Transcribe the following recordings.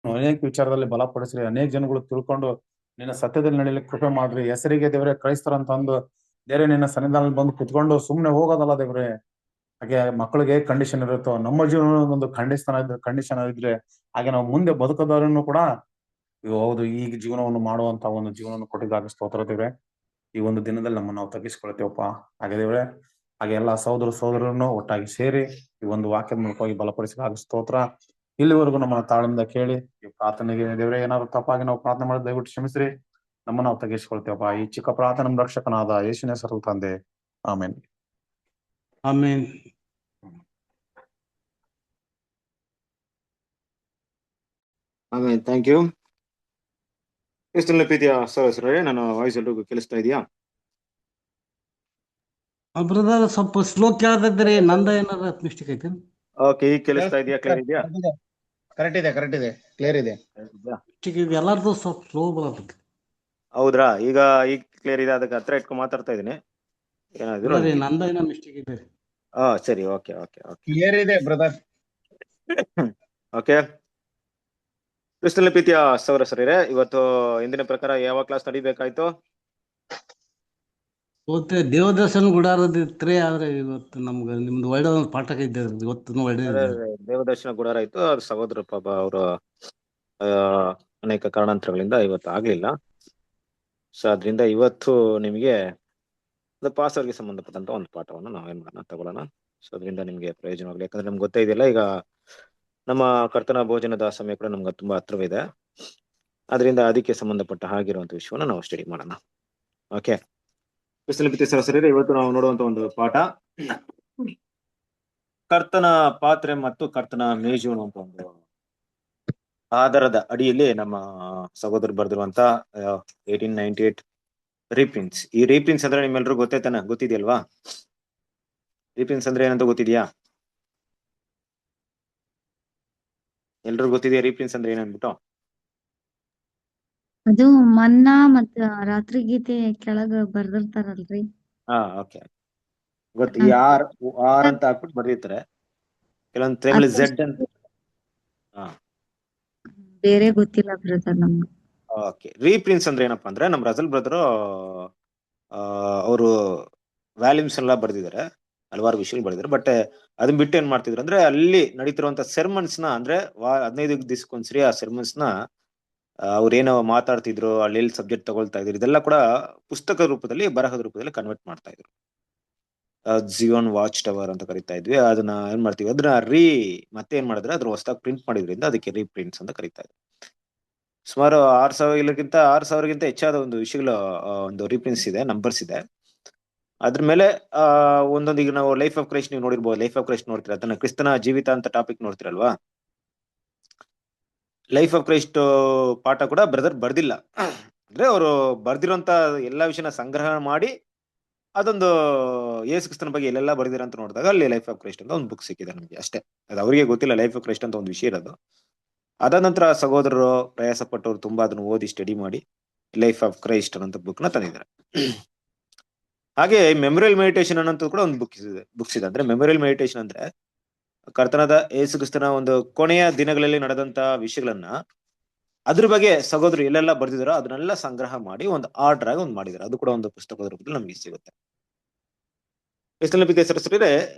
ಅನೇಕ ವಿಚಾರದಲ್ಲಿ ಬಲಪಡಿಸ್ರಿ, ಅನೇಕ ಜನಗಳು ತಿಳ್ಕೊಂಡು ನಿನ್ನ ಸತ್ಯದಲ್ಲಿ ನಡೀಲಿಕ್ಕೆ ಕೃಪೆ ಮಾಡ್ರಿ. ಹೆಸರಿಗೆ ದೇವರೇ ಕ್ರೈಸ್ತರಂತ ಅಂದು ದೇವರೇ ನಿನ್ನ ಸನ್ನಿಧಾನದಲ್ಲಿ ಬಂದು ಕುತ್ಕೊಂಡು ಸುಮ್ಮನೆ ಹೋಗೋದಲ್ಲ ದೇವ್ರೆ. ಹಾಗೆ ಮಕ್ಕಳಿಗೆ ಕಂಡೀಷನ್ ಇರುತ್ತೋ, ನಮ್ಮ ಜೀವನ ಒಂದು ಕಂಡೀಷನ್ ಇದ್ರೆ ಹಾಗೆ ನಾವು ಮುಂದೆ ಬದುಕೋದನ್ನು ಕೂಡ ಹೌದು ಈ ಜೀವನವನ್ನು ಮಾಡುವಂತ ಒಂದು ಜೀವನವನ್ನು ಕೊಟ್ಟಿದ್ದಾಗ ಸ್ತೋತ್ರ ದೇವ್ರೆ. ಈ ಒಂದು ದಿನದಲ್ಲಿ ನಮ್ಮನ್ನು ನಾವು ತಗ್ಗಿಸ್ಕೊಳ್ತೇವಪ್ಪ. ಹಾಗೆ ದೇವ್ರೆ, ಹಾಗೆ ಎಲ್ಲ ಸಹೋದರರನ್ನು ಒಟ್ಟಾಗಿ ಸೇರಿ ಈ ಒಂದು ವಾಕ್ಯದ ಮೂಲಕವಾಗಿ ಬಲಪಡಿಸಿದಾಗ ಸ್ತೋತ್ರ. ಇಲ್ಲಿವರೆಗೂ ನಮ್ಮನ್ನ ತಾಳ್ಮೆಯಿಂದ ಕೇಳಿ ಈ ಪ್ರಾರ್ಥನೆಗೆ ದೇವರೇ ಏನಾದ್ರು ತಪ್ಪಾಗಿ ನಾವು ಪ್ರಾರ್ಥನೆ ಮಾಡಿ ದಯವಿಟ್ಟು ಕ್ಷಮಿಸ್ರಿ. ನಮ್ಮನ್ನ ನಾವು ತಗ್ಗಿಸ್ಕೊಳ್ತೇವಪ್ಪ. ಈ ಚಿಕ್ಕ ಪ್ರಾರ್ಥನೆ ನಮ್ಮ ರಕ್ಷಕನಾದ ಯೇಸುವಿನ ಹೆಸರಲ್ಲಿ ತಂದೆ, ಆಮೇನ್. ಆಮೇನ್. ಆಮೇನ್. Thank you. ಎಷ್ಟೆಲ್ಲ ಪ್ರೀತಿಯ ಸಹೋದರರೇ, ನನ್ನ ವಾಯ್ಸ್ ಎಲ್ರಿಗೂ ಕೇಳಿಸ್ತಾ ಇದೆಯಾ? ಬ್ರದರ್ ಸ್ವಲ್ಪ ಸ್ಲೋ ಕೇಳದಿದ್ರೆ ನಂದ ಏನಾರ ಮಿಸ್ಟೇಕ್ ಐತೆ? ಓಕೆ, ಈಗ ಕೇಳಿಸ್ತಾ ಇದೆಯಾ? ಕ್ಲಿಯರ್ ಇದೆಯಾ? ಕರೆಕ್ಟ್ ಇದೆ, ಕ್ಲಿಯರ್ ಇದೆ. ಎಲ್ಲಾರ್ದು ಸ್ವಲ್ಪ ಸ್ಲೋ ಬರತ್ತೆ. ಹೌದ್ರಾ? ಈಗ ಕ್ಲಿಯರ್ ಇದೆ. ಅದಕ್ಕೆ ಹತ್ರ ಇಟ್ಕೊಂಡು ಮಾತಾಡ್ತಾ ಇದೀನಿ. ಏನಾದ್ರು ನಂದ ಏನೋ ಮಿಸ್ಟೇಕ್ ಇದೆ. ಸರಿ, ಓಕೆ ಓಕೆ ಓಕೆ, ಕ್ಲಿಯರ್ ಇದೆ ಬ್ರದರ್. ಓಕೆ. ಕ್ರಿಸ್ತನ ಪ್ರೀತಿಯ ಸಹೋದರರೇ, ಇವತ್ತು ಇಂದಿನ ಪ್ರಕಾರ ಯಾವ ಕ್ಲಾಸ್ ನಡಿಬೇಕಾಯ್ತು? ಇವತ್ತು ದೇವದರ್ಶನ ಗುಡಾರದಿತ್ರಿ. ಆದ್ರೆ ಇವತ್ತು ನಮ್ಗೆ ನಿಮ್ದು ಒಳ್ಳೆ ಒಂದು ಪಾಠಕ ಇದ್ದೆ. ಇವತ್ತು ಒಳ್ಳೆ ದೇವದರ್ಶನ ಗುಡಾರ ಆಯ್ತು. ಅವ್ರ ಸಹೋದರ ಪಾಪ ಅವರು ಅನೇಕ ಕಾರಣಾಂತರಗಳಿಂದ ಇವತ್ತು ಆಗ್ಲಿಲ್ಲ. ಸೊ ಅದ್ರಿಂದ ಇವತ್ತು ನಿಮಗೆ ಪಾಸ್ವರ್ಗೆ ಸಂಬಂಧಪಟ್ಟಂತ ಒಂದು ಪಾಠವನ್ನು ನಾವೇನ್ ಮಾಡೋಣ ತಗೊಳ್ಳೋಣ. ಸೊ ಅದರಿಂದ ನಿಮ್ಗೆ ಪ್ರಯೋಜನವಾಗಲಿ. ಯಾಕಂದ್ರೆ ನಮ್ಗೆ ಗೊತ್ತೇ ಇದೆಯಲ್ಲ, ಈಗ ನಮ್ಮ ಕರ್ತನ ಭೋಜನದ ಸಮಯ ಕೂಡ ನಮ್ಗೆ ತುಂಬಾ ಹತ್ರವಿದೆ. ಅದರಿಂದ ಅದಕ್ಕೆ ಸಂಬಂಧಪಟ್ಟ ಹಾಗಿರುವಂತ ವಿಷಯವನ್ನ ನಾವು ಸ್ಟಡಿ ಮಾಡೋಣ. ಓಕೆ, ಸರಸರಿ, ಇವತ್ತು ನಾವು ನೋಡುವಂತ ಒಂದು ಪಾಠ ಕರ್ತನ ಪಾತ್ರೆ ಮತ್ತು ಕರ್ತನ ಮೇಜು ಅನ್ನುವಂತ ಒಂದು ಆಧಾರದ ಅಡಿಯಲ್ಲಿ ನಮ್ಮ ಸಹೋದರ ಬರೆದಿರುವಂತ 1898 ರೀಪ್ರಿಂಟ್ಸ್. ಈ ರೀಪ್ರಿಂಟ್ಸ್ ಅಂದ್ರೆ ನಿಮ್ಮೆಲ್ರೂ ಗೊತ್ತಿದೆಯಲ್ವಾ? ರೀಪ್ರಿಂಟ್ಸ್ ಅಂದ್ರೆ ಏನಂತ ಗೊತ್ತಿದ್ಯಾ? ಎಲ್ರಿಗೂ ಗೊತ್ತಿದೆಯಾ ರೀಪ್ರಿಂಟ್ಸ್ ಅಂದ್ರೆ ಏನಂದ್ಬಿಟ್ಟು? ಅದು ಮನ್ನಾ ಮತ್ತ ರಾತ್ರಿ ಗೀತೆ ಕೆಳಗ ಬರ್ದಿರ್ತಾರಲ್ರಿ. ಓಕೆ, ಗೊತ್ತು. ಈ ಆರ್ ಅಂತ ಹಾಕ್ಬಿಟ್ಟು ಬರ್ದಿರ್ತಾರೆ. ಕೆಲವೊಂದು ಟೈಮಲ್ಲಿ ಝೆಡ್ ಅಂತ. ಬೇರೆ ಗೊತ್ತಿಲ್ಲ ಬ್ರದರ್ ನಮ್ಗೆ. ಓಕೆ, ರೀಪ್ರಿಂಟ್ಸ್ ಅಂದ್ರೆ ಏನಪ್ಪಾ ಅಂದ್ರೆ, ನಮ್ ರಜಲ್ ಬ್ರದರ್ ಅವರು ವ್ಯಾಲ್ಯೂಮ್ಸ್ ಎಲ್ಲ ಬರ್ದಿದ್ದಾರೆ, ಹಲವಾರು ವಿಷಯಗಳು ಬರ್ದಿದ್ದಾರೆ. ಬಟ್ ಅದನ್ನ ಬಿಟ್ಟು ಏನ್ ಮಾಡ್ತಿದ್ರು ಅಂದ್ರೆ, ಅಲ್ಲಿ ನಡೀತಿರುವಂತ ಸೆರ್ಮನ್ಸ್ ನ, ಅಂದ್ರೆ 15 ದಿವಸಕ್ಕೊಂದ್ಸರಿ ಆ ಸೆರ್ಮನ್ಸ್ ನ ಅವ್ರೇನೋ ಮಾತಾಡ್ತಿದ್ರು, ಅಲ್ಲಿ ಎಲ್ಲಿ ಸಬ್ಜೆಕ್ಟ್ ತಗೊಳ್ತಾ ಇದ್ರು, ಇದೆಲ್ಲ ಕೂಡ ಪುಸ್ತಕ ರೂಪದಲ್ಲಿ, ಬರಹದ ರೂಪದಲ್ಲಿ ಕನ್ವರ್ಟ್ ಮಾಡ್ತಾ ಇದ್ರು. ಜಿಯೋನ್ ವಾಚ್ ಟವರ್ ಅಂತ ಕರಿತಾ ಇದ್ವಿ. ಅದನ್ನ ಏನ್ ಮಾಡ್ತೀವಿ, ಅದನ್ನ ಮತ್ತೆ ಏನ್ ಮಾಡಿದ್ರೆ ಅದ್ರ ಹೊಸದಾಗಿ ಪ್ರಿಂಟ್ ಮಾಡಿದ್ರಿಂದ ಅದಕ್ಕೆ ರೀಪ್ರಿಂಟ್ಸ್ ಅಂತ ಕರಿತಾ ಇದ್ರು. ಸುಮಾರು 6,000ಗಿಂತ ಹೆಚ್ಚಾದ ಒಂದು ವಿಷಯಗಳ ಒಂದು ರೀಪ್ರಿಂಟ್ಸ್ ಇದೆ, ನಂಬರ್ಸ್ ಇದೆ. ಅದ್ರ ಮೇಲೆ ಒಂದೊಂದು, ಈಗ ನಾವು ಲೈಫ್ ಆಫ್ ಕ್ರೈಸ್ಟ್ ನೀವು ನೋಡಿರ್ಬೋದು. ಲೈಫ್ ಆಫ್ ಕ್ರೈಸ್ಟ್ ನೋಡ್ತೀರಾ, ಅದನ್ನ ಕ್ರಿಸ್ತನ ಜೀವಿತ ಅಂತ ಟಾಪಿಕ್ ನೋಡ್ತಿರಲ್ವಾ? ಲೈಫ್ ಆಫ್ ಕ್ರೈಸ್ಟ್ ಪಾಠ ಕೂಡ ಬ್ರದರ್ ಬರ್ದಿಲ್ಲ. ಅಂದ್ರೆ ಅವರು ಬರ್ದಿರೋಂತ ಎಲ್ಲಾ ವಿಷಯನ ಸಂಗ್ರಹ ಮಾಡಿ ಅದೊಂದು ಯೇಸು ಕ್ರಿಸ್ತನ ಬಗ್ಗೆ ಎಲ್ಲೆಲ್ಲ ಬರ್ದಿರ ಅಂತ ನೋಡಿದಾಗ ಅಲ್ಲಿ ಲೈಫ್ ಆಫ್ ಕ್ರೈಸ್ಟ್ ಅಂತ ಒಂದು ಬುಕ್ ಸಿಕ್ಕಿದೆ ನಮಗೆ ಅಷ್ಟೇ. ಅದು ಅವರಿಗೆ ಗೊತ್ತಿಲ್ಲ ಲೈಫ್ ಆಫ್ ಕ್ರೈಸ್ಟ್ ಅಂತ ಒಂದು ವಿಷಯ ಇರೋದು. ಅದಾದ ನಂತರ ಸಹೋದರರು ಪ್ರಯಾಸ ಪಟ್ಟವರು ತುಂಬಾ ಅದನ್ನು ಓದಿ ಸ್ಟಡಿ ಮಾಡಿ ಲೈಫ್ ಆಫ್ ಕ್ರೈಸ್ಟ್ ಅನ್ನೋ ಬುಕ್ ನ ತಂದಿದ್ದಾರೆ. ಹಾಗೆ ಮೆಮೊರಿಯಲ್ ಮೆಡಿಟೇಷನ್ ಅನ್ನೋದು ಕೂಡ ಒಂದು ಬುಕ್ಸ್ ಇದೆ. ಅಂದ್ರೆ ಮೆಮೊರಿಯಲ್ ಮೆಡಿಟೇಷನ್ ಅಂದ್ರೆ ಕರ್ತನಾದ ಯೇಸು ಕ್ರಿಸ್ತನ ಒಂದು ಕೊನೆಯ ದಿನಗಳಲ್ಲಿ ನಡೆದಂತ ವಿಷಯಗಳನ್ನ, ಅದ್ರ ಬಗ್ಗೆ ಸಹೋದರರು ಎಲ್ಲೆಲ್ಲ ಬರ್ದಿದಾರೋ ಅದನ್ನೆಲ್ಲ ಸಂಗ್ರಹ ಮಾಡಿ ಒಂದು ಆರ್ಡರ್ ಆಗಿ ಒಂದು ಮಾಡಿದ್ದಾರೆ. ಅದು ಕೂಡ ಒಂದು ಪುಸ್ತಕದ ರೂಪದಲ್ಲಿ ನಮಗೆ ಸಿಗುತ್ತೆ. ಸರಸರಿದ್ರೆ,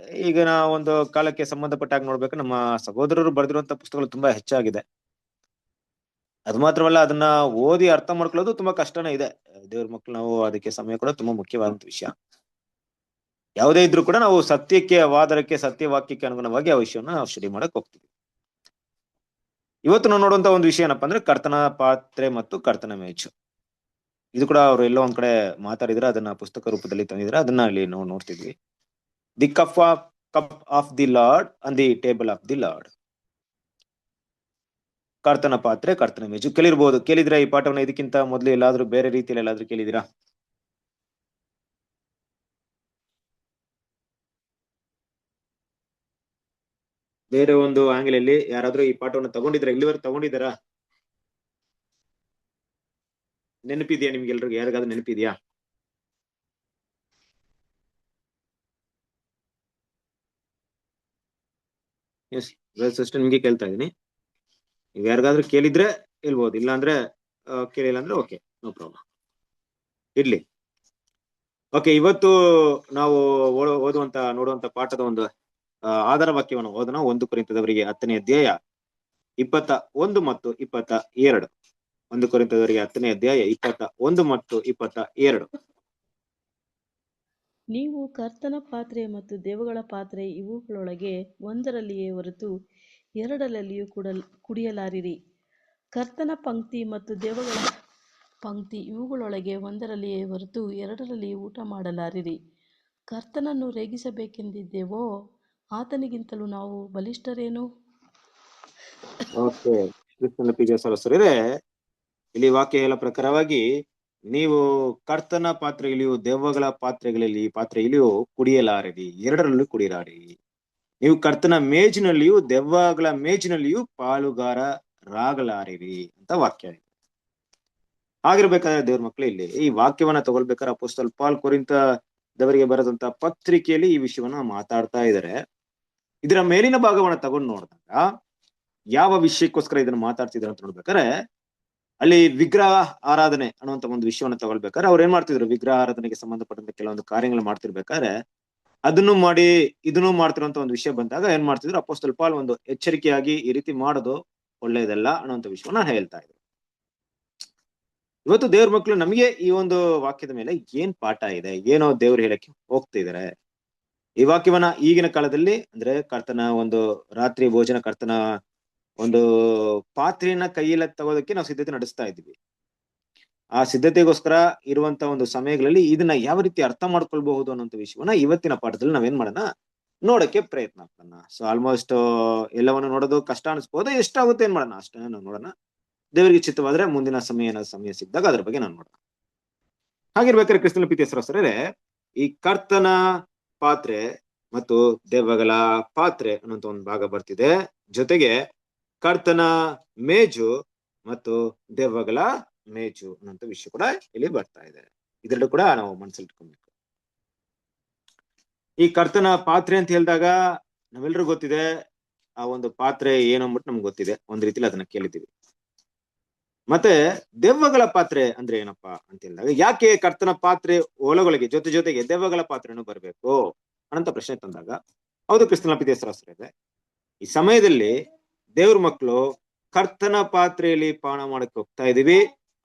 ಈಗ ನಾವು ಒಂದು ಕಾಲಕ್ಕೆ ಸಂಬಂಧಪಟ್ಟಾಗ ನೋಡ್ಬೇಕು, ನಮ್ಮ ಸಹೋದರರು ಬರೆದಿರುವಂತ ಪುಸ್ತಕಗಳು ತುಂಬಾ ಹೆಚ್ಚಾಗಿದೆ. ಅದು ಮಾತ್ರವಲ್ಲ, ಅದನ್ನ ಓದಿ ಅರ್ಥ ಮಾಡ್ಕೊಳ್ಳೋದು ತುಂಬಾ ಕಷ್ಟನೇ ಇದೆ. ದೇವ್ರ ಮಕ್ಕಳು ನಾವು ಅದಕ್ಕೆ ಸಮಯ ಕೂಡ ತುಂಬಾ ಮುಖ್ಯವಾದಂತ ವಿಷಯ. ಯಾವುದೇ ಇದ್ರೂ ಕೂಡ ನಾವು ಸತ್ಯಕ್ಕೆ, ವಾದರಕ್ಕೆ, ಸತ್ಯವಾಕ್ಯಕ್ಕೆ ಅನುಗುಣವಾಗಿ ಆ ವಿಷಯವನ್ನ ನಾವು ಸ್ಟಡಿ ಮಾಡಕ್ ಹೋಗ್ತೀವಿ. ಇವತ್ತು ನಾವು ನೋಡುವಂತ ಒಂದು ವಿಷಯ ಏನಪ್ಪಾ ಅಂದ್ರೆ ಕರ್ತನ ಪಾತ್ರೆ ಮತ್ತು ಕರ್ತನ ಮೇಜು. ಇದು ಕೂಡ ಅವರು ಎಲ್ಲೋ ಒಂದ್ ಕಡೆ ಮಾತಾಡಿದ್ರೆ ಅದನ್ನ ಪುಸ್ತಕ ರೂಪದಲ್ಲಿ ತಂದಿದ್ರೆ ಅದನ್ನ ಅಲ್ಲಿ ನಾವು ನೋಡ್ತಿದ್ವಿ. The cup of the lord and the table of the lord. ಕರ್ತನ ಪಾತ್ರೆ, ಕರ್ತನ ಮೇಜು ಕೇಳಿದ್ರೆ ಈ ಪಾಠವನ್ನ ಇದಕ್ಕಿಂತ ಮೊದಲು ಎಲ್ಲಾದ್ರೂ ಬೇರೆ ರೀತಿಯಲ್ಲಿ ಎಲ್ಲಾದ್ರೂ ಕೇಳಿದಿರಾ? ಬೇರೆ ಒಂದು ಆಂಗಲ್ ಅಲ್ಲಿ ಯಾರಾದ್ರೂ ಈ ಪಾಠವನ್ನು ತಗೊಂಡಿದ್ರ? ಇಲ್ಲಿವರೆಗೂ ತಗೊಂಡಿದ್ದಾರಾ? ನೆನಪಿದ್ಯಾ ನಿಮ್ಗೆಲ್ರಿಗೂ? ಯಾರಿಗಾದ್ರೂ ನೆನಪಿದ್ಯಾ? ಎಸ್ ಸಿಸ್ಟರ್, ನಿಮ್ಗೆ ಕೇಳ್ತಾ ಇದೀನಿ. ನೀವು ಯಾರಿಗಾದ್ರೂ ಕೇಳಿದ್ರೆ ಹೇಳ್ಬೋದು, ಇಲ್ಲ ಅಂದ್ರೆ ಕೇಳಿಲ್ಲ ಅಂದ್ರೆ ಓಕೆ, ನೋ ಪ್ರಾಬ್ಲಮ್, ಇರ್ಲಿ. ಓಕೆ, ಇವತ್ತು ನಾವು ನೋಡುವಂತ ಪಾಠದ ಒಂದು ಆಧಾರ ವಾಕ್ಯವನ್ನು ಓದೋಣ. 1 ಕೊರಿಂಥದವರಿಗೆ 10ನೇ ಅಧ್ಯಾಯ 21 ಮತ್ತು 22. 1 ಕೊರಿಂಥದವರಿಗೆ 10ನೇ ಅಧ್ಯಾಯ 21 ಮತ್ತು 22. ನೀವು ಕರ್ತನ ಪಾತ್ರೆ ಮತ್ತು ದೇವಗಳ ಪಾತ್ರೆ ಇವುಗಳೊಳಗೆ ಒಂದರಲ್ಲಿಯೇ ಹೊರತು ಎರಡರಲ್ಲಿಯೂ ಕುಡಿಯಲಾರಿರಿ. ಕರ್ತನ ಪಂಕ್ತಿ ಮತ್ತು ದೇವಗಳ ಪಂಕ್ತಿ ಇವುಗಳೊಳಗೆ ಒಂದರಲ್ಲಿಯೇ ಹೊರತು ಎರಡರಲ್ಲಿಯೂ ಊಟ ಮಾಡಲಾರಿರಿ. ಕರ್ತನನ್ನು ರೇಗಿಸಬೇಕೆಂದಿದ್ದೇವೋ? ಆತನಿಗಿಂತಲೂ ನಾವು ಬಲಿಷ್ಠರೇನು? ಓಕೆ, ಕ್ರಿಸ್ತನ ಪಿಜೆ ಸರಸ್ವರರೇ, ಇಲ್ಲಿ ವಾಕ್ಯ ಹೇಳ ಪ್ರಕಾರವಾಗಿ ನೀವು ಕರ್ತನ ಪಾತ್ರೆಯಲ್ಲಿಯೂ ದೆವ್ವಗಳ ಪಾತ್ರೆಯಲ್ಲಿಯೂ ಕುಡಿಯಲಾರಿರಿ, ಎರಡರಲ್ಲೂ ಕುಡಿಯಲಾರಿರಿ. ನೀವು ಕರ್ತನ ಮೇಜಿನಲ್ಲಿಯೂ ದೆವ್ವಗಳ ಮೇಜಿನಲ್ಲಿಯೂ ಪಾಲುಗಾರರಾಗಲಾರಿರಿ ಅಂತ ವಾಕ್ಯ ಇದೆ. ಆಗಿರ್ಬೇಕಾದ್ರೆ ದೇವ್ರ ಮಕ್ಕಳು, ಇಲ್ಲಿ ಈ ವಾಕ್ಯವನ್ನ ತಗೊಳ್ಬೇಕಾದ್ರೆ ಅಪೊಸ್ತಲ ಪಾಲ್ ಕೊರಿಂಥದವರಿಗೆ ಬರೆದಂತ ಪತ್ರಿಕೆಯಲ್ಲಿ ಈ ವಿಷಯವನ್ನ ಮಾತಾಡ್ತಾ ಇದ್ದಾರೆ. ಇದರ ಮೇಲಿನ ಭಾಗವನ್ನ ತಗೊಂಡು ನೋಡಿದಾಗ ಯಾವ ವಿಷಯಕ್ಕೋಸ್ಕರ ಇದನ್ನ ಮಾತಾಡ್ತಿದ್ರು ಅಂತ ನೋಡ್ಬೇಕಾದ್ರೆ, ಅಲ್ಲಿ ವಿಗ್ರಹ ಆರಾಧನೆ ಅನ್ನುವಂತ ಒಂದು ವಿಷಯವನ್ನ ತಗೊಳ್ಬೇಕಾದ್ರೆ ಅವ್ರು ಏನ್ ಮಾಡ್ತಿದ್ರು, ವಿಗ್ರಹ ಆರಾಧನೆಗೆ ಸಂಬಂಧಪಟ್ಟಂತ ಕೆಲವೊಂದು ಕಾರ್ಯಗಳು ಮಾಡ್ತಿರ್ಬೇಕಾದ್ರೆ ಅದನ್ನು ಮಾಡಿ ಇದನ್ನು ಮಾಡ್ತಿರುವಂತ ಒಂದು ವಿಷಯ ಬಂದಾಗ ಏನ್ ಮಾಡ್ತಿದ್ರು, ಅಪೊಸ್ತಲ ಪಾಲ್ ಒಂದು ಎಚ್ಚರಿಕೆಯಾಗಿ ಈ ರೀತಿ ಮಾಡೋದು ಒಳ್ಳೇದಲ್ಲ ಅನ್ನುವಂತ ವಿಷಯವನ್ನ ಹೇಳ್ತಾ ಇದ್ರು. ಇವತ್ತು ದೇವ್ರ ಮಕ್ಕಳು, ನಮಗೆ ಈ ಒಂದು ವಾಕ್ಯದ ಮೇಲೆ ಏನ್ ಪಾಠ ಇದೆ, ಏನೋ ದೇವ್ರು ಹೇಳಕ್ಕೆ ಹೋಗ್ತಿದ್ದಾರೆ. ಈ ವಾಕ್ಯವನ್ನ ಈಗಿನ ಕಾಲದಲ್ಲಿ ಅಂದ್ರೆ ಕರ್ತನ ಒಂದು ರಾತ್ರಿ ಭೋಜನ, ಕರ್ತನ ಒಂದು ಪಾತ್ರೆಯನ್ನ ಕೈಯಲ್ಲಿ ತಗೋದಕ್ಕೆ ನಾವು ಸಿದ್ಧತೆ ನಡೆಸ್ತಾ ಇದ್ವಿ. ಆ ಸಿದ್ಧತೆಗೋಸ್ಕರ ಇರುವಂತ ಒಂದು ಸಮಯಗಳಲ್ಲಿ ಇದನ್ನ ಯಾವ ರೀತಿ ಅರ್ಥ ಮಾಡ್ಕೊಳ್ಬಹುದು ಅನ್ನೋಂಥ ವಿಷಯವನ್ನ ಇವತ್ತಿನ ಪಾಠದಲ್ಲಿ ನಾವೇನ್ ಮಾಡೋಣ, ನೋಡಕ್ಕೆ ಪ್ರಯತ್ನ ಮಾಡೋಣ. ಸೊ ಆಲ್ಮೋಸ್ಟ್ ಎಲ್ಲವನ್ನು ನೋಡೋದು ಕಷ್ಟ ಅನಿಸ್ಬೋದು, ಎಷ್ಟಾಗುತ್ತೆ ಏನ್ ಮಾಡೋಣ ಅಷ್ಟನ್ನ ನಾವು ನೋಡೋಣ. ದೇವರಿಗೆ ಚಿತ್ತವಾದ್ರೆ ಮುಂದಿನ ಸಮಯ ಸಿಕ್ಕಿದಾಗ ಅದ್ರ ಬಗ್ಗೆ ನಾನು ನೋಡೋಣ. ಹಾಗಿರ್ಬೇಕಾದ್ರೆ ಕ್ರಿಸ್ತನ ಪ್ರೀತಿಯ ಸಹೋದರರೇ, ಈ ಕರ್ತನ ಪಾತ್ರೆ ಮತ್ತು ದೆವ್ವಗಳ ಪಾತ್ರೆ ಅನ್ನುವಂತ ಒಂದು ಭಾಗ ಬರ್ತಿದೆ. ಜೊತೆಗೆ ಕರ್ತನ ಮೇಜು ಮತ್ತು ದೆವ್ವಗಳ ಮೇಜು ಅನ್ನೋಂಥ ವಿಷಯ ಕೂಡ ಇಲ್ಲಿ ಬರ್ತಾ ಇದೆ. ಇದೆರಡು ಕೂಡ ನಾವು ಮನಸ್ಸಲ್ಲಿ ಇಟ್ಕೊಬೇಕು. ಈ ಕರ್ತನ ಪಾತ್ರೆ ಅಂತ ಹೇಳಿದಾಗ ನಾವೆಲ್ಲರೂ ಗೊತ್ತಿದೆ, ಆ ಒಂದು ಪಾತ್ರೆ ಏನು ಅಂದ್ಬಿಟ್ಟು ನಮ್ಗೆ ಗೊತ್ತಿದೆ, ಒಂದ್ ರೀತಿಲಿ ಅದನ್ನ ಕೇಳಿದ್ದೀವಿ. ಮತ್ತೆ ದೆವ್ವಗಳ ಪಾತ್ರೆ ಅಂದ್ರೆ ಏನಪ್ಪಾ ಅಂತ ಹೇಳಿದಾಗ, ಯಾಕೆ ಕರ್ತನ ಪಾತ್ರೆ ಒಳಗೊಳಗೆ ಜೊತೆಗೆ ದೆವ್ವಗಳ ಪಾತ್ರೆನೂ ಬರ್ಬೇಕು ಅನ್ನಂತ ಪ್ರಶ್ನೆ ತಂದಾಗ, ಹೌದು ಕ್ರಿಸ್ತನ ಪ್ರೀತಿಯ ಸಹೋದರರೇ, ಈ ಸಮಯದಲ್ಲಿ ದೇವ್ರ ಮಕ್ಕಳು ಕರ್ತನ ಪಾತ್ರೆಯಲ್ಲಿ ಪಾನ ಮಾಡಕ್ಕೆ ಹೋಗ್ತಾ ಇದೀವಿ.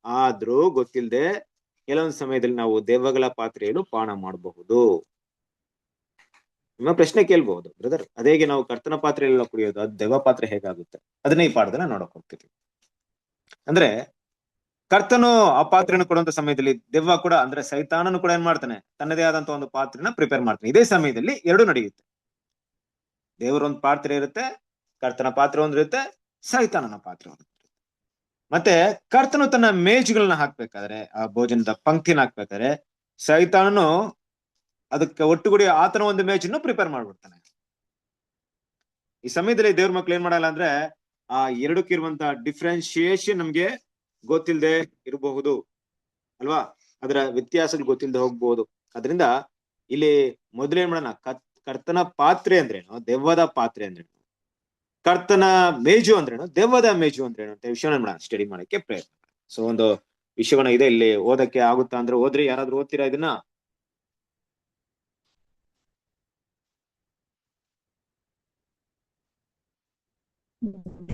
ಆದ್ರೂ ಗೊತ್ತಿಲ್ಲದೆ ಕೆಲವೊಂದು ಸಮಯದಲ್ಲಿ ನಾವು ದೆವ್ವಗಳ ಪಾತ್ರೆಯಲ್ಲೂ ಪಾನ ಮಾಡಬಹುದು. ನಿಮ್ಮ ಪ್ರಶ್ನೆ ಕೇಳ್ಬಹುದು, ಬ್ರದರ್ ಅದೇಗೆ ನಾವು ಕರ್ತನ ಪಾತ್ರೆಯಲ್ಲ ಕುಡಿಯೋದು, ಅದು ದೆವ್ವ ಪಾತ್ರೆ ಹೇಗಾಗುತ್ತೆ? ಅದನ್ನೇ ಈ ಪಾಠದಲ್ಲಿ ನೋಡಕ್ ಹೋಗ್ತೀವಿ. ಅಂದ್ರೆ ಕರ್ತನು ಆ ಪಾತ್ರೆಯನ್ನು ಕೊಡುವಂತ ಸಮಯದಲ್ಲಿ ದೆವ್ವ ಕೂಡ ಅಂದ್ರೆ ಸೈತಾನನು ಕೂಡ ಏನ್ ಮಾಡ್ತಾನೆ, ತನ್ನದೇ ಆದಂತ ಒಂದು ಪಾತ್ರೆನ ಪ್ರಿಪೇರ್ ಮಾಡ್ತಾನೆ. ಇದೇ ಸಮಯದಲ್ಲಿ ಎರಡು ನಡೆಯುತ್ತೆ. ದೇವರ ಒಂದು ಪಾತ್ರೆ ಇರುತ್ತೆ, ಕರ್ತನ ಪಾತ್ರೆ ಒಂದಿರುತ್ತೆ, ಸೈತಾನನ ಪಾತ್ರೆ ಒಂದಿರುತ್ತೆ. ಮತ್ತೆ ಕರ್ತನು ತನ್ನ ಮೇಜುಗಳನ್ನ ಹಾಕ್ಬೇಕಾದ್ರೆ, ಆ ಭೋಜನದ ಪಂಕ್ತಿನ ಹಾಕ್ಬೇಕಾದ್ರೆ, ಸೈತಾನನು ಅದಕ್ಕೆ ಒಟ್ಟುಗೂಡಿ ಆತನ ಒಂದು ಮೇಜನ್ನು ಪ್ರಿಪೇರ್ ಮಾಡ್ಬಿಡ್ತಾನೆ. ಈ ಸಮಯದಲ್ಲಿ ದೇವ್ರ ಮಕ್ಳು ಏನ್ ಮಾಡಲ್ಲ ಅಂದ್ರೆ, ಆ ಎರಡಕ್ಕಿರುವಂತ ಡಿಫ್ರೆನ್ಶಿಯೇಷನ್ ನಮ್ಗೆ ಗೊತ್ತಿಲ್ಲದೆ ಇರಬಹುದು ಅಲ್ವಾ, ಅದರ ವ್ಯತ್ಯಾಸಗಳು ಗೊತ್ತಿಲ್ಲದೆ ಹೋಗ್ಬಹುದು. ಅದರಿಂದ ಇಲ್ಲಿ ಮೊದಲೇನ್ ಮಾಡೋಣ, ಕರ್ತನ ಪಾತ್ರೆ ಅಂದ್ರೇನು, ದೆವ್ವದ ಪಾತ್ರೆ ಅಂದ್ರೇನು, ಕರ್ತನ ಮೇಜು ಅಂದ್ರೇನು, ದೆವ್ವದ ಮೇಜು ಅಂದ್ರೇನು ಅಂತ ವಿಷಯನ ಮಾಡೋಣ, ಸ್ಟಡಿ ಮಾಡಕ್ಕೆ ಪ್ರಯತ್ನ. ಸೊ ಒಂದು ವಿಷಯವನ್ನ ಇದೆ, ಇಲ್ಲಿ ಓದಕ್ಕೆ ಆಗುತ್ತಾ ಅಂದ್ರೆ ಓದ್ರಿ. ಯಾರಾದ್ರೂ ಓದ್ತೀರಾ ಇದನ್ನ?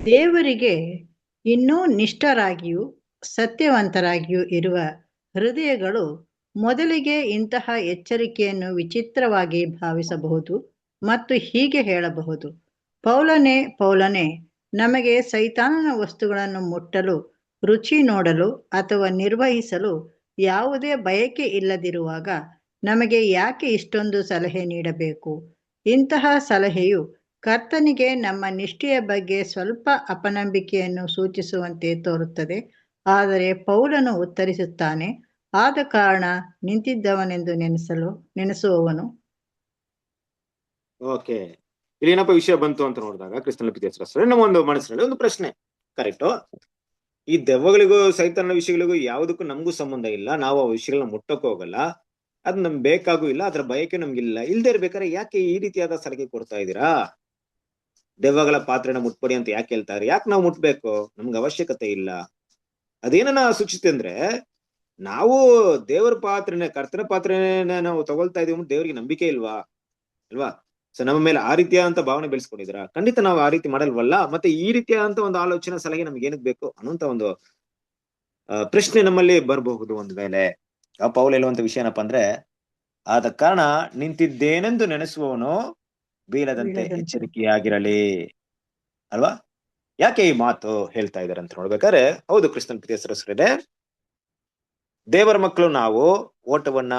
ದೇವರಿಗೆ ಇನ್ನೂ ನಿಷ್ಠರಾಗಿಯೂ ಸತ್ಯವಂತರಾಗಿಯೂ ಇರುವ ಹೃದಯಗಳು ಮೊದಲಿಗೆ ಇಂತಹ ಎಚ್ಚರಿಕೆಯನ್ನು ವಿಚಿತ್ರವಾಗಿ ಭಾವಿಸಬಹುದು ಮತ್ತು ಹೀಗೆ ಹೇಳಬಹುದು, ಪೌಲನೇ, ನಮಗೆ ಸೈತಾನನ ವಸ್ತುಗಳನ್ನು ಮುಟ್ಟಲು, ರುಚಿ ನೋಡಲು ಅಥವಾ ನಿರ್ವಹಿಸಲು ಯಾವುದೇ ಬಯಕೆ ಇಲ್ಲದಿರುವಾಗ ನಮಗೆ ಯಾಕೆ ಇಷ್ಟೊಂದು ಸಲಹೆ ನೀಡಬೇಕು? ಇಂತಹ ಸಲಹೆಯು ಕರ್ತನಿಗೆ ನಮ್ಮ ನಿಷ್ಠೆಯ ಬಗ್ಗೆ ಸ್ವಲ್ಪ ಅಪನಂಬಿಕೆಯನ್ನು ಸೂಚಿಸುವಂತೆ ತೋರುತ್ತದೆ. ಆದರೆ ಪೌಲನು ಉತ್ತರಿಸುತ್ತಾನೆ, ಆದ ಕಾರಣ ನಿಂತಿದ್ದವನೆಂದು ನೆನೆಸುವವನು. ಓಕೆ, ಇಲ್ಲಿ ಏನಪ್ಪ ವಿಷಯ ಬಂತು ಅಂತ ನೋಡಿದಾಗ ಕ್ರಿಸ್ತನ ಪ್ರೀತಿಯ ನಮ್ಮ ಒಂದು ಮನಸ್ಸಿನಲ್ಲಿ ಒಂದು ಪ್ರಶ್ನೆ. ಕರೆಕ್ಟು, ಈ ದೆವ್ವಗಳಿಗೂ ಸೈತಾನ ವಿಷಯಗಳಿಗೂ ಯಾವುದಕ್ಕೂ ನಮಗೂ ಸಂಬಂಧ ಇಲ್ಲ, ನಾವು ಆ ವಿಷಯಗಳನ್ನ ಮುಟ್ಟಕ್ಕೆ ಹೋಗಲ್ಲ, ಅದ್ ನಮ್ಗೆ ಬೇಕಾಗೂ ಇಲ್ಲ, ಅದ್ರ ಬಯಕೆ ನಮ್ಗಿಲ್ಲ. ಇಲ್ದೇ ಇರ್ಬೇಕಾದ್ರೆ ಯಾಕೆ ಈ ರೀತಿಯಾದ ಸಲಹೆ ಕೊಡ್ತಾ ಇದ್ದೀರಾ? ದೆವ್ವಗಳ ಪಾತ್ರೆನ ಮುಟ್ಬೇಡಿ ಅಂತ ಯಾಕೆ ಹೇಳ್ತಾರೆ? ಯಾಕೆ ನಾವು ಮುಟ್ಬೇಕು? ನಮ್ಗೆ ಅವಶ್ಯಕತೆ ಇಲ್ಲ. ಅದೇನನ್ನ ಸೂಚಿಸುತ್ತೆ ಅಂದ್ರೆ, ನಾವು ದೇವರ ಪಾತ್ರೆನ, ಕರ್ತನ ಪಾತ್ರೆನ ನಾವು ತಗೊಳ್ತಾ ಇದೀವಿ, ದೇವರಿಗೆ ನಂಬಿಕೆ ಇಲ್ವಾ? ಅಲ್ವಾ? ಸೊ ನಮ್ಮ ಮೇಲೆ ಆ ರೀತಿಯಾದಂತ ಭಾವನೆ ಬೆಳೆಸ್ಕೊಂಡಿದ್ರ? ಖಂಡಿತ ನಾವು ಆ ರೀತಿ ಮಾಡಲ್ವಲ್ಲ. ಮತ್ತೆ ಈ ರೀತಿಯಾದಂತ ಒಂದು ಆಲೋಚನೆ, ಸಲಹೆ ನಮ್ಗೆ ಏನಕ್ ಬೇಕು ಅನ್ನುವಂತ ಒಂದು ಪ್ರಶ್ನೆ ನಮ್ಮಲ್ಲಿ ಬರಬಹುದು ಒಂದ್ ವೇಳೆ. ಪೌಲ್ ಹೇಳುವಂತ ವಿಷಯ ಏನಪ್ಪಾ ಅಂದ್ರೆ, ಆದ ಕಾರಣ ನಿಂತಿದ್ದೇನೆಂದು ನೆನೆಸುವವನು ಬೀಳದಂತೆ ಎಚ್ಚರಿಕೆಯಾಗಿರಲಿ. ಅಲ್ವಾ? ಯಾಕೆ ಈ ಮಾತು ಹೇಳ್ತಾ ಇದಾರೆ ಅಂತ ನೋಡ್ಬೇಕಾದ್ರೆ, ಹೌದು ಕ್ರಿಸ್ತನ್ ಪ್ರಿಯ ಸಹೋದರರೇ, ದೇವರ ಮಕ್ಕಳು ನಾವು ಓಟವನ್ನ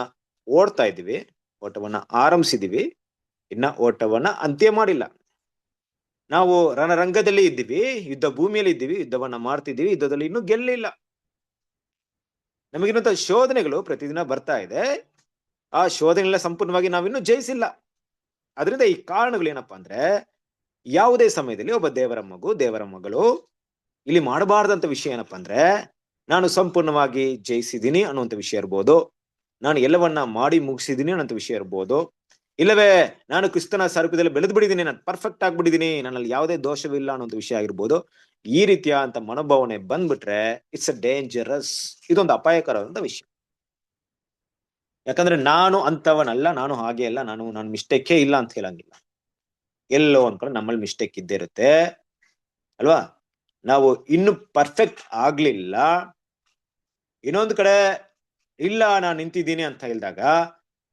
ಓಡ್ತಾ ಇದೀವಿ, ಓಟವನ್ನ ಆರಂಭಿಸಿದೀವಿ, ಇನ್ನ ಓಟವನ್ನ ಅಂತ್ಯ ಮಾಡಿಲ್ಲ. ನಾವು ರಣರಂಗದಲ್ಲಿ ಇದ್ದೀವಿ, ಯುದ್ಧ ಭೂಮಿಯಲ್ಲಿ ಇದ್ದೀವಿ, ಯುದ್ಧವನ್ನ ಮಾಡ್ತಿದ್ದೀವಿ, ಯುದ್ಧದಲ್ಲಿ ಇನ್ನೂ ಗೆಲ್ಲಿಲ್ಲ. ನಮಗಿರುವಂತ ಶೋಧನೆಗಳು ಪ್ರತಿದಿನ ಬರ್ತಾ ಇದೆ. ಆ ಶೋಧನೆಗಳ ಸಂಪೂರ್ಣವಾಗಿ ನಾವಿನ್ನೂ ಜಯಿಸಿಲ್ಲ. ಅದರಿಂದ ಈ ಕಾರಣಗಳು ಏನಪ್ಪಾ ಅಂದ್ರೆ, ಯಾವುದೇ ಸಮಯದಲ್ಲಿ ಒಬ್ಬ ದೇವರ ಮಗು, ದೇವರ ಮಗಳು ಇಲ್ಲಿ ಮಾಡಬಾರ್ದಂತ ವಿಷಯ ಏನಪ್ಪಾ ಅಂದ್ರೆ, ನಾನು ಸಂಪೂರ್ಣವಾಗಿ ಜಯಿಸಿದ್ದೀನಿ ಅನ್ನುವಂಥ ವಿಷಯ ಇರ್ಬೋದು, ನಾನು ಎಲ್ಲವನ್ನ ಮಾಡಿ ಮುಗಿಸಿದೀನಿ ಅನ್ನೋಂಥ ವಿಷಯ ಇರ್ಬೋದು, ಇಲ್ಲವೇ ನಾನು ಕ್ರಿಸ್ತನ ಸ್ವರೂಪದಲ್ಲಿ ಬೆಳೆದು ಬಿಟ್ಟಿದ್ದೀನಿ, ನಾನು ಪರ್ಫೆಕ್ಟ್ ಆಗ್ಬಿಟ್ಟಿದ್ದೀನಿ, ನನ್ನಲ್ಲಿ ಯಾವುದೇ ದೋಷವಿಲ್ಲ ಅನ್ನೋಂಥ ವಿಷಯ ಆಗಿರ್ಬೋದು. ಈ ರೀತಿಯ ಅಂತ ಮನೋಭಾವನೆ ಬಂದ್ಬಿಟ್ರೆ ಇಟ್ಸ್ ಅ ಡೇಂಜರಸ್, ಇದೊಂದು ಅಪಾಯಕರವಾದಂತ ವಿಷಯ. ಯಾಕಂದ್ರೆ ನಾನು ಅಂತವನಲ್ಲ, ನಾನು ಹಾಗೆ ಅಲ್ಲ, ನಾನು ಮಿಸ್ಟೇಕೇ ಇಲ್ಲ ಅಂತ ಹೇಳಂಗಿಲ್ಲ. ಎಲ್ಲೋ ಒಂದ್ ಕಡೆ ನಮ್ಮಲ್ಲಿ ಮಿಸ್ಟೇಕ್ ಇದ್ದೇ ಇರುತ್ತೆ ಅಲ್ವಾ? ನಾವು ಇನ್ನು ಪರ್ಫೆಕ್ಟ್ ಆಗ್ಲಿಲ್ಲ. ಇನ್ನೊಂದು ಕಡೆ ಇಲ್ಲ ನಾನು ನಿಂತಿದ್ದೀನಿ ಅಂತ ಹೇಳಿದಾಗ,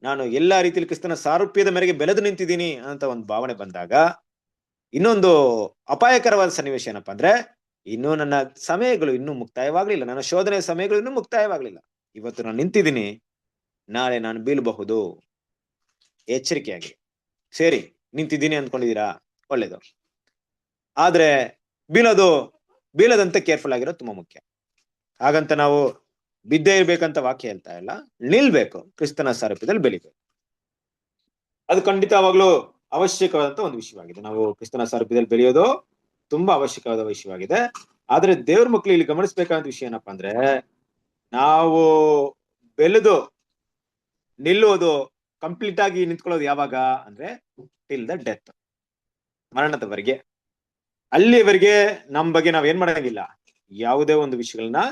ನಾನು ಎಲ್ಲಾ ರೀತಿಯಲ್ಲಿ ಕ್ರಿಸ್ತನ ಸಾರೂಪ್ಯದ ಮೇರೆಗೆ ಬೆಳೆದು ನಿಂತಿದ್ದೀನಿ ಅಂತ ಒಂದು ಭಾವನೆ ಬಂದಾಗ, ಇನ್ನೊಂದು ಅಪಾಯಕರವಾದ ಸನ್ನಿವೇಶ ಏನಪ್ಪಾ ಅಂದ್ರೆ, ಇನ್ನು ನನ್ನ ಸಮಯಗಳು ಇನ್ನೂ ಮುಕ್ತಾಯವಾಗ್ಲಿಲ್ಲ, ನನ್ನ ಶೋಧನೆಯ ಸಮಯಗಳು ಇನ್ನೂ ಮುಕ್ತಾಯವಾಗ್ಲಿಲ್ಲ. ಇವತ್ತು ನಾನು ನಿಂತಿದ್ದೀನಿ, ನಾಳೆ ನಾನು ಬೀಳಬಹುದು. ಎಚ್ಚರಿಕೆಯಾಗಿ ಸೇರಿ ನಿಂತಿದ್ದೀನಿ ಅಂದ್ಕೊಂಡಿದ್ದೀರಾ? ಒಳ್ಳೇದು. ಆದ್ರೆ ಬೀಳದಂತೆ ಕೇರ್ಫುಲ್ ಆಗಿರೋದು ತುಂಬಾ ಮುಖ್ಯ. ಹಾಗಂತ ನಾವು ಬಿದ್ದೇ ಇರ್ಬೇಕಂತ ವಾಕ್ಯ ಹೇಳ್ತಾ ಇಲ್ಲ, ನಿಲ್ಬೇಕು, ಕ್ರಿಸ್ತನ ಸಾರೂಪ್ಯದಲ್ಲಿ ಬೆಳಿಬೇಕು. ಅದು ಖಂಡಿತವಾಗ್ಲೂ ಅವಶ್ಯಕವಾದಂತ ಒಂದು ವಿಷಯವಾಗಿದೆ. ನಾವು ಕ್ರಿಸ್ತನ ಸಾರೂಪ್ಯದಲ್ಲಿ ಬೆಳೆಯೋದು ತುಂಬಾ ಅವಶ್ಯಕವಾದ ವಿಷಯವಾಗಿದೆ. ಆದ್ರೆ ದೇವ್ರ ಮಕ್ಳು ಇಲ್ಲಿ ಗಮನಿಸ್ಬೇಕಾದ ವಿಷಯ ಏನಪ್ಪಾ ಅಂದ್ರೆ, ನಾವು ಬೆಳೆದು ನಿಲ್ಲುವುದು, ಕಂಪ್ಲೀಟ್ ಆಗಿ ನಿಂತ್ಕೊಳ್ಳೋದು ಯಾವಾಗ ಅಂದ್ರೆ, ಟಿಲ್ ದ ಡೆತ್, ಮರಣದವರೆಗೆ. ಅಲ್ಲಿವರೆಗೆ ನಮ್ ಬಗ್ಗೆ ನಾವ್ ಏನ್ ಮಾಡಂಗಿಲ್ಲ, ಯಾವುದೇ ಒಂದು ವಿಷಯಗಳನ್ನ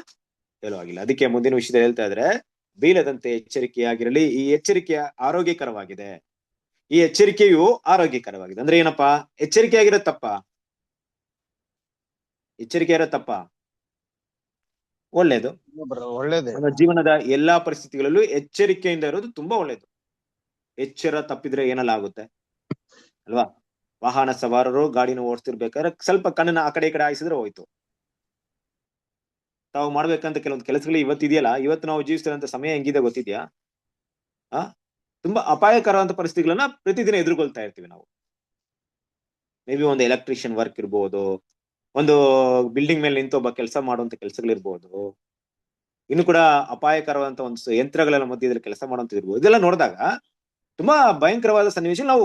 ಹೇಳುವಾಗಿಲ್ಲ. ಅದಕ್ಕೆ ಮುಂದಿನ ವಿಷಯದಲ್ಲಿ ಹೇಳ್ತಾ ಇದ್ರೆ, ಬೀಳದಂತೆ ಎಚ್ಚರಿಕೆಯಾಗಿರಲಿ. ಈ ಎಚ್ಚರಿಕೆ ಆರೋಗ್ಯಕರವಾಗಿದೆ. ಈ ಎಚ್ಚರಿಕೆಯು ಆರೋಗ್ಯಕರವಾಗಿದೆ ಅಂದ್ರೆ ಏನಪ್ಪಾ? ಎಚ್ಚರಿಕೆ ಆಗಿರೋ ತಪ್ಪ? ಎಚ್ಚರಿಕೆ ಇರೋ ತಪ್ಪ? ಒಳ್ಳೇದು. ಒಳ್ಳೇದೇ. ನಮ್ಮ ಜೀವನದ ಎಲ್ಲಾ ಪರಿಸ್ಥಿತಿಗಳಲ್ಲೂ ಎಚ್ಚರಿಕೆಯಿಂದ ಇರೋದು ತುಂಬಾ ಒಳ್ಳೇದು. ಎಚ್ಚರ ತಪ್ಪಿದ್ರೆ ಏನೆಲ್ಲ ಆಗುತ್ತೆ ಅಲ್ವಾ? ವಾಹನ ಸವಾರರು ಗಾಡಿನ ಓಡಿಸ್ತಿರ್ಬೇಕಾದ್ರೆ ಸ್ವಲ್ಪ ಕಣ್ಣನ್ನ ಆ ಕಡೆ ಈ ಕಡೆ ಹಾಯಿಸಿದ್ರೆ ಹೋಯ್ತು. ತಾವು ಮಾಡ್ಬೇಕಂತ ಕೆಲವೊಂದು ಕೆಲಸಗಳು ಇವತ್ತಿದೆಯಲ್ಲ, ಇವತ್ತು ನಾವು ಜೀವಿಸ್ತಿರೋಂಥ ಸಮಯ ಹೆಂಗಿದೆ ಗೊತ್ತಿದ್ಯಾ? ತುಂಬಾ ಅಪಾಯಕರವಾದ ಪರಿಸ್ಥಿತಿಗಳನ್ನ ಪ್ರತಿದಿನ ಎದುರುಗೊಳ್ತಾ ಇರ್ತೀವಿ ನಾವು. ಮೇ ಬಿ ಒಂದು ಎಲೆಕ್ಟ್ರಿಷಿಯನ್ ವರ್ಕ್ ಇರ್ಬೋದು, ಒಂದು ಬಿಲ್ಡಿಂಗ್ ಮೇಲೆ ನಿಂತು ಒಬ್ಬ ಕೆಲಸ ಮಾಡುವಂತ ಕೆಲಸಗಳಿರ್ಬೋದು, ಇನ್ನು ಕೂಡ ಅಪಾಯಕರವಾದಂತ ಒಂದು ಯಂತ್ರಗಳ ಮಧ್ಯದಲ್ಲಿ ಕೆಲಸ ಮಾಡುವಂತ ಇರ್ಬೋದು. ಇದೆಲ್ಲ ನೋಡಿದಾಗ ತುಂಬಾ ಭಯಂಕರವಾದ ಸನ್ನಿವೇಶ ನಾವು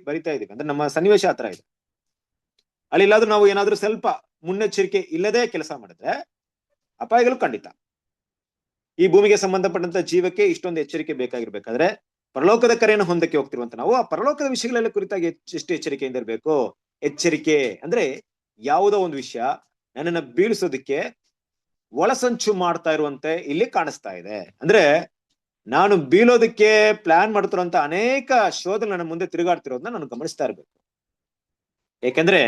ಬರಿತಾ ಇದೀವಿ. ಅಂದ್ರೆ ನಮ್ಮ ಸನ್ನಿವೇಶ ಹತ್ರ ಇದೆ. ಅಲ್ಲಿ ಇಲ್ಲಾದ್ರೂ ನಾವು ಏನಾದ್ರೂ ಸ್ವಲ್ಪ ಮುನ್ನೆಚ್ಚರಿಕೆ ಇಲ್ಲದೆ ಕೆಲಸ ಮಾಡಿದ್ರೆ ಅಪಾಯಗಳು ಖಂಡಿತ. ಈ ಭೂಮಿಗೆ ಸಂಬಂಧಪಟ್ಟಂತ ಜೀವಕ್ಕೆ ಇಷ್ಟೊಂದು ಎಚ್ಚರಿಕೆ ಬೇಕಾಗಿರ್ಬೇಕಾದ್ರೆ, ಪರಲೋಕದ ಕರೆಯನ್ನು ಹೊಂದಕ್ಕೆ ಹೋಗ್ತಿರುವಂತ ನಾವು ಆ ಪರಲೋಕದ ವಿಷಯಗಳೆಲ್ಲ ಕುರಿತಾಗಿ ಎಷ್ಟು ಎಚ್ಚರಿಕೆಯಿಂದ ಇರಬೇಕು. ಎಚ್ಚರಿಕೆ ಅಂದ್ರೆ ಯಾವುದೋ ಒಂದು ವಿಷಯ ನನ್ನನ್ನ ಬೀಳಿಸೋದಕ್ಕೆ ಒಳಸಂಚು ಮಾಡ್ತಾ ಇರುವಂತೆ ಇಲ್ಲಿ ಕಾಣಿಸ್ತಾ ಇದೆ. ಅಂದ್ರೆ ನಾನು ಬೀಳೋದಕ್ಕೆ ಪ್ಲಾನ್ ಮಾಡ್ತಿರುವಂತ ಅನೇಕ ಶೋಧನೆ ನನ್ನ ಮುಂದೆ ತಿರುಗಾಡ್ತಿರೋದನ್ನ ನಾನು ಗಮನಿಸ್ತಾ ಇರ್ಬೇಕು. ಯಾಕೆಂದ್ರೆ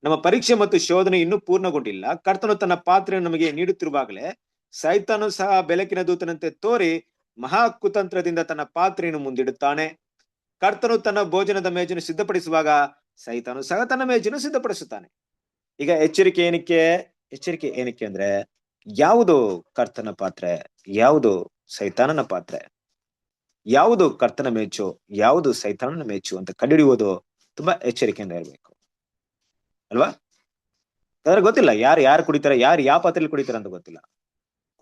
ನಮ್ಮ ಪರೀಕ್ಷೆ ಮತ್ತು ಶೋಧನೆ ಇನ್ನೂ ಪೂರ್ಣಗೊಂಡಿಲ್ಲ. ಕರ್ತನು ತನ್ನ ಪಾತ್ರೆಯನ್ನು ನಮಗೆ ನೀಡುತ್ತಿರುವಾಗಲೇ ಸೈತಾನು ಸಹ ಬೆಳಕಿನ ದೂತನಂತೆ ತೋರಿ ಮಹಾ ಕುತಂತ್ರದಿಂದ ತನ್ನ ಪಾತ್ರೆಯನ್ನು ಮುಂದಿಡುತ್ತಾನೆ. ಕರ್ತನು ತನ್ನ ಭೋಜನದ ಮೇಜನ್ನು ಸಿದ್ಧಪಡಿಸುವಾಗ ಸೈತಾನು ಸಹ ತನ್ನ ಮೇಜನ್ನು ಸಿದ್ಧಪಡಿಸುತ್ತಾನೆ. ಈಗ ಎಚ್ಚರಿಕೆ ಏನಕ್ಕೆ ಅಂದ್ರೆ, ಯಾವುದು ಕರ್ತನ ಪಾತ್ರೆ, ಯಾವುದು ಸೈತಾನನ ಪಾತ್ರೆ, ಯಾವುದು ಕರ್ತನ ಮೇಜು, ಯಾವುದು ಸೈತಾನನ ಮೇಜು ಅಂತ ಕಂಡುಹಿಡಿಯುವುದು ತುಂಬಾ ಎಚ್ಚರಿಕೆಯಿಂದ ಇರಬೇಕು ಅಲ್ವಾ? ಯಾರು ಗೊತ್ತಿಲ್ಲ, ಯಾರು ಕುಡಿತಾರೆ, ಯಾವ ಪಾತ್ರೆಯಲ್ಲಿ ಕುಡಿತಾರೆ ಅಂತ ಗೊತ್ತಿಲ್ಲ.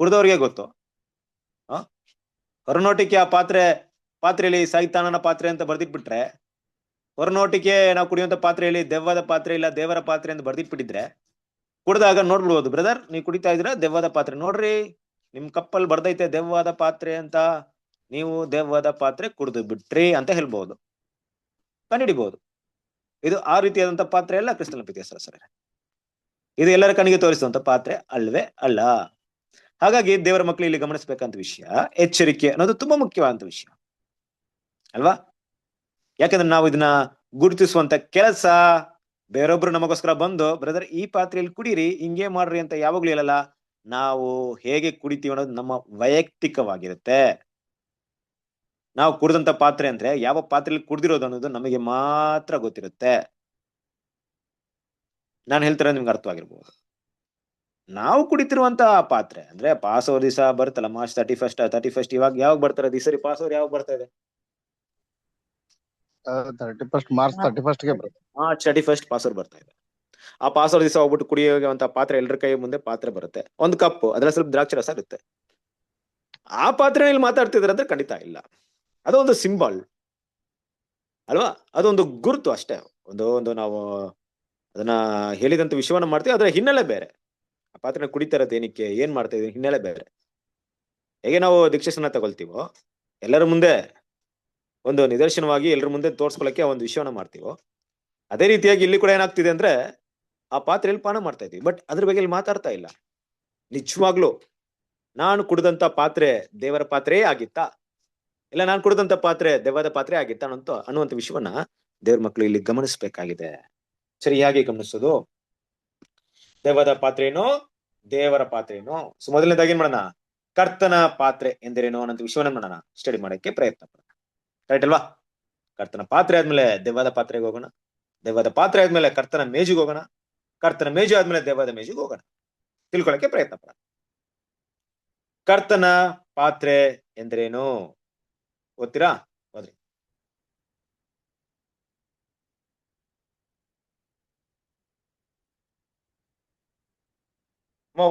ಕುಡ್ದವ್ರಿಗೆ ಗೊತ್ತು. ಹೊರನೋಟಿಕೆ ಆ ಪಾತ್ರೆಯಲ್ಲಿ ಸೈತಾನನ ಪಾತ್ರೆ ಅಂತ ಬರ್ದಿಟ್ಬಿಟ್ರೆ, ಹೊರನೋಟಿಕೆ ನಾವು ಕುಡಿಯುವಂತ ಪಾತ್ರೆಯಲ್ಲಿ ದೆವ್ವದ ಪಾತ್ರೆ ಇಲ್ಲ ದೇವರ ಪಾತ್ರೆ ಅಂತ ಬರ್ದಿಟ್ಬಿಟ್ಟಿದ್ರೆ, ಕುಡ್ದಾಗ ನೋಡ್ಬಿಡ್ಬೋದು, ಬ್ರದರ್ ನೀವು ಕುಡಿತಾ ಇದ್ರ ದೆವ್ವದ ಪಾತ್ರೆ, ನೋಡ್ರಿ ನಿಮ್ ಕಪ್ಪಲ್ ಬರ್ದೈತೆ ದೆವ್ವದ ಪಾತ್ರೆ ಅಂತ, ನೀವು ದೆವ್ವದ ಪಾತ್ರೆ ಕುಡಿದು ಬಿಟ್ರಿ ಅಂತ ಹೇಳ್ಬಹುದು, ಕಂಡಿಡಿಬಹುದು. ಇದು ಆ ರೀತಿಯಾದಂತ ಪಾತ್ರೆ ಅಲ್ಲ ಕ್ರಿಸ್ತನ ಪ್ರೀತಿಯ ಸಹೋದರರೇ. ಇದು ಎಲ್ಲರ ಕಣ್ಣಿಗೆ ತೋರಿಸುವಂತ ಪಾತ್ರೆ ಅಲ್ವೇ ಅಲ್ಲ. ಹಾಗಾಗಿ ದೇವರ ಮಕ್ಕಳು ಇಲ್ಲಿ ಗಮನಿಸಬೇಕಂತ ವಿಷಯ, ಎಚ್ಚರಿಕೆ ಅನ್ನೋದು ತುಂಬಾ ಮುಖ್ಯವಾದಂತ ವಿಷಯ ಅಲ್ವಾ. ಯಾಕಂದ್ರೆ ನಾವು ಇದನ್ನ ಗುರುತಿಸುವಂತ ಕೆಲಸ ಬೇರೊಬ್ರು ನಮಗೋಸ್ಕರ ಬಂದು ಬ್ರದರ್ ಈ ಪಾತ್ರೆಯಲ್ಲಿ ಕುಡೀರಿ, ಹಿಂಗೆ ಮಾಡ್ರಿ ಅಂತ ಯಾವಾಗ್ಲೂ ಹೇಳಲ್ಲ. ನಾವು ಹೇಗೆ ಕುಡಿತೀವಿ ಅನ್ನೋದು ನಮ್ಮ ವೈಯಕ್ತಿಕವಾಗಿರುತ್ತೆ. ನಾವು ಕುಡಿದಂತ ಪಾತ್ರೆ ಅಂದ್ರೆ ಯಾವ ಪಾತ್ರೆಯಲ್ಲಿ ಕುಡ್ದಿರೋದು ಅನ್ನೋದು ನಮಗೆ ಮಾತ್ರ ಗೊತ್ತಿರುತ್ತೆ. ನಾನು ಹೇಳ್ತಿರೋ ನಿಮ್ಗೆ ಅರ್ಥವಾಗಿರ್ಬೋದು. ನಾವು ಕುಡಿತಿರುವಂತ ಪಾತ್ರೆ ಅಂದ್ರೆ ಪಾಸ್ ಓವರ್ ದಿವಸ ಬರುತ್ತಲ್ಲ, ಮಾರ್ಚ್ 31 ಇವಾಗ ಯಾವಾಗ ಬರ್ತಾರೆ ಈ ಸರಿ ಪಾಸ್ ಓವರ್ ಯಾವಾಗ ಬರ್ತಾ ಇದೆ? 31 ಮಾರ್ಚ್ 31ಗೆ ಬರುತ್ತೆ. ಮಾರ್ಚ್ 31 ಪಾಸ್ ಓವರ್ ಬರ್ತಾ ಇದೆ. ಆ ಪಾಸ್ ಓವರ್ ದಿವಸ ಹೋಗ್ಬಿಟ್ಟು ಕುಡಿಯುವಂತ ಪಾತ್ರೆ ಎಲ್ಲರ ಕೈ ಮುಂದೆ ಪಾತ್ರೆ ಬರುತ್ತೆ, ಒಂದು ಕಪ್ಪು, ಅದ್ರಲ್ಲಿ ಸ್ವಲ್ಪ ದ್ರಾಕ್ಷಿ ರಸ ಇರುತ್ತೆ. ಆ ಪಾತ್ರೆಯಲ್ಲಿ ಮಾತಾಡ್ತಿದ್ರೆ ಅಂದ್ರೆ ಖಂಡಿತ ಇಲ್ಲ. ಅದೊಂದು ಸಿಂಬಲ್ ಅಲ್ವಾ, ಅದೊಂದು ಗುರುತು ಅಷ್ಟೇ. ಒಂದು ನಾವು ಅದನ್ನ ಹೇಳಿದಂತ ವಿಷಯವನ್ನ ಮಾಡ್ತೀವಿ, ಅದರ ಹಿನ್ನೆಲೆ ಬೇರೆ. ಆ ಪಾತ್ರೆನ ಕುಡಿತಾ ಇರೋದು ಏನಕ್ಕೆ, ಏನ್ ಮಾಡ್ತಾ ಇದೀವಿ, ಹಿನ್ನೆಲೆ ಬೇರೆ. ಹೇಗೆ ನಾವು ದೀಕ್ಷೆಸ್ನಾನ ತಗೊಳ್ತೀವೋ, ಎಲ್ಲರ ಮುಂದೆ ಒಂದು ನಿದರ್ಶನವಾಗಿ ಎಲ್ಲರ ಮುಂದೆ ತೋರ್ಸ್ಕೊಳಕ್ಕೆ ಒಂದು ವಿಷಯವನ್ನ ಮಾಡ್ತೀವೋ, ಅದೇ ರೀತಿಯಾಗಿ ಇಲ್ಲಿ ಕೂಡ ಏನಾಗ್ತಿದೆ ಅಂದ್ರೆ ಆ ಪಾತ್ರೆಯಲ್ಲಿ ಪಾನ ಮಾಡ್ತಾ ಇದೀವಿ, ಬಟ್ ಅದ್ರ ಬಗ್ಗೆ ಇಲ್ಲಿ ಮಾತಾಡ್ತಾ ಇಲ್ಲ. ನಿಜವಾಗ್ಲು ನಾನು ಕುಡಿದಂತ ಪಾತ್ರೆ ದೇವರ ಪಾತ್ರೆಯೇ ಆಗಿತ್ತಾ, ಇಲ್ಲ ನಾನು ಕುಡಿದಂತ ಪಾತ್ರೆ ದೆವ್ವದ ಪಾತ್ರೆ ಆಗಿತ್ತಾ ಅನ್ನುವಂತ ವಿಷಯವನ್ನ ದೇವ್ರ ಮಕ್ಕಳು ಇಲ್ಲಿ ಗಮನಿಸ್ಬೇಕಾಗಿದೆ. ಸರಿಯಾಗಿ ಗಮನಿಸೋದು. ದೆವ್ವದ ಪಾತ್ರೇನೋ ದೇವರ ಪಾತ್ರೇನೋ. ಸೊ ಮೊದಲನೇದಾಗಿ ಏನ್ ಮಾಡೋಣ, ಕರ್ತನ ಪಾತ್ರೆ ಎಂದರೇನೋ ಅನ್ನೋ ವಿಷಯವನ್ನ ಮಾಡೋಣ, ಸ್ಟಡಿ ಮಾಡಕ್ಕೆ ಪ್ರಯತ್ನ ಪಡೋಣ. ರೈಟ್ ಅಲ್ವಾ? ಕರ್ತನ ಪಾತ್ರೆ ಆದ್ಮೇಲೆ ದೆವ್ವದ ಪಾತ್ರೆಗೆ ಹೋಗೋಣ, ದೆವ್ವದ ಪಾತ್ರೆ ಆದ್ಮೇಲೆ ಕರ್ತನ ಮೇಜಿಗೆ ಹೋಗೋಣ, ಕರ್ತನ ಮೇಜು ಆದ್ಮೇಲೆ ದೆವ್ವದ ಮೇಜಿಗೆ ಹೋಗೋಣ, ತಿಳ್ಕೊಳಕ್ಕೆ ಪ್ರಯತ್ನ ಪಡೋಣ. ಕರ್ತನ ಪಾತ್ರೆ ಎಂದರೇನು ಓದ್ತೀರಾ? ಓದ್ರಿ.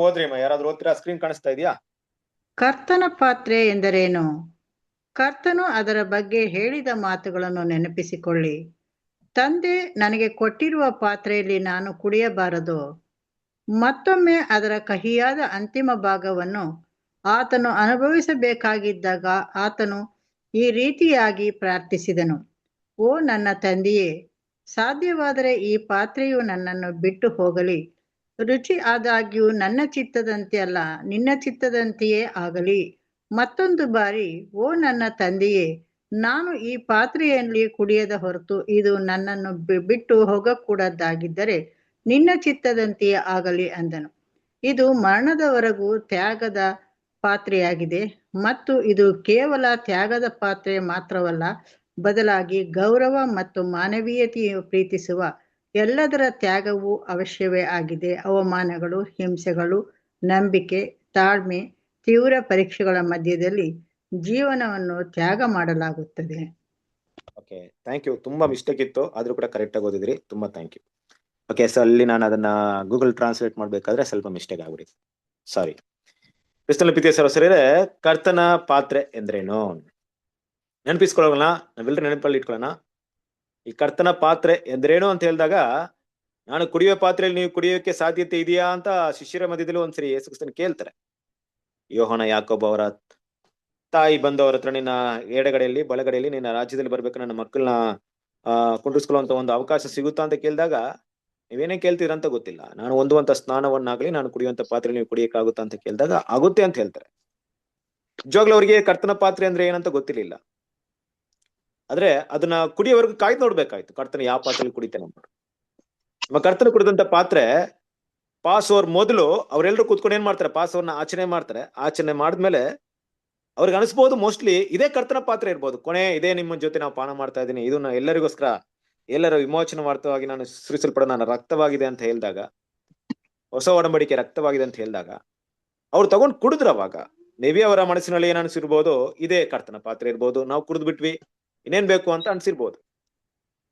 ಓದ್ರಿ ಅಮ್ಮ, ಯಾರಾದ್ರೂ ಓದ್ತೀರಾ? ಸ್ಕ್ರೀನ್ ಕಾಣಿಸ್ತಾ ಇದೆಯಾ? ಕರ್ತನ ಪಾತ್ರೆ ಎಂದರೇನು? ಕರ್ತನು ಅದರ ಬಗ್ಗೆ ಹೇಳಿದ ಮಾತುಗಳನ್ನು ನೆನಪಿಸಿಕೊಳ್ಳಿ. ತಂದೆ ನನಗೆ ಕೊಟ್ಟಿರುವ ಪಾತ್ರೆಯಲ್ಲಿ ನಾನು ಕುಡಿಯಬಾರದು. ಮತ್ತೊಮ್ಮೆ ಅದರ ಕಹಿಯಾದ ಅಂತಿಮ ಭಾಗವನ್ನು ಆತನು ಅನುಭವಿಸಬೇಕಾಗಿದ್ದಾಗ ಆತನು ಈ ರೀತಿಯಾಗಿ ಪ್ರಾರ್ಥಿಸಿದನು. ಓ ನನ್ನ ತಂದೆಯೇ, ಸಾಧ್ಯವಾದರೆ ಈ ಪಾತ್ರೆಯು ನನ್ನನ್ನು ಬಿಟ್ಟು ಹೋಗಲಿ. ರುಚಿ ಆದಾಗ್ಯೂ ನನ್ನ ಚಿತ್ತದಂತೆ ಅಲ್ಲ, ನಿನ್ನ ಚಿತ್ತದಂತೆಯೇ ಆಗಲಿ. ಮತ್ತೊಂದು ಬಾರಿ, ಓ ನನ್ನ ತಂದೆಯೇ, ನಾನು ಈ ಪಾತ್ರೆಯಲ್ಲಿ ಕುಡಿಯದ ಹೊರತು ಇದು ನನ್ನನ್ನು ಬಿಟ್ಟು ಹೋಗಕೂಡದಾಗಿದ್ದರೆ ನಿನ್ನ ಚಿತ್ತದಂತೆಯೇ ಆಗಲಿ ಅಂದನು. ಇದು ಮರಣದವರೆಗೂ ತ್ಯಾಗದ ಪಾತ್ರೆಯಾಗಿದೆ, ಮತ್ತು ಇದು ಕೇವಲ ತ್ಯಾಗದ ಪಾತ್ರೆ ಮಾತ್ರವಲ್ಲ, ಬದಲಾಗಿ ಗೌರವ ಮತ್ತು ಮಾನವೀಯತೆಯು ಪ್ರೀತಿಸುವ ಎಲ್ಲದರ ತ್ಯಾಗವೂ ಅವಶ್ಯವೇ ಆಗಿದೆ. ಅವಮಾನಗಳು, ಹಿಂಸೆಗಳು, ನಂಬಿಕೆ, ತಾಳ್ಮೆ, ತೀವ್ರ ಪರೀಕ್ಷೆಗಳ ಮಧ್ಯದಲ್ಲಿ ಜೀವನವನ್ನು ತ್ಯಾಗ ಮಾಡಲಾಗುತ್ತದೆ. Okay, thank you. ತುಂಬಾ ಮಿಸ್ಟೇಕ್ ಇತ್ತು, ಆದ್ರೂ ಕೂಡ ಕರೆಕ್ಟ್ ಆಗಿ ಓದಿದ್ರಿ, ತುಂಬಾ ಥ್ಯಾಂಕ್ ಯು. ಓಕೆ, ಸೊ ಅಲ್ಲಿ ನಾನು ಅದನ್ನ ಗೂಗಲ್ ಟ್ರಾನ್ಸ್ಲೇಟ್ ಮಾಡ್ಬೇಕಾದ್ರೆ ಸ್ವಲ್ಪ ಮಿಸ್ಟೇಕ್ ಆಗ್ಬಿಡಿ, ಸಾರಿ. ಕ್ರಿಸ್ತನ ಪ್ರೀತಿಯ ಸಹೋದರರೇ, ಕರ್ತನ ಪಾತ್ರೆ ಎಂದ್ರೇನು ನೆನಪಿಸ್ಕೊಳ್ಳೋಣ, ನಾವೆಲ್ಲರೂ ನೆನಪಲ್ಲಿ ಇಟ್ಕೊಳ್ಳೋಣ. ಈ ಕರ್ತನ ಪಾತ್ರೆ ಎಂದ್ರೇನು ಅಂತ ಹೇಳಿದಾಗ, ನಾನು ಕುಡಿಯೋ ಪಾತ್ರೆಯಲ್ಲಿ ನೀವು ಕುಡಿಯೋಕೆ ಸಾಧ್ಯತೆ ಇದೆಯಾ ಅಂತ ಶಿಷ್ಯರ ಮಧ್ಯದಲ್ಲಿ ಒಂದ್ಸರಿ ಯೇಸು ಕ್ರಿಸ್ತನ ಕೇಳ್ತಾರೆ. ಯೋಹಾನ ಯಾಕೋಬ ಅವರ ತಾಯಿ ಬಂದವರ ಹತ್ರ, ನಿನ್ನ ಎಡಗಡೆಯಲ್ಲಿ ಬಲಗಡೆಯಲ್ಲಿ ನಿನ್ನ ರಾಜ್ಯದಲ್ಲಿ ಬರ್ಬೇಕು, ನನ್ನ ಮಕ್ಕಳನ್ನ ಕುಂಡ್ರಿಸ್ಕೊಳ್ಳುವಂತ ಒಂದು ಅವಕಾಶ ಸಿಗುತ್ತಾ ಅಂತ ಕೇಳಿದಾಗ, ನೀವೇನೇ ಕೇಳ್ತೀರ ಅಂತ ಗೊತ್ತಿಲ್ಲ, ನಾನು ಹೊಂದುವಂತ ಸ್ನಾನವನ್ನಾಗ್ಲಿ ನಾನು ಕುಡಿಯುವಂತ ಪಾತ್ರೆ ನೀವು ಕುಡಿಯಕ್ಕಾಗುತ್ತಾ ಅಂತ ಕೇಳಿದಾಗ ಆಗುತ್ತೆ ಅಂತ ಹೇಳ್ತಾರೆ. ನಿಜವಾಗ್ಲೂ ಅವರಿಗೆ ಕರ್ತನ ಪಾತ್ರೆ ಅಂದ್ರೆ ಏನಂತ ಗೊತ್ತಿರ್ಲಿಲ್ಲ. ಆದ್ರೆ ಅದನ್ನ ಕುಡಿಯೋವರೆಗೂ ಕಾಯ್ದು ನೋಡ್ಬೇಕಾಯ್ತು, ಕರ್ತನ ಯಾವ ಪಾತ್ರೆಯಲ್ಲಿ ಕುಡಿತಾನೆ ಅಂದ್ಬಿಟ್ಟು. ನಮ್ಮ ಕರ್ತನ ಕುಡಿದಂತ ಪಾತ್ರೆ ಪಾಸ್ ಓವರ್ ಮೊದಲು ಅವರೆಲ್ಲರೂ ಕೂತ್ಕೊಂಡು ಏನ್ ಮಾಡ್ತಾರೆ, ಪಾಸ್ ಓವರ್ನ ಆಚರಣೆ ಮಾಡ್ತಾರೆ. ಆಚರಣೆ ಮಾಡಿದ್ಮೇಲೆ ಅವ್ರಿಗೆ ಅನಿಸ್ಬೋದು ಮೋಸ್ಟ್ಲಿ ಇದೇ ಕರ್ತನ ಪಾತ್ರೆ ಇರ್ಬೋದು, ಕೊನೆ ಇದೇ ನಿಮ್ಮ ಜೊತೆ ನಾವು ಪಾನ ಮಾಡ್ತಾ ಇದ್ದೀನಿ, ಇದು ಎಲ್ಲರಿಗೋಸ್ಕರ ಎಲ್ಲರ ವಿಮೋಚನಾರ್ಥವಾಗಿ ನಾನು ಸುರಿಸಲ್ಪಡೋ ನನ್ನ ರಕ್ತವಾಗಿದೆ ಅಂತ ಹೇಳಿದಾಗ, ಹೊಸ ಒಡಂಬಡಿಕೆ ರಕ್ತವಾಗಿದೆ ಅಂತ ಹೇಳಿದಾಗ ಅವ್ರು ತಗೊಂಡ್ ಕುಡಿದ್ರು. ಅವಾಗ ಮೇಬಿ ಅವರ ಮನಸ್ಸಿನಲ್ಲಿ ಏನ್ ಅನ್ಸಿರ್ಬೋದು, ಇದೇ ಕರ್ತನ ಪಾತ್ರೆ ಇರ್ಬೋದು, ನಾವು ಕುಡಿದು ಬಿಟ್ವಿ, ಇನ್ನೇನ್ ಬೇಕು ಅಂತ ಅನ್ಸಿರ್ಬೋದು.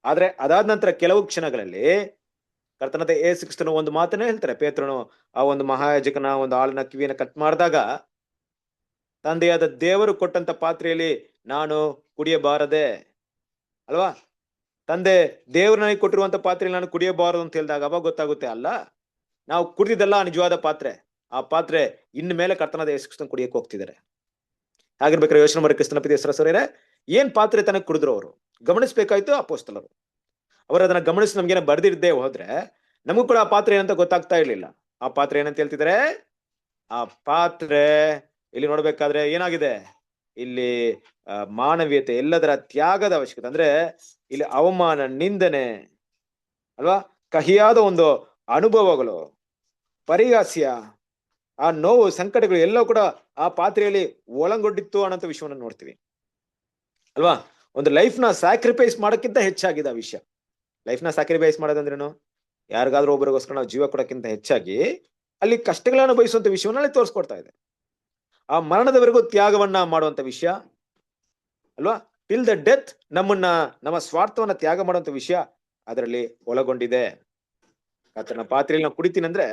ಆದ್ರೆ ಅದಾದ ನಂತರ ಕೆಲವು ಕ್ಷಣಗಳಲ್ಲಿ ಕರ್ತನದ ಯೇಸು ಕ್ರಿಸ್ತನು ಒಂದು ಮಾತನ್ನೇ ಹೇಳ್ತಾರೆ. ಪೇತ್ರನು ಆ ಒಂದು ಮಹಾಯಾಜಕನ ಒಂದು ಆಳಿನ ಕಿವಿಯನ್ನು ಕಟ್ ಮಾಡಿದಾಗ, ತಂದೆಯಾದ ದೇವರು ಕೊಟ್ಟಂತ ಪಾತ್ರೆಯಲ್ಲಿ ನಾನು ಕುಡಿಯಬಾರದೆ ಅಲ್ವಾ, ತಂದೆ ದೇವರು ನನಗೆ ಕೊಟ್ಟಿರುವಂತ ಪಾತ್ರೆಯಲ್ಲಿ ನಾನು ಕುಡಿಯಬಾರದು ಅಂತ ಹೇಳಿದಾಗ ಅವಾಗ ಗೊತ್ತಾಗುತ್ತೆ, ಅಲ್ಲ ನಾವು ಕುಡಿದಿದ್ದಲ್ಲ ನಿಜವಾದ ಪಾತ್ರೆ, ಆ ಪಾತ್ರೆ ಇನ್ನು ಮೇಲೆ ಕರ್ತನಾದ ಯೇಸು ಕ್ರಿಸ್ತನ ಕುಡಿಯಕ್ಕೆ ಹೋಗ್ತಿದ್ದಾರೆ. ಹಾಗಿರ್ಬೇಕಾದ್ರೆ ಯೋಚನೆ ಮಾಡಿ ಕ್ರಿಸ್ತನ ಪ್ರೀತಿಯ ಸಹೋದರರೇ, ಏನ್ ಪಾತ್ರೆ ತನಕ ಕುಡಿದ್ರು ಅವರು ಗಮನಿಸ್ಬೇಕಾಯ್ತು ಅಪೊಸ್ತಲರು. ಅವರು ಅದನ್ನ ಗಮನಿಸಿ ನಮ್ಗೇನ ಬರ್ದಿರ್ದೇ ಹೋದ್ರೆ ನಮಗೂ ಕೂಡ ಆ ಪಾತ್ರೆ ಏನಂತ ಗೊತ್ತಾಗ್ತಾ ಇರ್ಲಿಲ್ಲ. ಆ ಪಾತ್ರೆ ಏನಂತ ಹೇಳ್ತಿದ್ದಾರೆ? ಆ ಪಾತ್ರೆ ಇಲ್ಲಿ ನೋಡ್ಬೇಕಾದ್ರೆ ಏನಾಗಿದೆ? ಇಲ್ಲಿ ಮಾನವೀಯತೆ, ಎಲ್ಲದರ ತ್ಯಾಗದ ಅವಶ್ಯಕತೆ. ಅಂದ್ರೆ ಇಲ್ಲಿ ಅವಮಾನ, ನಿಂದನೆ ಅಲ್ವಾ, ಕಹಿಯಾದ ಒಂದು ಅನುಭವಗಳು, ಪರಿಹಾಸ್ಯ, ಆ ನೋವು, ಸಂಕಟಗಳು ಎಲ್ಲವೂ ಕೂಡ ಆ ಪಾತ್ರೆಯಲ್ಲಿ ಒಳಗೊಂಡಿತ್ತು ಅನ್ನೋ ವಿಷಯವನ್ನು ನೋಡ್ತೀವಿ ಅಲ್ವಾ. ಒಂದು ಲೈಫ್ ನ ಸ್ಯಾಕ್ರಿಫೈಸ್ ಮಾಡೋಕ್ಕಿಂತ ಹೆಚ್ಚಾಗಿದೆ ಆ ವಿಷಯ. ಲೈಫ್ ನ ಸ್ಯಾಕ್ರಿಫೈಸ್ ಮಾಡೋದಂದ್ರೇನು? ಯಾರಿಗಾದ್ರೂ ಒಬ್ಬರಿಗೋಸ್ಕರ ನಾವು ಜೀವ ಕೊಡೋಕ್ಕಿಂತ ಹೆಚ್ಚಾಗಿ ಅಲ್ಲಿ ಕಷ್ಟಗಳನ್ನು ಬಯಸುವಂತ ವಿಷಯವನ್ನ ಅಲ್ಲಿ ತೋರಿಸ್ಕೊಡ್ತಾ ಇದೆ. ಆ ಮರಣದವರೆಗೂ ತ್ಯಾಗವನ್ನ ಮಾಡುವಂತ ವಿಷಯ ಅಲ್ವಾ. ಟಿಲ್ ದ ಡೆತ್ ನಮ್ಮ ಸ್ವಾರ್ಥವನ್ನ ತ್ಯಾಗ ಮಾಡುವಂತ ವಿಷಯ ಅದರಲ್ಲಿ ಒಳಗೊಂಡಿದೆ. ಕರ್ತನ ಪಾತ್ರೆಯಲ್ಲಿ ನಾವು ಕುಡಿತೀನಿ ಅಂದ್ರೆ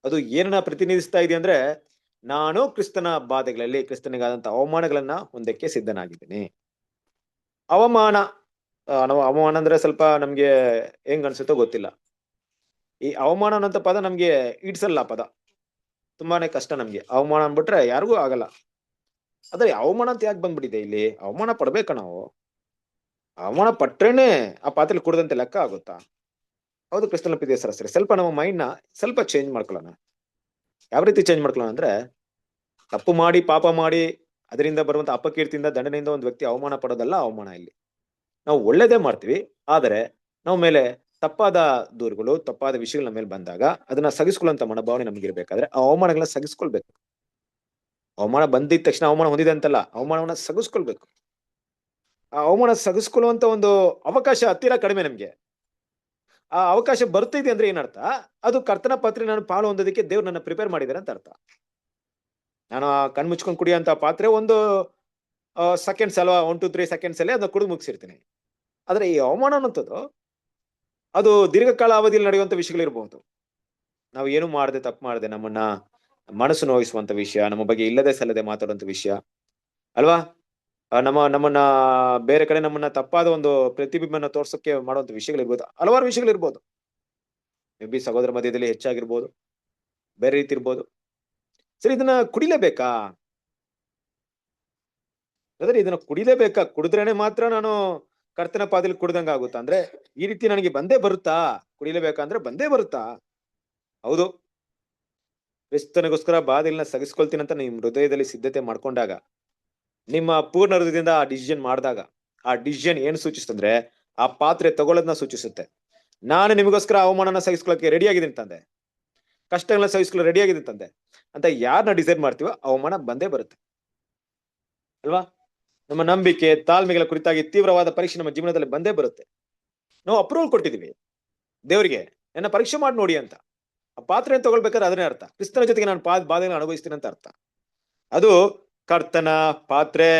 ಅದು ಏನನ್ನ ಪ್ರತಿನಿಧಿಸ್ತಾ ಇದೆ ಅಂದ್ರೆ, ನಾನು ಕ್ರಿಸ್ತನ ಬಾಧೆಗಳಲ್ಲಿ ಕ್ರಿಸ್ತನಿಗಾದಂತ ಅವಮಾನಗಳನ್ನ ಹೊಂದಕ್ಕೆ ಸಿದ್ಧನಾಗಿದ್ದೀನಿ. ಅವಮಾನ ಅಂದ್ರೆ ಸ್ವಲ್ಪ ನಮ್ಗೆ ಹೆಂಗ್ ಅನ್ಸುತ್ತೋ ಗೊತ್ತಿಲ್ಲ. ಈ ಅವಮಾನ ಅನ್ನೋಂಥ ಪದ ನಮ್ಗೆ ಇಡ್ಸಲ್ಲ. ಪದ ತುಂಬಾನೇ ಕಷ್ಟ ನಮ್ಗೆ. ಅವಮಾನ ಅಂದ್ಬಿಟ್ರೆ ಯಾರಿಗೂ ಆಗಲ್ಲ. ಆದ್ರೆ ಅವಮಾನ ಅಂತ ಯಾಕೆ ಬಂದ್ಬಿಟ್ಟಿದೆ ಇಲ್ಲಿ? ಅವಮಾನ ಪಡ್ಬೇಕ ನಾವು? ಅವಮಾನ ಪಟ್ರೇನೆ ಆ ಪಾತ್ರೆ ಕುಡ್ದಂತೆ ಲೆಕ್ಕ ಆಗುತ್ತಾ? ಹೌದು ಕ್ರಿಸ್ತನ ಪ್ರೀತಿಯ ಸರಸ್ವರಿ, ಸ್ವಲ್ಪ ನಮ್ಮ ಮೈಂಡ್ ನ ಸ್ವಲ್ಪ ಚೇಂಜ್ ಮಾಡ್ಕೊಳ್ಳೋಣ. ಯಾವ ರೀತಿ ಚೇಂಜ್ ಮಾಡ್ಕೊಳ್ಳೋಣ ಅಂದ್ರೆ, ತಪ್ಪು ಮಾಡಿ ಪಾಪ ಮಾಡಿ ಅದರಿಂದ ಬರುವಂತ ಅಪಕೀರ್ತಿಯಿಂದ ದಂಡನೆಯಿಂದ ಒಂದು ವ್ಯಕ್ತಿ ಅವಮಾನ ಪಡೋದಲ್ಲ ಅವಮಾನ. ಇಲ್ಲಿ ನಾವು ಒಳ್ಳೇದೇ ಮಾಡ್ತೀವಿ, ಆದರೆ ನಾವು ಮೇಲೆ ತಪ್ಪಾದ ದೂರುಗಳು, ತಪ್ಪಾದ ವಿಷಯಗಳ ಮೇಲೆ ಬಂದಾಗ ಅದನ್ನ ಸಗಿಸ್ಕೊಳ್ಳುವಂತ ಮನೋಭಾವನೆ ನಮ್ಗಿರ್ಬೇಕಾದ್ರೆ ಆ ಅವಮಾನಗಳನ್ನ ಸಗಿಸ್ಕೊಳ್ಬೇಕು. ಅವಮಾನ ಬಂದಿದ ತಕ್ಷಣ ಅವಮಾನ ಹೊಂದಿದೆ ಅಂತಲ್ಲ, ಅವಮಾನವನ್ನ ಸಗಿಸ್ಕೊಳ್ಬೇಕು. ಆ ಅವಮಾನ ಸಗಿಸ್ಕೊಳ್ಳುವಂತ ಒಂದು ಅವಕಾಶ ಹತ್ತಿರ ಕಡಿಮೆ ನಮ್ಗೆ. ಆ ಅವಕಾಶ ಬರ್ತಿದೆ ಅಂದ್ರೆ ಏನರ್ಥ? ಅದು ಕರ್ತನ ಪಾತ್ರೆ ನಾನು ಪಾಲು ಹೊಂದೋದಕ್ಕೆ ದೇವ್ರು ನನ್ನ ಪ್ರಿಪೇರ್ ಮಾಡಿದಾರೆ ಅಂತ ಅರ್ಥ. ನಾನು ಆ ಕಣ್ಮುಚ್ಕೊಂಡು ಕುಡಿಯೋಂತ ಪಾತ್ರೆ ಒಂದು ಸೆಕೆಂಡ್ಸ್ ಅಲ್ವಾ, 1 to 3 seconds ಅಲ್ಲಿ ಅದನ್ನ ಕುಡಿದು ಮುಗಿಸಿರ್ತೀನಿ. ಆದ್ರೆ ಈ ಅವಮಾನ ಅನ್ನೋಂಥದ್ದು ಅದು ದೀರ್ಘಕಾಲ ಅವಧಿಯಲ್ಲಿ ನಡೆಯುವಂತ ವಿಷಯಗಳಿರ್ಬಹುದು. ನಾವು ಏನು ಮಾಡದೆ, ತಪ್ಪು ಮಾಡದೆ, ನಮ್ಮನ್ನ ಮನಸ್ಸು ನೋಯಿಸುವಂತ ವಿಷಯ, ನಮ್ಮ ಬಗ್ಗೆ ಇಲ್ಲದೆ ಸಲ್ಲದೆ ಮಾತಾಡುವಂತ ವಿಷಯ ಅಲ್ವಾ, ನಮ್ಮನ್ನ ಬೇರೆ ಕಡೆ ನಮ್ಮನ್ನ ತಪ್ಪಾದ ಒಂದು ಪ್ರತಿಬಿಂಬನ ತೋರ್ಸಕ್ಕೆ ಮಾಡುವಂತ ವಿಷಯಗಳಿರ್ಬೋದು, ಹಲವಾರು ವಿಷಯಗಳಿರ್ಬೋದು. ಮೇ ಬಿ ಸಹೋದರ ಮಧ್ಯದಲ್ಲಿ ಹೆಚ್ಚಾಗಿರ್ಬೋದು, ಬೇರೆ ರೀತಿ ಇರ್ಬೋದು. ಸರಿ, ಇದನ್ನ ಕುಡಿಲೇಬೇಕಾ? ಅಂದ್ರೆ ಇದನ್ನ ಕುಡಿಲೇಬೇಕಾ? ಕುಡಿದ್ರೇನೆ ಮಾತ್ರ ನಾನು ಕರ್ತನ ಪಾದಲ್ಲಿ ಕುಡ್ದಂಗ ಆಗುತ್ತಾ? ಅಂದ್ರೆ ಈ ರೀತಿ ನನಗೆ ಬಂದೇ ಬರುತ್ತಾ? ಕುಡಿಲೇಬೇಕಂದ್ರೆ ಬಂದೇ ಬರುತ್ತಾ? ಹೌದು. ಕ್ರಿಸ್ತನಿಗೋಸ್ಕರ ಬಾಧೆಗಳನ್ನ ಸಗಿಸ್ಕೊಳ್ತೀನಿ ಅಂತ ನಿಮ್ ಹೃದಯದಲ್ಲಿ ಸಿದ್ಧತೆ ಮಾಡ್ಕೊಂಡಾಗ, ನಿಮ್ಮ ಪೂರ್ಣ ಹೃದಯದಿಂದ ಆ ಡಿಸಿಷನ್ ಮಾಡಿದಾಗ, ಆ ಡಿಸಿಷನ್ ಏನ್ ಸೂಚಿಸ್ತಂದ್ರೆ ಆ ಪಾತ್ರೆ ತಗೊಳ್ಳೋದನ್ನ ಸೂಚಿಸುತ್ತೆ. ನಾನು ನಿಮಗೋಸ್ಕರ ಅವಮಾನನ ಸಹಿಸ್ಕೊಳ್ಳೋಕೆ ರೆಡಿ ಆಗಿದ್ದೀನಿ ತಂದೆ, ಕಷ್ಟಗಳನ್ನ ಸಹಿಸ್ಕೊಳ್ಳೋ ರೆಡಿ ಆಗಿದ್ದೀನಿ ತಂದೆ ಅಂತ ಯಾರನ್ನ ಡಿಸೈಡ್ ಮಾಡ್ತೀವೋ ಅವಮಾನ ಬಂದೇ ಬರುತ್ತೆ ಅಲ್ವಾ. ನಮ್ಮ ನಂಬಿಕೆ, ತಾಳ್ಮೆಗಳ ಕುರಿತಾಗಿ ತೀವ್ರವಾದ ಪರೀಕ್ಷೆ ನಮ್ಮ ಜೀವನದಲ್ಲಿ ಬಂದೇ ಬರುತ್ತೆ. ನಾವು ಅಪ್ರೂವಲ್ ಕೊಟ್ಟಿದೀವಿ ದೇವರಿಗೆ, ನನ್ನ ಪರೀಕ್ಷೆ ಮಾಡಿ ನೋಡಿ ಅಂತ. ಆ ಪಾತ್ರೆ ತಗೊಳ್ಬೇಕಾದ್ರೆ ಅದನ್ನೇ ಅರ್ಥ. ಕ್ರಿಸ್ತನ ಜೊತೆಗೆ ನಾನು ಬಾಧೆಗಳನ್ನ ಅನುಭವಿಸ್ತೀನಿ ಅಂತ ಅರ್ಥ. ಅದು ಕರ್ತನ ಪಾತ್ರೆ.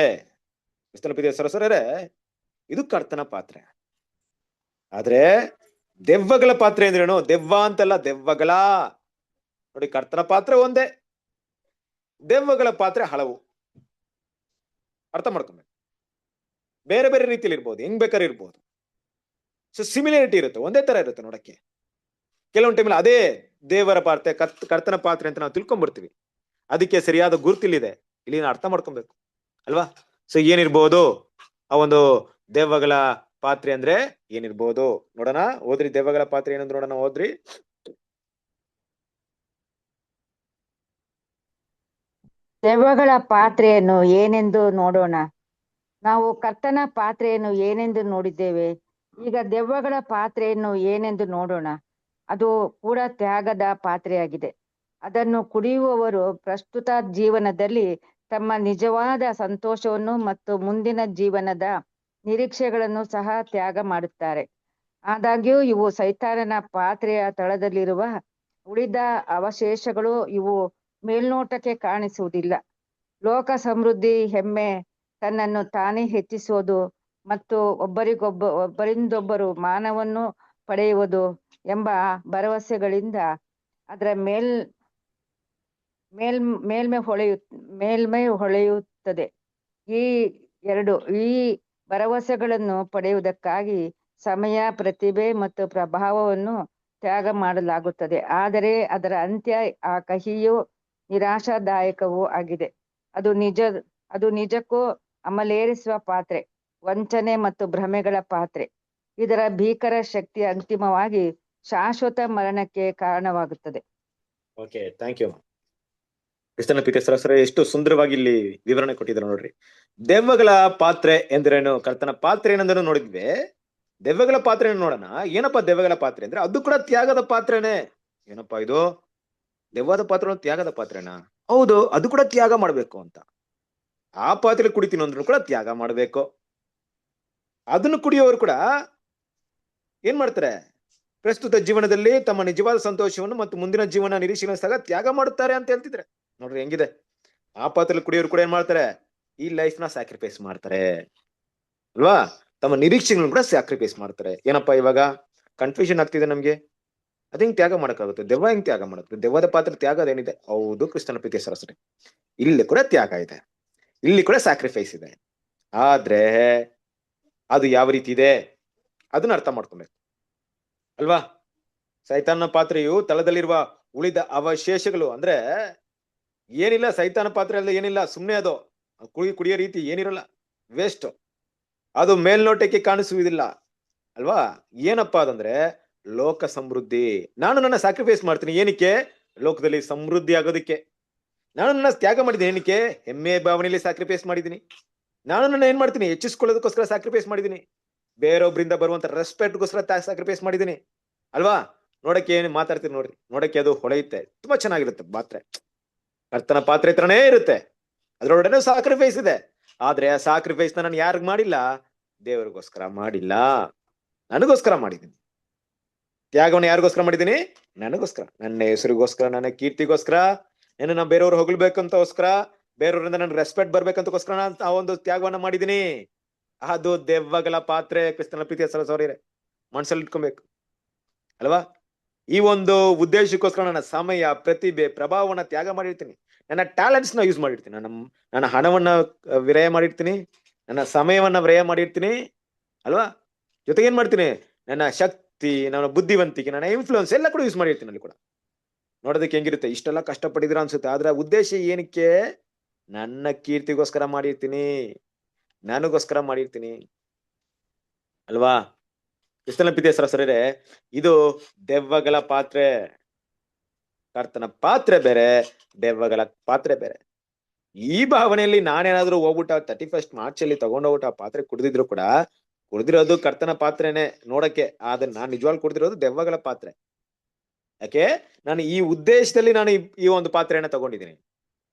ಕ್ರಿಸ್ತನ ಪ್ರೀತಿಯ ಸರಸರೇ, ಇದು ಕರ್ತನ ಪಾತ್ರೆ. ಆದ್ರೆ ದೆವ್ವಗಳ ಪಾತ್ರೆ ಅಂದ್ರೇನು? ದೆವ್ವ ಅಂತಲ್ಲ, ದೆವ್ವಗಳ. ನೋಡಿ, ಕರ್ತನ ಪಾತ್ರೆ ಒಂದೇ, ದೆವ್ವಗಳ ಪಾತ್ರೆ ಹಲವು. ಅರ್ಥ ಮಾಡ್ಕೊಬೇಕು. ಬೇರೆ ಬೇರೆ ರೀತಿಯಲ್ಲಿ ಇರ್ಬೋದು, ಹೆಂಗ್ ಬೇಕಾದ್ರೆ ಇರ್ಬೋದು. ಸೊ ಸಿಮಿಲಾರಿಟಿ ಇರುತ್ತೆ, ಒಂದೇ ತರ ಇರುತ್ತೆ ನೋಡಕ್ಕೆ. ಕೆಲವೊಂದು ಟೈಮಲ್ಲಿ ಅದೇ ದೇವರ ಪಾತ್ರೆ, ಕರ್ತನ ಪಾತ್ರೆ ಅಂತ ನಾವು ತಿಳ್ಕೊಂಡ್ಬಿಡ್ತೀವಿ. ಅದಕ್ಕೆ ಸರಿಯಾದ ಗುರುತಿಲ್ಲಿದೆ, ಇಲ್ಲಿ ಅರ್ಥ ಮಾಡ್ಕೊಬೇಕು ಅಲ್ವಾ. ಸೊ ಏನಿರ್ಬೋದು ಆ ಒಂದು ದೆವ್ವಗಳ ಪಾತ್ರೆ ಅಂದ್ರೆ ಏನಿರ್ಬೋದು ನೋಡೋಣ. ಓದ್ರಿ, ದೆವ್ವಗಳ ಪಾತ್ರೆ ಏನಂದ್ ನೋಡೋಣ, ಓದ್ರಿ. ದೆವ್ವಗಳ ಪಾತ್ರೆಯನ್ನು ಏನೆಂದು ನೋಡೋಣ. ನಾವು ಕರ್ತನ ಪಾತ್ರೆಯನ್ನು ಏನೆಂದು ನೋಡಿದ್ದೇವೆ, ಈಗ ದೆವ್ವಗಳ ಪಾತ್ರೆಯನ್ನು ಏನೆಂದು ನೋಡೋಣ. ಅದು ಕೂಡ ತ್ಯಾಗದ ಪಾತ್ರೆಯಾಗಿದೆ. ಅದನ್ನು ಕುಡಿಯುವವರು ಪ್ರಸ್ತುತ ಜೀವನದಲ್ಲಿ ತಮ್ಮ ನಿಜವಾದ ಸಂತೋಷವನ್ನು ಮತ್ತು ಮುಂದಿನ ಜೀವನದ ನಿರೀಕ್ಷೆಗಳನ್ನು ಸಹ ತ್ಯಾಗ ಮಾಡುತ್ತಾರೆ. ಆದಾಗ್ಯೂ ಇವು ಸೈತಾನನ ಪಾತ್ರೆಯ ತಳದಲ್ಲಿರುವ ಉಳಿದ ಅವಶೇಷಗಳು. ಇವು ಮೇಲ್ನೋಟಕ್ಕೆ ಕಾಣಿಸುವುದಿಲ್ಲ. ಲೋಕ ಸಮೃದ್ಧಿ, ಹೆಮ್ಮೆ, ತನ್ನನ್ನು ತಾನೇ ಹೆಚ್ಚಿಸುವುದು ಮತ್ತು ಒಬ್ಬರಿಂದೊಬ್ಬರು ಮಾನವನ್ನು ಪಡೆಯುವುದು ಎಂಬ ಭರವಸೆಗಳಿಂದ ಅದರ ಮೇಲ್ಮೈ ಹೊಳೆಯುತ್ತದೆ. ಈ ಭರವಸೆಗಳನ್ನು ಪಡೆಯುವುದಕ್ಕಾಗಿ ಸಮಯ, ಪ್ರತಿಭೆ ಮತ್ತು ಪ್ರಭಾವವನ್ನು ತ್ಯಾಗ ಮಾಡಲಾಗುತ್ತದೆ. ಆದರೆ ಅದರ ಅಂತ್ಯ ಆ ಕಹಿಯೂ ನಿರಾಶಾದಾಯಕವೂ ಆಗಿದೆ. ಅದು ನಿಜಕ್ಕೂ ಅಮಲೇರಿಸುವ ಪಾತ್ರೆ, ವಂಚನೆ ಮತ್ತು ಭ್ರಮೆಗಳ ಪಾತ್ರೆ. ಇದರ ಭೀಕರ ಶಕ್ತಿ ಅಂತಿಮವಾಗಿ ಶಾಶ್ವತ ಮರಣಕ್ಕೆ ಕಾರಣವಾಗುತ್ತದೆ. Okay, thank you. ಕ್ರಿಸ್ತನ ಪಿತೇಶ್ವರ ಎಷ್ಟು ಸುಂದರವಾಗಿ ಇಲ್ಲಿ ವಿವರಣೆ ಕೊಟ್ಟಿದ್ದಾರೆ ನೋಡ್ರಿ. ದೆವ್ವಗಳ ಪಾತ್ರೆ ಎಂದ್ರೇನು, ಕರ್ತನ ಪಾತ್ರೆ ಏನಂದ್ರೆ ನೋಡಿದ್ವಿ. ದೆವ್ವಗಳ ಪಾತ್ರೆ ನೋಡೋಣ. ಏನಪ್ಪಾ ದೆವ್ವಗಳ ಪಾತ್ರೆ ಅಂದ್ರೆ? ಅದು ಕೂಡ ತ್ಯಾಗದ ಪಾತ್ರೆನೇ. ಏನಪ್ಪಾ ಇದು? ದೆವ್ವದ ಪಾತ್ರೆ ತ್ಯಾಗದ ಪಾತ್ರೆನಾ? ಹೌದು, ಅದು ಕೂಡ ತ್ಯಾಗ ಮಾಡ್ಬೇಕು ಅಂತ. ಆ ಪಾತ್ರೆ ಕುಡಿತೀನಿ ಅಂದ್ರೂ ಕೂಡ ತ್ಯಾಗ ಮಾಡ್ಬೇಕು. ಅದನ್ನು ಕುಡಿಯೋರು ಕೂಡ ಏನ್ ಮಾಡ್ತಾರೆ? ಪ್ರಸ್ತುತ ಜೀವನದಲ್ಲಿ ತಮ್ಮ ನಿಜವಾದ ಸಂತೋಷವನ್ನು ಮತ್ತು ಮುಂದಿನ ಜೀವನ ನಿರೀಕ್ಷೆಗಳ ತ್ಯಾಗ ಮಾಡುತ್ತಾರೆ ಅಂತ ಹೇಳ್ತಿದ್ರೆ ನೋಡ್ರಿ ಹೆಂಗಿದೆ. ಆ ಪಾತ್ರೆ ಕುಡಿಯೋರು ಕೂಡ ಏನ್ ಮಾಡ್ತಾರೆ? ಈ ಲೈಫ್ ನ ಸ್ಯಾಕ್ರಿಫೈಸ್ ಮಾಡ್ತಾರೆ ಅಲ್ವಾ? ತಮ್ಮ ನಿರೀಕ್ಷೆಗಳನ್ನು ಕೂಡ ಸ್ಯಾಕ್ರಿಫೈಸ್ ಮಾಡ್ತಾರೆ. ಏನಪ್ಪಾ ಇವಾಗ ಕನ್ಫ್ಯೂಷನ್ ಆಗ್ತಿದೆ ನಮ್ಗೆ. ಅದ್ ಹೆಂಗ್ ತ್ಯಾಗ ಮಾಡಕ್ಕಾಗುತ್ತೆ? ದೆವ್ವ ಹೆಂಗ್ ತ್ಯಾಗ ಮಾಡುತ್ತೆ? ದೆವ್ವದ ಪಾತ್ರ ತ್ಯಾಗ ಅದೇನಿದೆ? ಹೌದು ಕ್ರಿಸ್ತನ ಪ್ರೀತಿಯ ಸರಸರಿ, ಇಲ್ಲಿ ಕೂಡ ತ್ಯಾಗ ಇದೆ, ಇಲ್ಲಿ ಕೂಡ ಸ್ಯಾಕ್ರಿಫೈಸ್ ಇದೆ. ಆದ್ರೆ ಅದು ಯಾವ ರೀತಿ ಇದೆ ಅದನ್ನ ಅರ್ಥ ಮಾಡ್ಕೊಬೇಕು ಅಲ್ವಾ? ಸೈತಾನ ಪಾತ್ರೆಯು ತಳದಲ್ಲಿರುವ ಉಳಿದ ಅವಶೇಷಗಳು ಅಂದ್ರೆ ಏನಿಲ್ಲ. ಸೈತಾನ ಪಾತ್ರೆ ಅಲ್ಲ ಏನಿಲ್ಲ, ಸುಮ್ನೆ ಅದು ಕುಡಿಯೋ ರೀತಿ ಏನಿರಲ್ಲ, ವೇಸ್ಟ್. ಅದು ಮೇಲ್ನೋಟಕ್ಕೆ ಕಾಣಿಸುವುದಿಲ್ಲ ಅಲ್ವಾ? ಏನಪ್ಪಾ ಅದಂದ್ರೆ ಲೋಕ ಸಮೃದ್ಧಿ. ನಾನು ನನ್ನ ಸ್ಯಾಕ್ರಿಫೈಸ್ ಮಾಡ್ತೀನಿ ಏನಕ್ಕೆ? ಲೋಕದಲ್ಲಿ ಸಮೃದ್ಧಿ ಆಗೋದಕ್ಕೆ. ನಾನು ನನ್ನ ತ್ಯಾಗ ಮಾಡಿದ್ದೀನಿ ಏನಕ್ಕೆ? ಹೆಮ್ಮೆ ಭಾವನೆಯಲ್ಲಿ ಸ್ಯಾಕ್ರಿಫೈಸ್ ಮಾಡಿದ್ದೀನಿ. ನಾನು ನನ್ನ ಏನ್ ಮಾಡ್ತೀನಿ? ಹೆಚ್ಚಿಸ್ಕೊಳ್ಳೋದಕ್ಕೋಸ್ಕರ ಸ್ಯಾಕ್ರಿಫೈಸ್ ಮಾಡಿದ್ದೀನಿ. ಬೇರೊಬ್ಬರಿಂದ ಬರುವಂತ ರೆಸ್ಪೆಕ್ಟ್ಗೋಸ್ಕರ ಸ್ಯಾಕ್ರಿಫೈಸ್ ಮಾಡಿದ್ದೀನಿ ಅಲ್ವಾ? ನೋಡಕ್ಕೆ ಏನ್ ಮಾತಾಡ್ತೀನಿ ನೋಡ್ರಿ, ನೋಡಕ್ಕೆ ಅದು ಹೊಳೆಯುತ್ತೆ, ತುಂಬಾ ಚೆನ್ನಾಗಿರುತ್ತೆ ಪಾತ್ರೆ. ಕರ್ತನ ಪಾತ್ರೆ ತರನೇ ಇರುತ್ತೆ, ಅದ್ರೊಳಗಡೆ ಸ್ಯಾಕ್ರಿಫೈಸ್ ಇದೆ. ಆದ್ರೆ ಆ ಸ್ಯಾಕ್ರಿಫೈಸ್ ನಾನು ಯಾರಿಗ್ ಮಾಡಿಲ್ಲ? ದೇವರಿಗೋಸ್ಕರ ಮಾಡಿಲ್ಲ, ನನಗೋಸ್ಕರ ಮಾಡಿದ್ದೀನಿ. ತ್ಯಾಗವನ್ನು ಯಾರಿಗೋಸ್ಕರ ಮಾಡಿದ್ದೀನಿ? ನನಗೋಸ್ಕರ, ನನ್ನ ಹೆಸರಿಗೋಸ್ಕರ, ನನ್ನ ಕೀರ್ತಿಗೋಸ್ಕರ, ನನ್ನ ಬೇರೆಯವ್ರು ಹೊಗಳ್ಬೇಕಂತಗೋಸ್ಕರ, ಬೇರೆಯವರಿಂದ ನನ್ಗೆ ರೆಸ್ಪೆಕ್ಟ್ ಬರ್ಬೇಕಂತಗೋಸ್ಕರ ನಾನು ಆ ಒಂದು ತ್ಯಾಗವನ್ನ ಮಾಡಿದ್ದೀನಿ. ಅದು ದೆವ್ವಗಳ ಪಾತ್ರೆ. ಕ್ರಿಸ್ತನ ಪ್ರೀತಿಯ ಸಹೋದರರೇ, ಮನಸ್ಸಲ್ಲಿ ಇಟ್ಕೊಬೇಕು ಅಲ್ವಾ? ಈ ಒಂದು ಉದ್ದೇಶಕ್ಕೋಸ್ಕರ ನನ್ನ ಸಮಯ, ಪ್ರತಿಭೆ, ಪ್ರಭಾವವನ್ನ ತ್ಯಾಗ ಮಾಡಿರ್ತೀನಿ. ನನ್ನ ಟ್ಯಾಲೆಂಟ್ಸ್ ನ ಯೂಸ್ ಮಾಡಿರ್ತೀನಿ. ನನ್ನ ಹಣವನ್ನ ವ್ಯಯ ಮಾಡಿರ್ತೀನಿ, ನನ್ನ ಸಮಯವನ್ನ ವ್ಯಯ ಮಾಡಿರ್ತೀನಿ ಅಲ್ವಾ? ಜೊತೆಗೆ ಏನ್ ಮಾಡ್ತೀನಿ? ನನ್ನ ಶಕ್ತಿ, ನನ್ನ ಬುದ್ಧಿವಂತಿಕೆ, ನನ್ನ ಇನ್ಫ್ಲೂಯೆನ್ಸ್ ಎಲ್ಲ ಕೂಡ ಯೂಸ್ ಮಾಡಿರ್ತೀನಿ ಅಲ್ಲಿ ಕೂಡ. ನೋಡೋದಕ್ಕೆ ಹೆಂಗಿರುತ್ತೆ? ಇಷ್ಟೆಲ್ಲ ಕಷ್ಟಪಟ್ಟಿದ್ರ ಅನ್ಸುತ್ತೆ. ಆದ್ರೆ ಉದ್ದೇಶ ಏನಕ್ಕೆ? ನನ್ನ ಕೀರ್ತಿಗೋಸ್ಕರ ಮಾಡಿರ್ತೀನಿ, ನನಗೋಸ್ಕರ ಮಾಡಿರ್ತೀನಿ ಅಲ್ವಾ? ಕ್ರಿಸ್ತನ ಪ್ರೀತಿಯ ಸಹೋದರರೇ, ಇದು ದೆವ್ವಗಳ ಪಾತ್ರೆ. ಕರ್ತನ ಪಾತ್ರೆ ಬೇರೆ, ದೆವ್ವಗಳ ಪಾತ್ರೆ ಬೇರೆ. ಈ ಭಾವನೆಯಲ್ಲಿ ನಾನೇನಾದ್ರೂ ಹೋಗ್ಬಿಟ್ಟ 31st ಮಾರ್ಚ್ ಅಲ್ಲಿ ತಗೊಂಡೋಗ್ಬಿಟ್ಟು ಆ ಪಾತ್ರೆ ಕುಡಿದಿದ್ರು ಕೂಡ, ಕುಡಿದಿರೋದು ಕರ್ತನ ಪಾತ್ರೆನೆ ನೋಡಕ್ಕೆ. ಆದ್ರೆ ನಾನ್ ನಿಜವಾಗ್ಲೂ ಕುಡಿದಿರೋದು ದೆವ್ವಗಳ ಪಾತ್ರೆ. ಯಾಕೆ? ನಾನು ಈ ಉದ್ದೇಶದಲ್ಲಿ ನಾನು ಈ ಒಂದು ಪಾತ್ರೆಯನ್ನ ತಗೊಂಡಿದ್ದೀನಿ.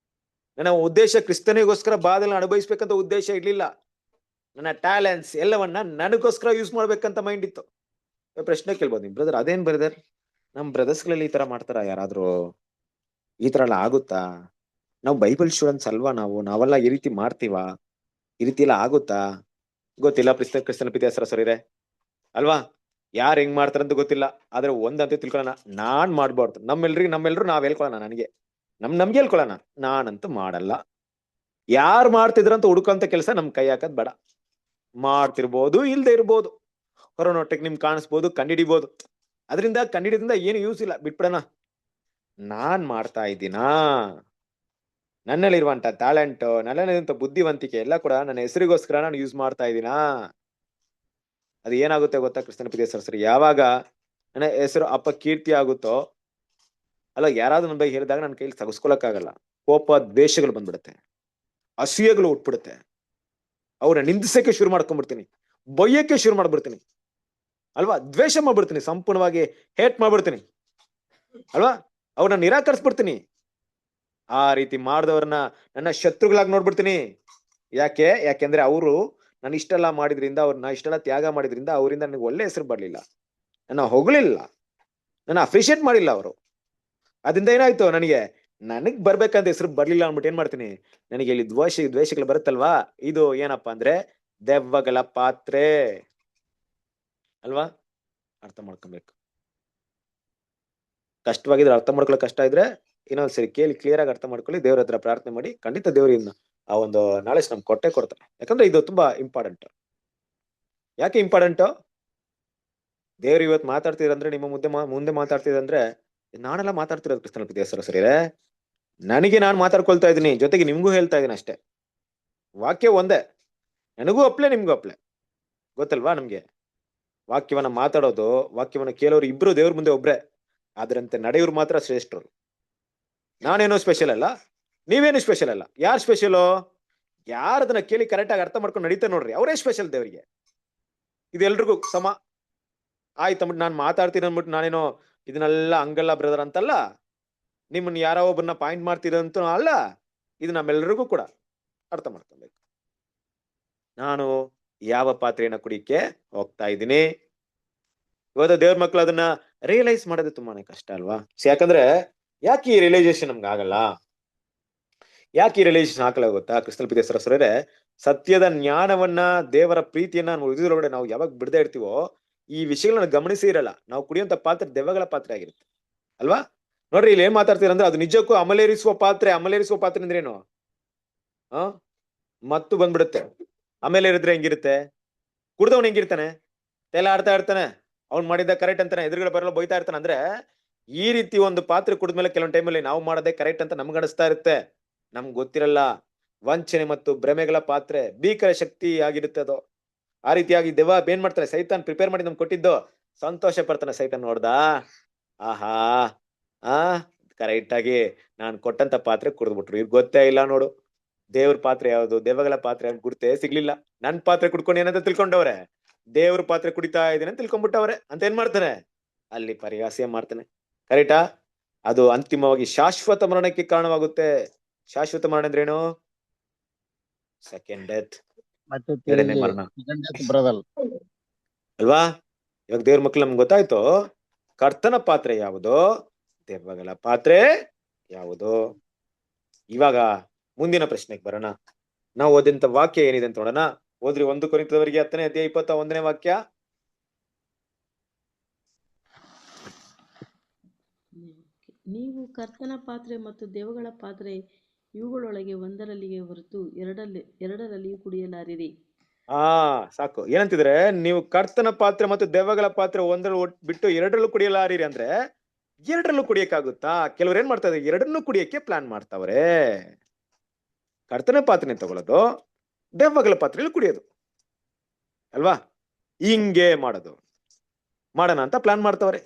ನನ್ನ ಉದ್ದೇಶ ಕ್ರಿಸ್ತನಿಗೋಸ್ಕರ ಬಾಧೆಗಳನ್ನ ಅನುಭವಿಸ್ಬೇಕಂತ ಉದ್ದೇಶ ಇರ್ಲಿಲ್ಲ. ನನ್ನ ಟ್ಯಾಲೆಂಟ್ಸ್ ಎಲ್ಲವನ್ನ ನನಗೋಸ್ಕರ ಯೂಸ್ ಮಾಡ್ಬೇಕಂತ ಮೈಂಡ್ ಇತ್ತು. ಪ್ರಶ್ನೆ ಕೇಳ್ಬೋದು ನಿಮ್ ಬ್ರದರ್, ಅದೇನ್ ಬ್ರದರ್ ನಮ್ ಬ್ರದರ್ಸ್ಗಳಲ್ಲಿ ಈ ತರ ಮಾಡ್ತಾರ? ಯಾರಾದ್ರೂ ಈ ತರ ಎಲ್ಲ ಆಗುತ್ತಾ? ನಾವು ಬೈಬಲ್ ಸ್ಟೂಡೆಂಟ್ಸ್ ಅಲ್ವಾ? ನಾವೆಲ್ಲ ಈ ರೀತಿ ಮಾಡ್ತೀವಾ? ಈ ರೀತಿ ಎಲ್ಲ ಆಗುತ್ತಾ? ಗೊತ್ತಿಲ್ಲ. ಕ್ರಿಸ್ತನ ಪ್ರೀತಿಯ ಸಹೋದರರೇ ಅಲ್ವಾ? ಯಾರು ಹೆಂಗ್ ಮಾಡ್ತಾರಂತ ಗೊತ್ತಿಲ್ಲ. ಆದ್ರೆ ಒಂದಂತೂ ತಿಳ್ಕೊಳ್ಳೋಣ, ನಾನ್ ಮಾಡ್ಬಾರ್ದು. ನಮ್ಮೆಲ್ರು ನಾವ್ ಹೇಳ್ಕೊಳ್ಳೋಣ, ನಮ್ಗೆ ಹೇಳ್ಕೊಳ್ಳೋಣ, ನಾನಂತೂ ಮಾಡಲ್ಲ. ಯಾರು ಮಾಡ್ತಿದ್ರಂತ ಹುಡುಕಂತ ಕೆಲಸ ನಮ್ ಕೈ ಹಾಕದ್ ಬೇಡ. ಮಾಡ್ತಿರ್ಬೋದು, ಇಲ್ದೆ ಇರ್ಬೋದು, ಹೊರನೋಟಕ್ಕೆ ನಿಮ್ಗೆ ಕಾಣಿಸ್ಬೋದು, ಕಂಡಿಡಿಬೋದು. ಅದರಿಂದ ಕಂಡಿಡಿದ್ರಿಂದ ಏನು ಯೂಸ್ ಇಲ್ಲ, ಬಿಟ್ಬಿಡೋಣ. ನಾನ್ ಮಾಡ್ತಾ ಇದ್ದೀನಾ? ನನ್ನಲ್ಲಿರುವಂತ ಟ್ಯಾಲೆಂಟ್, ನನ್ನಲ್ಲಿರುವಂತ ಬುದ್ಧಿವಂತಿಕೆ ಎಲ್ಲ ಕೂಡ ನನ್ನ ಹೆಸರಿಗೋಸ್ಕರ ನಾನು ಯೂಸ್ ಮಾಡ್ತಾ ಇದ್ದೀನಾ? ಅದು ಏನಾಗುತ್ತೆ ಗೊತ್ತಾ ಕ್ರಿಸ್ತನ ಪ್ರೀತಿಯ ಸಹೋದರರೇ? ಯಾವಾಗ ನನ್ನ ಹೆಸರು ಅಪಕೀರ್ತಿ ಆಗುತ್ತೋ ಅಲ್ಲ, ಯಾರಾದ್ರೂ ನನ್ನ ಬಗ್ಗೆ ಹೇಳಿದಾಗ ನನ್ನ ಕೈಲಿ ಸಗಿಸ್ಕೊಳಕ್ಕಾಗಲ್ಲ. ಕೋಪ, ದ್ವೇಷಗಳು ಬಂದ್ಬಿಡುತ್ತೆ, ಅಸೂಯೆಗಳು ಹುಟ್ಬಿಡುತ್ತೆ. ಅವ್ರನ್ನ ನಿಂದಿಸಕ್ಕೆ ಶುರು ಮಾಡ್ಕೊಂಡ್ಬಿಡ್ತೀನಿ, ಬೊಯ್ಯಕ್ಕೆ ಶುರು ಮಾಡ್ಬಿಡ್ತೀನಿ ಅಲ್ವಾ? ದ್ವೇಷ ಮಾಡ್ಬಿಡ್ತೀನಿ, ಸಂಪೂರ್ಣವಾಗಿ ಹೇಟ್ ಮಾಡ್ಬಿಡ್ತೀನಿ ಅಲ್ವಾ? ಅವ್ರನ್ನ ನಿರಾಕರಿಸ್ಬಿಡ್ತೀನಿ. ಆ ರೀತಿ ಮಾಡಿದವ್ರನ್ನ ನನ್ನ ಶತ್ರುಗಳಾಗಿ ನೋಡ್ಬಿಡ್ತೀನಿ. ಯಾಕೆಂದ್ರೆ ಅವರು ನಾನು ಇಷ್ಟೆಲ್ಲ ಮಾಡಿದ್ರಿಂದ, ಅವ್ರನ್ನ ಇಷ್ಟೆಲ್ಲ ತ್ಯಾಗ ಮಾಡಿದ್ರಿಂದ ಅವರಿಂದ ನನಗೆ ಒಳ್ಳೆ ಹೆಸರು ಬರ್ಲಿಲ್ಲ, ನನ್ನ ಹೊಗಳಿಲ್ಲ, ನನ್ನ ಅಪ್ರಿಶಿಯೇಟ್ ಮಾಡಿಲ್ಲ ಅವರು. ಅದರಿಂದ ಏನಾಯ್ತು? ನನಗ್ ಬರ್ಬೇಕಂತ ಹೆಸರು ಬರ್ಲಿಲ್ಲ ಅಂದ್ಬಿಟ್ಟು ಏನ್ ಮಾಡ್ತೀನಿ? ನನಗೆ ಇಲ್ಲಿ ದ್ವೇಷಗಳು ಬರುತ್ತಲ್ವಾ? ಇದು ಏನಪ್ಪಾ ಅಂದ್ರೆ ದೆವ್ವಗಳ ಪಾತ್ರೆ ಅಲ್ವಾ? ಅರ್ಥ ಮಾಡ್ಕೊಬೇಕು. ಕಷ್ಟವಾಗಿದ್ರೆ, ಅರ್ಥ ಮಾಡ್ಕೊಳ್ಳೋ ಕಷ್ಟ ಇದ್ರೆ ಇನ್ನೊಂದ್ಸರಿ ಕೇಳಿ ಕ್ಲಿಯರ್ ಆಗಿ ಅರ್ಥ ಮಾಡ್ಕೊಳ್ಳಿ. ದೇವ್ರ ಹತ್ರ ಪ್ರಾರ್ಥನೆ ಮಾಡಿ. ಖಂಡಿತ ದೇವ್ರಿಂದ ಆ ಒಂದು ನಾಲೆಜ್ ನಮ್ಗೆ ಕೊಡ್ತಾರೆ. ಯಾಕಂದ್ರೆ ಇದು ತುಂಬಾ ಇಂಪಾರ್ಟೆಂಟ್. ಯಾಕೆ ಇಂಪಾರ್ಟೆಂಟ್? ದೇವ್ರು ಇವತ್ತು ಮಾತಾಡ್ತಿರಂದ್ರೆ, ನಿಮ್ಮ ಮುಂದೆ ಮಾತಾಡ್ತಿದಂದ್ರೆ, ನಾನೆಲ್ಲ ಮಾತಾಡ್ತಿರೋದು ಕ್ರಿಸ್ತನ ಪ್ರೀತಿಯ ಸಹೋದರರೇ, ನನಗೆ ನಾನು ಮಾತಾಡ್ಕೊಳ್ತಾ ಇದ್ದೀನಿ, ಜೊತೆಗೆ ನಿಮ್ಗೂ ಹೇಳ್ತಾ ಇದ್ದೀನಿ ಅಷ್ಟೇ. ವಾಕ್ಯ ಒಂದೇ, ನನಗೂ ಅಪ್ಲೆ, ನಿಮ್ಗೂ ಅಪ್ಲೆ. ಗೊತ್ತಲ್ವಾ ನಮ್ಗೆ? ವಾಕ್ಯವನ್ನ ಮಾತಾಡೋದು, ವಾಕ್ಯವನ್ನ ಕೇಳೋರು ಇಬ್ರು ದೇವ್ರ ಮುಂದೆ ಒಬ್ರೆ, ಅದರಂತೆ ನಡೆಯೋರು ಮಾತ್ರ ಶ್ರೇಷ್ಠರು. ನಾನೇನೋ ಸ್ಪೆಷಲ್ ಅಲ್ಲ, ನೀವೇನು ಸ್ಪೆಷಲ್ ಅಲ್ಲ. ಯಾರು ಸ್ಪೆಷಲು? ಯಾರದನ್ನ ಕೇಳಿ ಕರೆಕ್ಟ್ ಆಗಿ ಅರ್ಥ ಮಾಡ್ಕೊಂಡು ನಡೀತಾ ನೋಡ್ರಿ, ಅವರೇ ಸ್ಪೆಷಲ್ ದೇವರಿಗೆ. ಇದು ಎಲ್ರಿಗೂ ಸಮ. ಆಯ್ತಂದ್ಬಿಟ್ಟು ನಾನು ಮಾತಾಡ್ತೀನಿ ಅಂದ್ಬಿಟ್ಟು ನಾನೇನೋ ಇದನ್ನೆಲ್ಲ ಹಂಗಲ್ಲ ಬ್ರದರ್ ಅಂತಲ್ಲ, ನಿಮ್ಮನ್ನ ಯಾರೋ ಒಬ್ಬರನ್ನ ಪಾಯಿಂಟ್ ಮಾಡ್ತೀರಂತ ಅಲ್ಲ. ಇದು ನಮ್ಮೆಲ್ಲರಿಗೂ ಕೂಡ ಅರ್ಥ ಮಾಡ್ಕೊಬೇಕು. ನಾನು ಯಾವ ಪಾತ್ರೆಯನ್ನ ಕುಡಿಯಕ್ಕೆ ಹೋಗ್ತಾ ಇದ್ದೀನಿ. ಇವತ್ತು ದೇವ್ರ ಮಕ್ಳು ಅದನ್ನ ರಿಯಲೈಸ್ ಮಾಡೋದು ತುಂಬಾನೇ ಕಷ್ಟ ಅಲ್ವಾ? ಯಾಕಂದ್ರೆ ಯಾಕೆ ಈ ರಿಯಲೈಸೇಷನ್ ನಮ್ಗೆ ಆಗಲ್ಲ? ಯಾಕೆ ಈ ರಿಯಲೈಸೇಷನ್ ಹಾಕಲ್ಲ ಗೊತ್ತಾ? ಕ್ರಿಸ್ತಲ್ ಪಿತೇಶ್ವರರೇ, ಸತ್ಯದ ಜ್ಞಾನವನ್ನ, ದೇವರ ಪ್ರೀತಿಯನ್ನ ನಾವು ಹೃದಯದೊಳಗಡೆ ನಾವು ಯಾವಾಗ ಬಿಡದೇ ಇರ್ತೀವೋ, ಈ ವಿಷಯಗಳನ್ನ ಗಮನಿಸಿ ಇರಲ್ಲ. ನಾವು ಕುಡಿಯುವಂತ ಪಾತ್ರೆ ದೆವ್ವಗಳ ಪಾತ್ರೆ ಆಗಿರುತ್ತೆ ಅಲ್ವಾ? ನೋಡ್ರಿ, ಇಲ್ಲಿ ಏನ್ ಮಾತಾಡ್ತೀರಂದ್ರೆ ಅದು ನಿಜಕ್ಕೂ ಅಮಲೇರಿಸುವ ಪಾತ್ರೆ. ಅಮಲೇರಿಸುವ ಪಾತ್ರೆ ಅಂದ್ರೆ ಏನು? ಮತ್ತು ಬಂದ್ಬಿಡುತ್ತೆ. ಆಮೇಲೆ ಇರಿದ್ರೆ ಹೆಂಗಿರುತ್ತೆ? ಕುಡ್ದವ್ನು ಹೆಂಗಿರ್ತಾನೆ? ತಲೆ ಆಡ್ತಾ ಇರ್ತಾನೆ, ಅವ್ನ್ ಮಾಡಿದ್ದ ಕರೆಕ್ಟ್ ಅಂತಾನೆ, ಎದುರುಗಡೆ ಬರಲ್ಲ ಬೈತಾ ಇರ್ತಾನೆ. ಅಂದ್ರೆ ಈ ರೀತಿ ಒಂದು ಪಾತ್ರೆ ಕುಡಿದ್ಮೇಲೆ ಕೆಲವೊಂದು ಟೈಮಲ್ಲಿ ನಾವು ಮಾಡೋದೇ ಕರೆಕ್ಟ್ ಅಂತ ನಮ್ಗೆ ಅನಿಸ್ತಾ ಇರುತ್ತೆ. ನಮ್ಗೆ ಗೊತ್ತಿರಲ್ಲ. ವಂಚನೆ ಮತ್ತು ಭ್ರಮೆಗಳ ಪಾತ್ರೆ ಭೀಕರ ಶಕ್ತಿ ಆಗಿರುತ್ತೆ ಅದು. ಆ ರೀತಿಯಾಗಿ ದೆವ್ವ ಏನ್ ಮಾಡ್ತಾರೆ? ಸೈತಾನ್ ಪ್ರಿಪೇರ್ ಮಾಡಿ ನಮ್ಗೆ ಕೊಟ್ಟಿದ್ದು. ಸಂತೋಷ ಪಡ್ತಾನೆ ಸೈತಾನ್. ನೋಡ್ದ, ಆಹಾ ಕರೆಕ್ಟ್ ಆಗಿ ನಾನ್ ಕೊಟ್ಟಂತ ಪಾತ್ರೆ ಕುಡಿದ್ಬಿಟ್ರು. ಇವ್ರಿಗೆ ಗೊತ್ತೇ ಇಲ್ಲ ನೋಡು, ದೇವ್ರ ಪಾತ್ರೆ ಯಾವ್ದು, ದೆವ್ವಗಳ ಪಾತ್ರೆ ಗುರ್ತೇ ಸಿಗ್ಲಿಲ್ಲ. ನನ್ ಪಾತ್ರೆ ಕುಡ್ಕೊಂಡು ಏನಂತ ತಿಳ್ಕೊಂಡವ್ರೆ? ದೇವ್ರ ಪಾತ್ರೆ ಕುಡಿತಾ ಇದ್ದೀನಿ ಅಂತ ತಿಳ್ಕೊಂಡ್ಬಿಟ್ಟವ್ರೆ. ಅಂತ ಏನ್ ಮಾಡ್ತಾನೆ? ಅಲ್ಲಿ ಪರಿಹಾಸ್ಯ ಮಾಡ್ತಾನೆ. ಕರೆಕ್ಟಾ? ಅದು ಅಂತಿಮವಾಗಿ ಶಾಶ್ವತ ಮರಣಕ್ಕೆ ಕಾರಣವಾಗುತ್ತೆ. ಶಾಶ್ವತ ಮರಣ ಅಂದ್ರೇನು? ಸೆಕೆಂಡ್ ಡೆತ್, ಮತ್ತೆ ಎರಡನೇ ಮರಣ ಬ್ರದರ್. ಅಲ್ವಾ? ಇವಾಗ ದೇವ್ರ ಮಕ್ಳು ನಮ್ಗೆ ಗೊತ್ತಾಯ್ತು, ಕರ್ತನ ಪಾತ್ರೆ ಯಾವುದು, ದೆವ್ವಗಳ ಪಾತ್ರೆ ಯಾವುದು. ಇವಾಗ ಮುಂದಿನ ಪ್ರಶ್ನೆಗೆ ಬರೋಣ. ನಾವು ಓದಂತ ವಾಕ್ಯ ಏನಿದೆ ಅಂತ ನೋಡೋಣ. ಓದ್ರಿ, 1 ಕೊರಿಂಥದವರಿಗೆ 10ನೇ ಅಧ್ಯಾಯ 21ನೇ ವಾಕ್ಯ. ನೀವು ಕರ್ತನ ಪಾತ್ರೆ ಮತ್ತು ದೇವಗಳ ಪಾತ್ರೆ ಇವುಗಳೊಳಗೆ ಒಂದರಲ್ಲಿಯೇ ಹೊರತು ಎರಡರಲ್ಲಿಯೂ ಕುಡಿಯಲಾರಿರಿ. ಸಾಕು. ಏನಂತಿದ್ರೆ, ನೀವು ಕರ್ತನ ಪಾತ್ರೆ ಮತ್ತು ದೆವ್ವಗಳ ಪಾತ್ರೆ ಒಂದರಲ್ಲಿ ಬಿಟ್ಟು ಎರಡರಲ್ಲೂ ಕುಡಿಯಲಾರಿರಿ ಅಂದ್ರೆ ಎರಡರಲ್ಲೂ ಕುಡಿಯಕ್ಕಾಗುತ್ತಾ? ಕೆಲವ್ರು ಏನ್ ಮಾಡ್ತಾ ಇದ್ದಾರೆ? ಎರಡನ್ನೂ ಕುಡಿಯಕ್ಕೆ ಪ್ಲಾನ್ ಮಾಡ್ತಾವ್ರೆ. ಕರ್ತನ ಪಾತ್ರೆ ತಗೊಳ್ಳೋದು, ದೆವ್ವಗಳ ಪಾತ್ರೆಯಲ್ಲಿ ಕುಡಿಯೋದು ಅಲ್ವಾ? ಹಿಂಗೆ ಮಾಡೋಣ ಅಂತ ಪ್ಲಾನ್ ಮಾಡ್ತಾವ್ರೆ.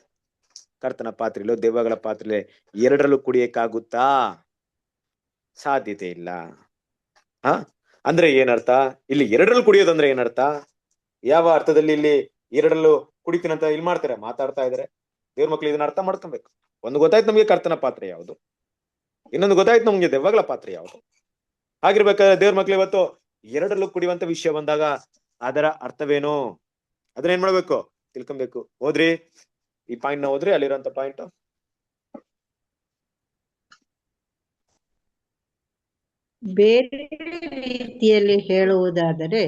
ಕರ್ತನ ಪಾತ್ರೆಲೂ ದೆವ್ವಗಳ ಪಾತ್ರೆ ಎರಡರಲ್ಲೂ ಕುಡಿಯಕ್ಕಾಗುತ್ತಾ? ಸಾಧ್ಯತೆ ಇಲ್ಲ. ಅಂದ್ರೆ ಏನರ್ಥ? ಇಲ್ಲಿ ಎರಡರಲ್ಲೂ ಕುಡಿಯೋದಂದ್ರೆ ಏನರ್ಥ? ಯಾವ ಅರ್ಥದಲ್ಲಿ ಇಲ್ಲಿ ಎರಡರಲ್ಲೂ ಕುಡಿತೀನಂತ ಇಲ್ಲಿ ಮಾಡ್ತಾರೆ, ಮಾತಾಡ್ತಾ ಇದಾರೆ. ದೇವ್ರ ಮಕ್ಳು ಇದನ್ನ ಅರ್ಥ ಮಾಡ್ಕೊಬೇಕು. ಒಂದು ಗೊತ್ತಾಯ್ತು ನಮ್ಗೆ ಕರ್ತನ ಪಾತ್ರೆ ಯಾವುದು, ಇನ್ನೊಂದು ಗೊತ್ತಾಯ್ತು ನಮ್ಗೆ ದೆವ್ವಗಳ ಪಾತ್ರೆ ಯಾವುದು. ಹಾಗಿರ್ಬೇಕಾದ್ರೆ ದೇವ್ರ ಮಕ್ಳು ಇವತ್ತು ಎರಡರಲ್ಲೂ ಕುಡಿಯುವಂತ ವಿಷಯ ಬಂದಾಗ ಅದರ ಅರ್ಥವೇನು, ಅದನ್ನ ಏನ್ ಮಾಡ್ಬೇಕು? ತಿಳ್ಕೊಬೇಕು. ಹೋದ್ರಿ, ಈ ಪಾಯಿಂಟ್ ನ ಹೋದ್ರಿ, ಅಲ್ಲಿರೋಂತ ಪಾಯಿಂಟ್. ಬೇರೆ ರೀತಿಯಲ್ಲಿ ಹೇಳುವುದಾದರೆ,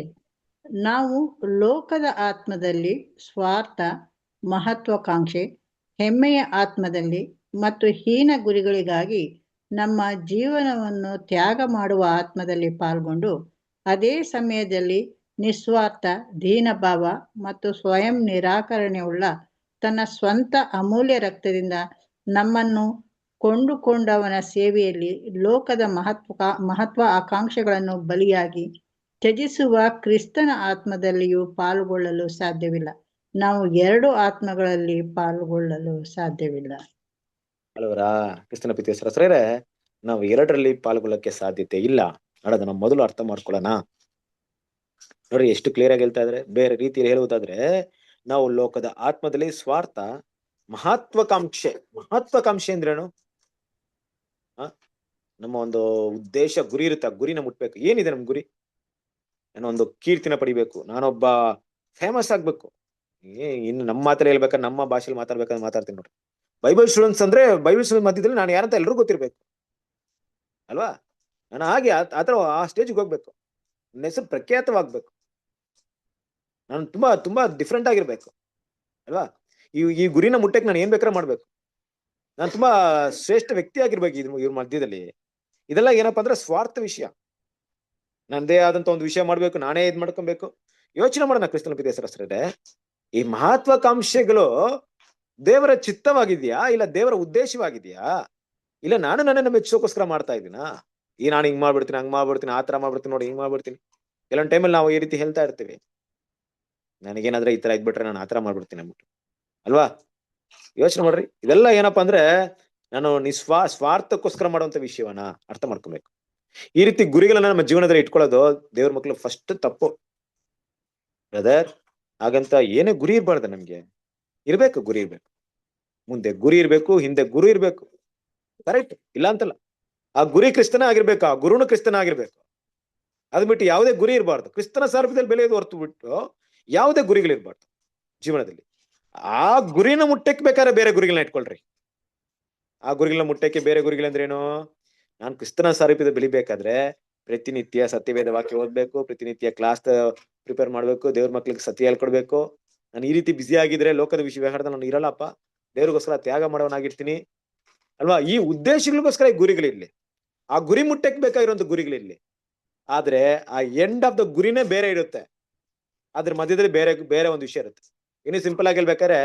ನಾವು ಲೋಕದ ಆತ್ಮದಲ್ಲಿ ಸ್ವಾರ್ಥ, ಮಹತ್ವಾಕಾಂಕ್ಷೆ, ಹೆಮ್ಮೆಯ ಆತ್ಮದಲ್ಲಿ ಮತ್ತು ಹೀನ ಗುರಿಗಳಿಗಾಗಿ ನಮ್ಮ ಜೀವನವನ್ನು ತ್ಯಾಗ ಮಾಡುವ ಆತ್ಮದಲ್ಲಿ ಪಾಲ್ಗೊಂಡು, ಅದೇ ಸಮಯದಲ್ಲಿ ನಿಸ್ವಾರ್ಥ, ದೀನಭಾವ ಮತ್ತು ಸ್ವಯಂ ನಿರಾಕರಣೆಯುಳ್ಳ ತನ್ನ ಸ್ವಂತ ಅಮೂಲ್ಯ ರಕ್ತದಿಂದ ನಮ್ಮನ್ನು ಕೊಂಡುಕೊಂಡವನ ಸೇವೆಯಲ್ಲಿ ಲೋಕದ ಮಹತ್ವ ಆಕಾಂಕ್ಷೆಗಳನ್ನು ಬಲಿಯಾಗಿ ತ್ಯಜಿಸುವ ಕ್ರಿಸ್ತನ ಆತ್ಮದಲ್ಲಿಯೂ ಪಾಲ್ಗೊಳ್ಳಲು ಸಾಧ್ಯವಿಲ್ಲ. ನಾವು 2 ಆತ್ಮಗಳಲ್ಲಿ ಪಾಲ್ಗೊಳ್ಳಲು ಸಾಧ್ಯವಿಲ್ಲ ಅಲ್ವರಾ? ಕ್ರಿಸ್ತನ ಪಿತೇಶ್ವರರೇ, ನಾವು ಎರಡರಲ್ಲಿ ಪಾಲ್ಗೊಳ್ಳಕ್ಕೆ ಸಾಧ್ಯತೆ ಇಲ್ಲ ಅನ್ನೋದನ್ನ ಮೊದಲು ಅರ್ಥ ಮಾಡ್ಕೊಳ್ಳೋಣ. ನೋಡಿ ಎಷ್ಟು ಕ್ಲಿಯರ್ ಆಗಿ ಹೇಳ್ತಾ ಇದ್ರೆ. ಬೇರೆ ರೀತಿಯಲ್ಲಿ ಹೇಳುವುದಾದ್ರೆ, ನಾವು ಲೋಕದ ಆತ್ಮದಲ್ಲಿ ಸ್ವಾರ್ಥ, ಮಹತ್ವಾಕಾಂಕ್ಷೆ ಅಂದ್ರೇನು? ನಮ್ಮ ಒಂದು ಉದ್ದೇಶ, ಗುರಿ ಇರುತ್ತೆ. ಆ ಗುರಿನ ಮುಟ್ಬೇಕು. ಏನಿದೆ ನಮ್ ಗುರಿ? ಏನೋ ಒಂದು ಕೀರ್ತಿನ ಪಡಿಬೇಕು, ನಾನೊಬ್ಬ ಫೇಮಸ್ ಆಗ್ಬೇಕು. ಇನ್ನು ನಮ್ಮ ಮಾತ್ರ ಹೇಳ್ಬೇಕಾದ್ರೆ, ನಮ್ಮ ಭಾಷೆಯಲ್ಲಿ ಮಾತಾಡ್ಬೇಕಾದ್ರೆ ಮಾತಾಡ್ತೀನಿ ನೋಡ್ರಿ. ಬೈಬಲ್ ಸ್ಟೂಡೆಂಟ್ಸ್ ಅಂದ್ರೆ ಬೈಬಲ್ ಸ್ಟೂಡೆಂಟ್ ಮಧ್ಯದಲ್ಲಿ ನಾನು ಯಾರಂತ ಎಲ್ರಿಗೂ ಗೊತ್ತಿರ್ಬೇಕು ಅಲ್ವಾ? ನಾನು ಹಾಗೆ ಆತರ ಆ ಸ್ಟೇಜ್ಗೆ ಹೋಗ್ಬೇಕು. ನನ್ನ ಹೆಸರು ಪ್ರಖ್ಯಾತವಾಗ್ಬೇಕು. ನಾನು ತುಂಬಾ ಡಿಫ್ರೆಂಟ್ ಆಗಿರ್ಬೇಕು ಅಲ್ವಾ? ಈ ಗುರಿನ ಮುಟ್ಟಕ್ಕೆ ನಾನು ಏನ್ ಬೇಕಾದ್ರೆ ಮಾಡ್ಬೇಕು. ನಾನು ತುಂಬಾ ಶ್ರೇಷ್ಠ ವ್ಯಕ್ತಿ ಆಗಿರ್ಬೇಕು ಇವ್ರ ಮಧ್ಯದಲ್ಲಿ. ಇದೆಲ್ಲ ಏನಪ್ಪಾ ಅಂದ್ರೆ ಸ್ವಾರ್ಥ ವಿಷಯ. ನಂದೇ ಆದಂತ ಒಂದು ವಿಷಯ ಮಾಡ್ಬೇಕು, ನಾನೇ ಇದ್ ಮಾಡ್ಕೊಬೇಕು. ಯೋಚನೆ ಮಾಡೋಣ ಕ್ರಿಸ್ತನ ಪಿತೇಶ್ವರರೇ, ಈ ಮಹತ್ವಾಕಾಂಕ್ಷೆಗಳು ದೇವರ ಚಿತ್ತವಾಗಿದ್ಯಾ, ಇಲ್ಲ ದೇವರ ಉದ್ದೇಶವಾಗಿದ್ಯಾ, ಇಲ್ಲ ನಾನು ನನ್ನನ್ನು ಮೆಚ್ಚೋಕೋಸ್ಕರ ಮಾಡ್ತಾ ಇದ್ದೀನಾ? ನಾನು ಹಿಂಗ್ ಮಾಡ್ಬಿಡ್ತೀನಿ, ಹಂಗ್ ಮಾಡ್ಬಿಡ್ತೀನಿ, ಆತರ ಮಾಡ್ಬಿಡ್ತೀನಿ, ನೋಡಿ ಹಿಂಗ್ ಮಾಡ್ಬಿಡ್ತೀನಿ. ಕೆಲವೊಂದು ಟೈಮಲ್ಲಿ ನಾವು ಈ ರೀತಿ ಹೇಳ್ತಾ ಇರ್ತೀವಿ. ನನಗೇನಾದ್ರೆ ಈ ತರ ಇದ್ಬಿಟ್ರೆ ನಾನು ಆತರ ಮಾಡ್ಬಿಡ್ತೀನಿ ಅಂದ್ಬಿಟ್ಟು ಅಲ್ವಾ. ಯೋಚನೆ ಮಾಡ್ರಿ, ಇದೆಲ್ಲ ಏನಪ್ಪಾ ಅಂದ್ರೆ ನಾನು ಸ್ವಾರ್ಥಕ್ಕೋಸ್ಕರ ಮಾಡುವಂತ ವಿಷಯವನ್ನ ಅರ್ಥ ಮಾಡ್ಕೊಬೇಕು. ಈ ರೀತಿ ಗುರಿಗಳನ್ನ ನಮ್ಮ ಜೀವನದಲ್ಲಿ ಇಟ್ಕೊಳ್ಳೋದು ದೇವ್ರ ಮಕ್ಳು ಫಸ್ಟ್ ತಪ್ಪು ಬ್ರದರ್. ಹಾಗಂತ ಏನೇ ಗುರಿ ಇರ್ಬಾರ್ದು, ನಮ್ಗೆ ಇರ್ಬೇಕು, ಗುರಿ ಇರ್ಬೇಕು, ಮುಂದೆ ಗುರಿ ಇರ್ಬೇಕು, ಹಿಂದೆ ಗುರು ಇರ್ಬೇಕು, ಕರೆಕ್ಟ್ ಇಲ್ಲ ಅಂತಲ್ಲ. ಆ ಗುರಿ ಕ್ರಿಸ್ತನ ಆಗಿರ್ಬೇಕು, ಆ ಗುರುನು ಕ್ರಿಸ್ತನ ಆಗಿರ್ಬೇಕು. ಅದ್ ಬಿಟ್ಟು ಯಾವುದೇ ಗುರಿ ಇರಬಾರ್ದು. ಕ್ರಿಸ್ತನ ಸಾರ್ವದಲ್ಲಿ ಬೆಳೆಯೋದು ಹೊರತು ಬಿಟ್ಟು ಯಾವುದೇ ಗುರಿಗಳಿರ್ಬಾರ್ದು ಜೀವನದಲ್ಲಿ. ಆ ಗುರಿನ ಮುಟ್ಟಕ್ಕೆ ಬೇಕಾದ್ರೆ ಬೇರೆ ಗುರಿಗಳನ್ನ ಇಟ್ಕೊಳ್ರಿ. ಆ ಗುರಿಗಳನ್ನ ಮುಟ್ಟಕ್ಕೆ ಬೇರೆ ಗುರಿಗಳಂದ್ರೇನು? ನಾನು ಕ್ರಿಸ್ತನ ಸಾರೂಪ್ಯದ ಬೆಳಿಬೇಕಾದ್ರೆ ಪ್ರತಿನಿತ್ಯ ಸತ್ಯವೇದ ವಾಕ್ಯ ಓದ್ಬೇಕು, ಪ್ರತಿನಿತ್ಯ ಕ್ಲಾಸ್ ಪ್ರಿಪೇರ್ ಮಾಡ್ಬೇಕು, ದೇವ್ರ ಮಕ್ಳಿಗೆ ಸತ್ಯ ಹೇಳ್ಕೊಡ್ಬೇಕು. ನಾನು ಈ ರೀತಿ ಬ್ಯುಸಿ ಆಗಿದ್ರೆ ಲೋಕದ ವ್ಯವಹಾರದಲ್ಲಿ ನಾನು ಇರಲ್ಲಪ್ಪ, ದೇವ್ರಿಗೋಸ್ಕರ ತ್ಯಾಗ ಮಾಡೋನಾಗಿರ್ತೀನಿ ಅಲ್ವಾ. ಈ ಉದ್ದೇಶಗಳಿಗೋಸ್ಕರ ಈ ಗುರಿಗಳಿರ್ಲಿ, ಆ ಗುರಿ ಮುಟ್ಟಕ್ಕೆ ಬೇಕಾಗಿರುವಂತ ಗುರಿಗಳಿರ್ಲಿ. ಆದ್ರೆ ಆ ಎಂಡ್ ಆಫ್ ದ ಗುರಿನೇ ಬೇರೆ ಇರುತ್ತೆ, ಅದ್ರ ಮಧ್ಯದಲ್ಲಿ ಬೇರೆ ಬೇರೆ ಒಂದು ವಿಷಯ ಇರುತ್ತೆ. ಇನ್ನು ಸಿಂಪಲ್ ಆಗಿ ಹೇಳ್ಬೇಕಾದ್ರೆ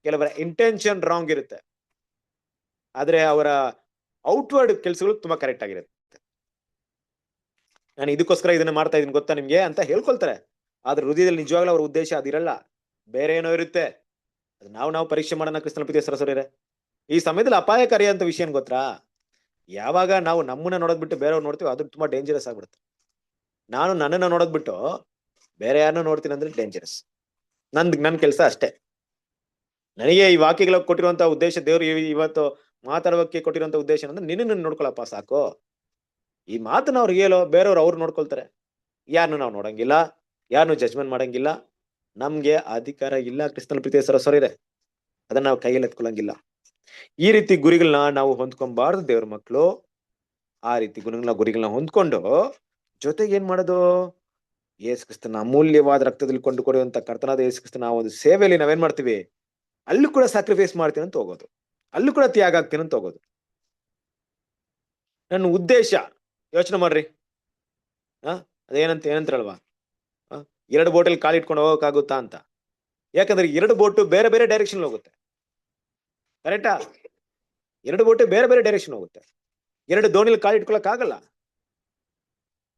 ಕೆಲವರ ಇಂಟೆನ್ಷನ್ ರಾಂಗ್ ಇರುತ್ತೆ, ಆದ್ರೆ ಅವರ ಔಟ್ವರ್ಡ್ ಕೆಲಸಗಳು ತುಂಬಾ ಕರೆಕ್ಟ್ ಆಗಿರುತ್ತೆ. ನಾನು ಇದಕ್ಕೋಸ್ಕರ ಇದನ್ನ ಮಾಡ್ತಾ ಇದೀನಿ ಗೊತ್ತಾ ನಿಮ್ಗೆ ಅಂತ ಹೇಳ್ಕೊಳ್ತಾರೆ, ಆದ್ರೆ ಹೃದಯದಲ್ಲಿ ನಿಜವಾಗ್ಲೂ ಅವ್ರ ಉದ್ದೇಶ ಅದಿರಲ್ಲ, ಬೇರೆ ಏನೋ ಇರುತ್ತೆ. ಅದು ನಾವು ಪರೀಕ್ಷೆ ಮಾಡೋಣ ಕ್ರಿಸ್ತನ ಪ್ರೀತಿಯ ಸರಸರಿರೆ. ಈ ಸಮಯದಲ್ಲಿ ಅಪಾಯಕಾರಿ ಅಂತ ವಿಷಯ ಏನ್ ಗೊತ್ತಾ? ಯಾವಾಗ ನಾವು ನಮ್ಮನ್ನ ನೋಡೋದ್ ಬಿಟ್ಟು ಬೇರೆಯವ್ರು ನೋಡ್ತೀವಿ, ಅದು ತುಂಬಾ ಡೇಂಜರಸ್ ಆಗ್ಬಿಡುತ್ತೆ. ನಾನು ನನ್ನನ್ನ ನೋಡೋದ್ ಬಿಟ್ಟು ಬೇರೆ ಯಾರನ್ನ ನೋಡ್ತೀನಿ ಅಂದ್ರೆ ಡೇಂಜರಸ್. ನನ್ ಕೆಲಸ ಅಷ್ಟೇ. ನನಗೆ ಈ ವಾಕ್ಯಗಳ ಕೊಟ್ಟಿರುವಂತ ಉದ್ದೇಶ, ದೇವ್ರು ಇವತ್ತು ಮಾತಾಡೋಕೆ ಕೊಟ್ಟಿರುವಂತ ಉದ್ದೇಶ ಅಂದ್ರೆ ನಿನ್ನ ನೋಡ್ಕೊಳಪ್ಪ ಸಾಕು. ಈ ಮಾತನ್ನ ಅವ್ರಿಗೆ ಹೇಳೋ, ಬೇರೆಯವ್ರು ಅವ್ರು ನೋಡ್ಕೊಳ್ತಾರೆ. ಯಾರನ್ನು ನಾವು ನೋಡಂಗಿಲ್ಲ, ಯಾರನ್ನು ಜಜ್ಮೆಂಟ್ ಮಾಡಂಗಿಲ್ಲ. ನಮ್ಗೆ ಅಧಿಕಾರ ಇಲ್ಲ ಕ್ರಿಸ್ತನ ಪ್ರೀತಿಯ ಸರಸರಿದೆ, ಅದನ್ನ ನಾವು ಕೈಯಲ್ಲಿ ಎತ್ಕೊಳಂಗಿಲ್ಲ. ಈ ರೀತಿ ಗುರಿಗಳನ್ನ ನಾವು ಹೊಂದ್ಕೊಬಾರ್ದು ದೇವ್ರ ಮಕ್ಕಳು. ಆ ರೀತಿ ಗುರಿಗಳನ್ನ ಹೊಂದ್ಕೊಂಡು ಜೊತೆಗೆ ಏನ್ ಮಾಡೋದು? ಯೇಸು ಕ್ರಿಸ್ತನ ಅಮೂಲ್ಯವಾದ ರಕ್ತದಲ್ಲಿ ಕೊಂಡುಕೊಡುವಂತ ಕರ್ತನಾದ ಯೇಸು ಕ್ರಿಸ್ತನ ಆ ಒಂದು ಸೇವೆಯಲ್ಲಿ ನಾವೇನ್ ಮಾಡ್ತೀವಿ? ಅಲ್ಲೂ ಕೂಡ ಸ್ಯಾಕ್ರಿಫೈಸ್ ಮಾಡ್ತೀನಿ ಅಂತ ಹೋಗೋದು, ಅಲ್ಲೂ ಕೂಡ ತ್ಯಾಗ ಆಗ್ತೀನಿ ಅಂತ ಹೋಗೋದು. ನನ್ನ ಉದ್ದೇಶ ಯೋಚನೆ ಮಾಡ್ರಿ. ಏನಂತಾರಲ್ವಾ, 2 ಬೋಟಲ್ಲಿ ಕಾಲಿಟ್ಕೊಂಡು ಹೋಗಕ್ಕಾಗುತ್ತಾ ಅಂತ. ಯಾಕಂದ್ರೆ 2 ಬೋಟು ಬೇರೆ ಬೇರೆ ಡೈರೆಕ್ಷನ್ ಹೋಗುತ್ತೆ, ಕರೆಕ್ಟಾ? 2 ಬೋಟು ಬೇರೆ ಬೇರೆ ಡೈರೆಕ್ಷನ್ ಹೋಗುತ್ತೆ, 2 ದೋಣಿಲಿ ಕಾಲಿಟ್ಕೊಳಕ್ ಆಗಲ್ಲ.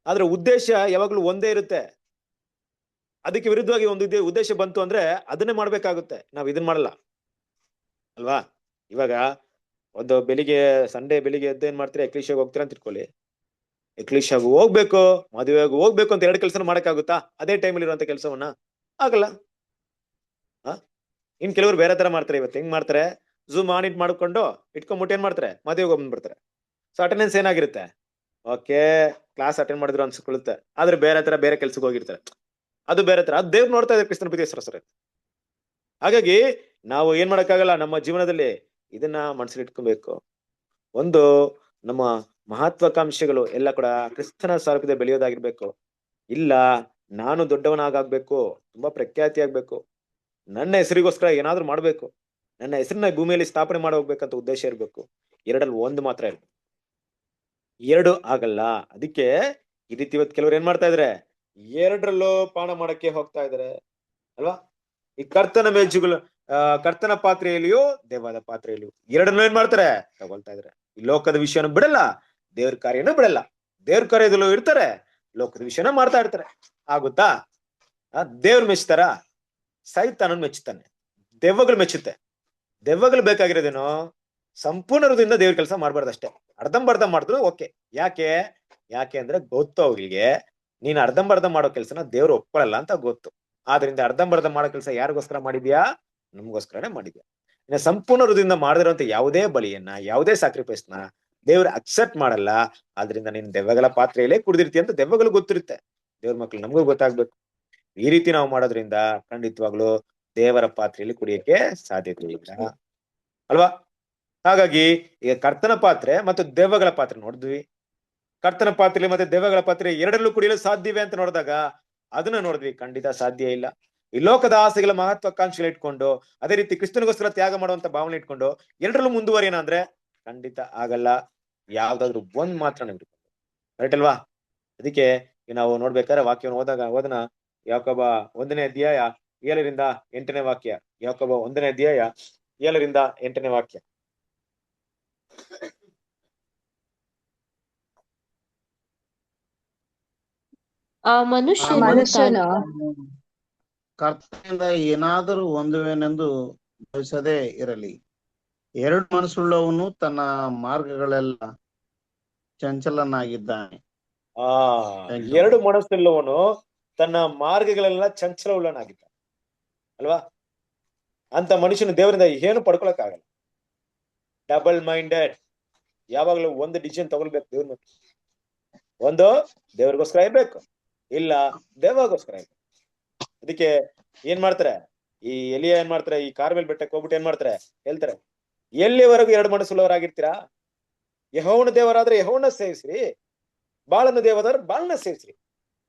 ಆದ್ರೆ ಉದ್ದೇಶ ಯಾವಾಗ್ಲೂ ಒಂದೇ ಇರುತ್ತೆ. ಅದಕ್ಕೆ ವಿರುದ್ಧವಾಗಿ ಒಂದು ಉದ್ದೇಶ ಬಂತು ಅಂದ್ರೆ ಅದನ್ನೇ ಮಾಡ್ಬೇಕಾಗುತ್ತೆ, ನಾವ್ ಇದನ್ ಮಾಡಲ್ಲ ಅಲ್ವಾ. ಇವಾಗ ಒಂದು ಸಂಡೇ ಬೆಳಿಗ್ಗೆ ಎದ್ದು ಏನ್ ಮಾಡ್ತೀರಾ? ಎಕ್ಲಿಶಿಯಾಗ ಹೋಗ್ತೀರಾ ಅಂತ ಇಟ್ಕೊಳ್ಳಿ. ಎಕ್ಲಿಶಿಯಾಗ ಹೋಗ್ಬೇಕು, ಮದುವೆಗೆ ಹೋಗ್ಬೇಕು ಅಂತ 2 ಕೆಲಸ ಮಾಡಕ್ಕಾಗುತ್ತಾ? ಅದೇ ಟೈಮಲ್ಲಿ ಇರುವಂತ ಕೆಲಸವನ್ನ ಆಗಲ್ಲ. ಇನ್ ಕೆಲವರು ಬೇರೆ ತರ ಮಾಡ್ತಾರೆ. ಇವತ್ತು ಹೆಂಗ್ ಮಾಡ್ತಾರೆ? ಝೂಮ್ ಆನ್ ಮಾಡ್ಕೊಂಡು ಇಟ್ಕೊಂಡ್ಬಿಟ್ಟು ಏನ್ ಮಾಡ್ತಾರೆ? ಮದುವೆಗೆ ಹೋಗ್ಬಿಡ್ತಾರೆ. ಸೊ ಅಟೆಂಡೆನ್ಸ್ ಏನಾಗಿರುತ್ತೆ? ಓಕೆ, ಕ್ಲಾಸ್ ಅಟೆಂಡ್ ಮಾಡಿದ್ರು ಅನ್ಸ್ಕೊಳ್ಳುತ್ತೆ, ಆದ್ರೆ ಬೇರೆ ಕೆಲ್ಸಕ್ಕೆ ಹೋಗಿರ್ತಾರೆ. ಅದು ಬೇರೆ ತರ. ಅದು ದೇವ್ರು ನೋಡ್ತಾ ಇದ್ದಾರೆ ಕ್ರಿಸ್ತನ ಪ್ರೀತಿಯ ಸರಸರೇ. ಹಾಗಾಗಿ ನಾವು ಏನ್ ಮಾಡಕ್ಕಾಗಲ್ಲ, ನಮ್ಮ ಜೀವನದಲ್ಲಿ ಇದನ್ನ ಮನಸ್ಸಲ್ಲಿ ಇಟ್ಕೊಬೇಕು. ಒಂದು ನಮ್ಮ ಮಹತ್ವಾಕಾಂಕ್ಷೆಗಳು ಎಲ್ಲ ಕೂಡ ಕ್ರಿಸ್ತನ ಸಾರೂಪ್ಯದಲ್ಲಿ ಬೆಳೆಯೋದಾಗಿರ್ಬೇಕು. ಇಲ್ಲ ನಾನು ದೊಡ್ಡವನಾಗಬೇಕು, ತುಂಬಾ ಪ್ರಖ್ಯಾತಿ ಆಗ್ಬೇಕು, ನನ್ನ ಹೆಸರಿಗೋಸ್ಕರ ಏನಾದ್ರು ಮಾಡ್ಬೇಕು, ನನ್ನ ಹೆಸರನ್ನ ಭೂಮಿಯಲ್ಲಿ ಸ್ಥಾಪನೆ ಮಾಡಿ ಹೋಗ್ಬೇಕಂತ ಉದ್ದೇಶ ಇರ್ಬೇಕು. 2ರಲ್ಲಿ 1 ಮಾತ್ರ ಇರ್ಬೇಕು, 2 ಆಗಲ್ಲ. ಅದಕ್ಕೆ ಈ ರೀತಿ ಇವತ್ತು ಕೆಲವರು ಏನ್ ಮಾಡ್ತಾ ಇದಾರೆ? 2ರಲ್ಲೂ ಪಾನ ಮಾಡಕ್ಕೆ ಹೋಗ್ತಾ ಇದಾರೆ ಅಲ್ವಾ. ಈ ಕರ್ತನ ಪಾತ್ರೆಯಲ್ಲಿಯೂ ದೇವದ ಪಾತ್ರೆಯಲ್ಲಿಯೂ 2ರನ್ನೂ ಏನ್ ಮಾಡ್ತಾರೆ? ತಗೊಳ್ತಾ ಇದಾರೆ. ಈ ಲೋಕದ ವಿಷಯನೂ ಬಿಡಲ್ಲ, ದೇವ್ರ ಕಾರ್ಯನೂ ಬಿಡಲ್ಲ. ದೇವ್ರ ಕಾರ್ಯದಲ್ಲೂ ಇರ್ತಾರೆ, ಲೋಕದ ವಿಷಯನ ಮಾಡ್ತಾ ಇರ್ತಾರೆ. ಆಗುತ್ತಾ? ದೇವ್ರು ಮೆಚ್ತಾರ? ಸೈತಾನನ್ ಮೆಚ್ಚುತ್ತಾನೆ, ದೆವ್ವಗಳು ಮೆಚ್ಚುತ್ತೆ. ದೆವ್ವಗಳು ಬೇಕಾಗಿರೋದೇನೋ ಸಂಪೂರ್ಣ ಹೃದಯದಿಂದ ದೇವ್ರ ಕೆಲಸ ಮಾಡ್ಬಾರ್ದಷ್ಟೇ. ಅರ್ಧಂಬರ್ಧ ಮಾಡಿದ್ರು ಓಕೆ. ಯಾಕೆ ಅಂದ್ರೆ ಗೊತ್ತು ಅವ್ರಿಗೆ, ನೀನ್ ಅರ್ಧಂಬರ್ಧ ಮಾಡೋ ಕೆಲ್ಸನ ದೇವ್ರು ಒಪ್ಕೊಳ್ಳಲ್ಲ ಅಂತ ಗೊತ್ತು. ಆದ್ರಿಂದ ಅರ್ಧಂಬರ್ಧ ಮಾಡೋ ಕೆಲಸ ಯಾರಿಗೋಸ್ಕರ ಮಾಡಿದ್ಯಾ? ನಮಗೋಸ್ಕರನೇ ಮಾಡಿದ್ಯಾ. ಇನ್ನು ಸಂಪೂರ್ಣ ಹೃದಯದಿಂದ ಮಾಡದಿರುವಂತ ಯಾವುದೇ ಬಲಿಯನ್ನ, ಯಾವುದೇ ಸ್ಯಾಕ್ರಿಫೈಸ್ನ ದೇವ್ರು ಅಕ್ಸೆಪ್ಟ್ ಮಾಡಲ್ಲ. ಆದ್ರಿಂದ ನೀನ್ ದೆವ್ವಗಳ ಪಾತ್ರೆಯಲ್ಲೇ ಕುಡಿದಿರ್ತಿ ಅಂತ ದೆವ್ವಗಳು ಗೊತ್ತಿರುತ್ತೆ. ದೇವ್ರ ಮಕ್ಳು ನಮಗೂ ಗೊತ್ತಾಗ್ಬೇಕು. ಈ ರೀತಿ ನಾವು ಮಾಡೋದ್ರಿಂದ ಖಂಡಿತವಾಗ್ಲು ದೇವರ ಪಾತ್ರೆಯಲ್ಲಿ ಕುಡಿಯಕ್ಕೆ ಸಾಧ್ಯತೆ ಇಲ್ಲ ಅಲ್ವಾ. ಹಾಗಾಗಿ ಈಗ ಕರ್ತನ ಪಾತ್ರೆ ಮತ್ತು ದೆವ್ವಗಳ ಪಾತ್ರೆ ನೋಡಿದ್ವಿ. ಕರ್ತನ ಪಾತ್ರೆ ಮತ್ತೆ ದೆವ್ವಗಳ ಪಾತ್ರೆ 2ರಲ್ಲೂ ಕುಡಿಯಲು ಸಾಧ್ಯವೇ ಅಂತ ನೋಡಿದಾಗ ಅದನ್ನ ನೋಡಿದ್ವಿ, ಖಂಡಿತ ಸಾಧ್ಯ ಇಲ್ಲ. ಈ ಲೋಕದ ಆಸೆಗಳ ಮಹತ್ವಾಕಾಂಕ್ಷೆಗಳು ಇಟ್ಕೊಂಡು, ಅದೇ ರೀತಿ ಕ್ರಿಸ್ತನಿಗೋಸ್ಕರ ತ್ಯಾಗ ಮಾಡುವಂತ ಭಾವನೆ ಇಟ್ಕೊಂಡು 2ರಲ್ಲೂ ಮುಂದುವರಿಯೋಣ ಅಂದ್ರೆ ಖಂಡಿತ ಆಗಲ್ಲ. ಯಾವ್ದಾದ್ರು 1 ಮಾತ್ರ ರೈಟ್ ಅಲ್ವಾ. ಅದಕ್ಕೆ ನಾವು ನೋಡ್ಬೇಕಾದ್ರೆ ವಾಕ್ಯವನ್ನು ಓದನ ಯಾಕೋಬ 1ನೇ ಅಧ್ಯಾಯ 7ರಿಂದ 8ನೇ ವಾಕ್ಯ. ಯಾಕೋಬ 1ನೇ ಅಧ್ಯಾಯ 7ರಿಂದ 8ನೇ ವಾಕ್ಯ. ಆ ಮನುಷ್ಯನು ಕರ್ತನಿಂದ ಏನಾದರೂ ಹೊಂದುವೆನೆಂದು ಭಾವಿಸದೇ ಇರಲಿ. ಎರಡು ಮನಸ್ಸುಳ್ಳವನು ತನ್ನ ಮಾರ್ಗಗಳೆಲ್ಲ ಚಂಚಲನಾಗಿದ್ದಾನೆ. Thank you. ಎರಡು ಮನಸ್ಸುಳ್ಳವನು ತನ್ನ ಮಾರ್ಗಗಳೆಲ್ಲ ಚಂಚಲವುಳ್ಳನಾಗಿದ್ದಾನೆ ಅಲ್ವಾ? ಅಂತ ಮನುಷ್ಯನು ದೇವರಿಂದ ಏನು ಪಡ್ಕೊಳಕ್ಕಾಗಲ್ಲ. ಡಬಲ್ ಮೈಂಡೆಡ್, ಯಾವಾಗ್ಲೂ ಒಂದು ಡಿಸಿಷನ್ ತಗೊಳ್ಬೇಕು. ದೇವ್ರ ಒಂದು ದೇವ್ರಿಗೋಸ್ಕರ ಇರ್ಬೇಕು, ಇಲ್ಲ ದೇವಗೋಸ್ಕರ ಇರ್ಬೇಕು. ಅದಕ್ಕೆ ಏನ್ ಮಾಡ್ತಾರೆ ಈ ಎಲಿಯ ಏನ್ ಮಾಡ್ತಾರೆ, ಈ ಕಾರ್ಮೆಲ್ ಬೆಟ್ಟಕ್ಕೆ ಹೋಗ್ಬಿಟ್ಟು ಏನ್ ಮಾಡ್ತಾರೆ ಹೇಳ್ತಾರೆ, ಎಲ್ಲಿವರೆಗೂ ಎರಡು ಮನಸ್ಸುಳ್ಳವರಾಗಿರ್ತೀರಾ? ಯೆಹೋವನ ದೇವರಾದ್ರೆ ಯೆಹೋವನ ಸೇವಿಸ್ರಿ, ಬಾಳನ ದೇವರಾದ್ರೆ ಬಾಳನ ಸೇವಿಸ್ರಿ.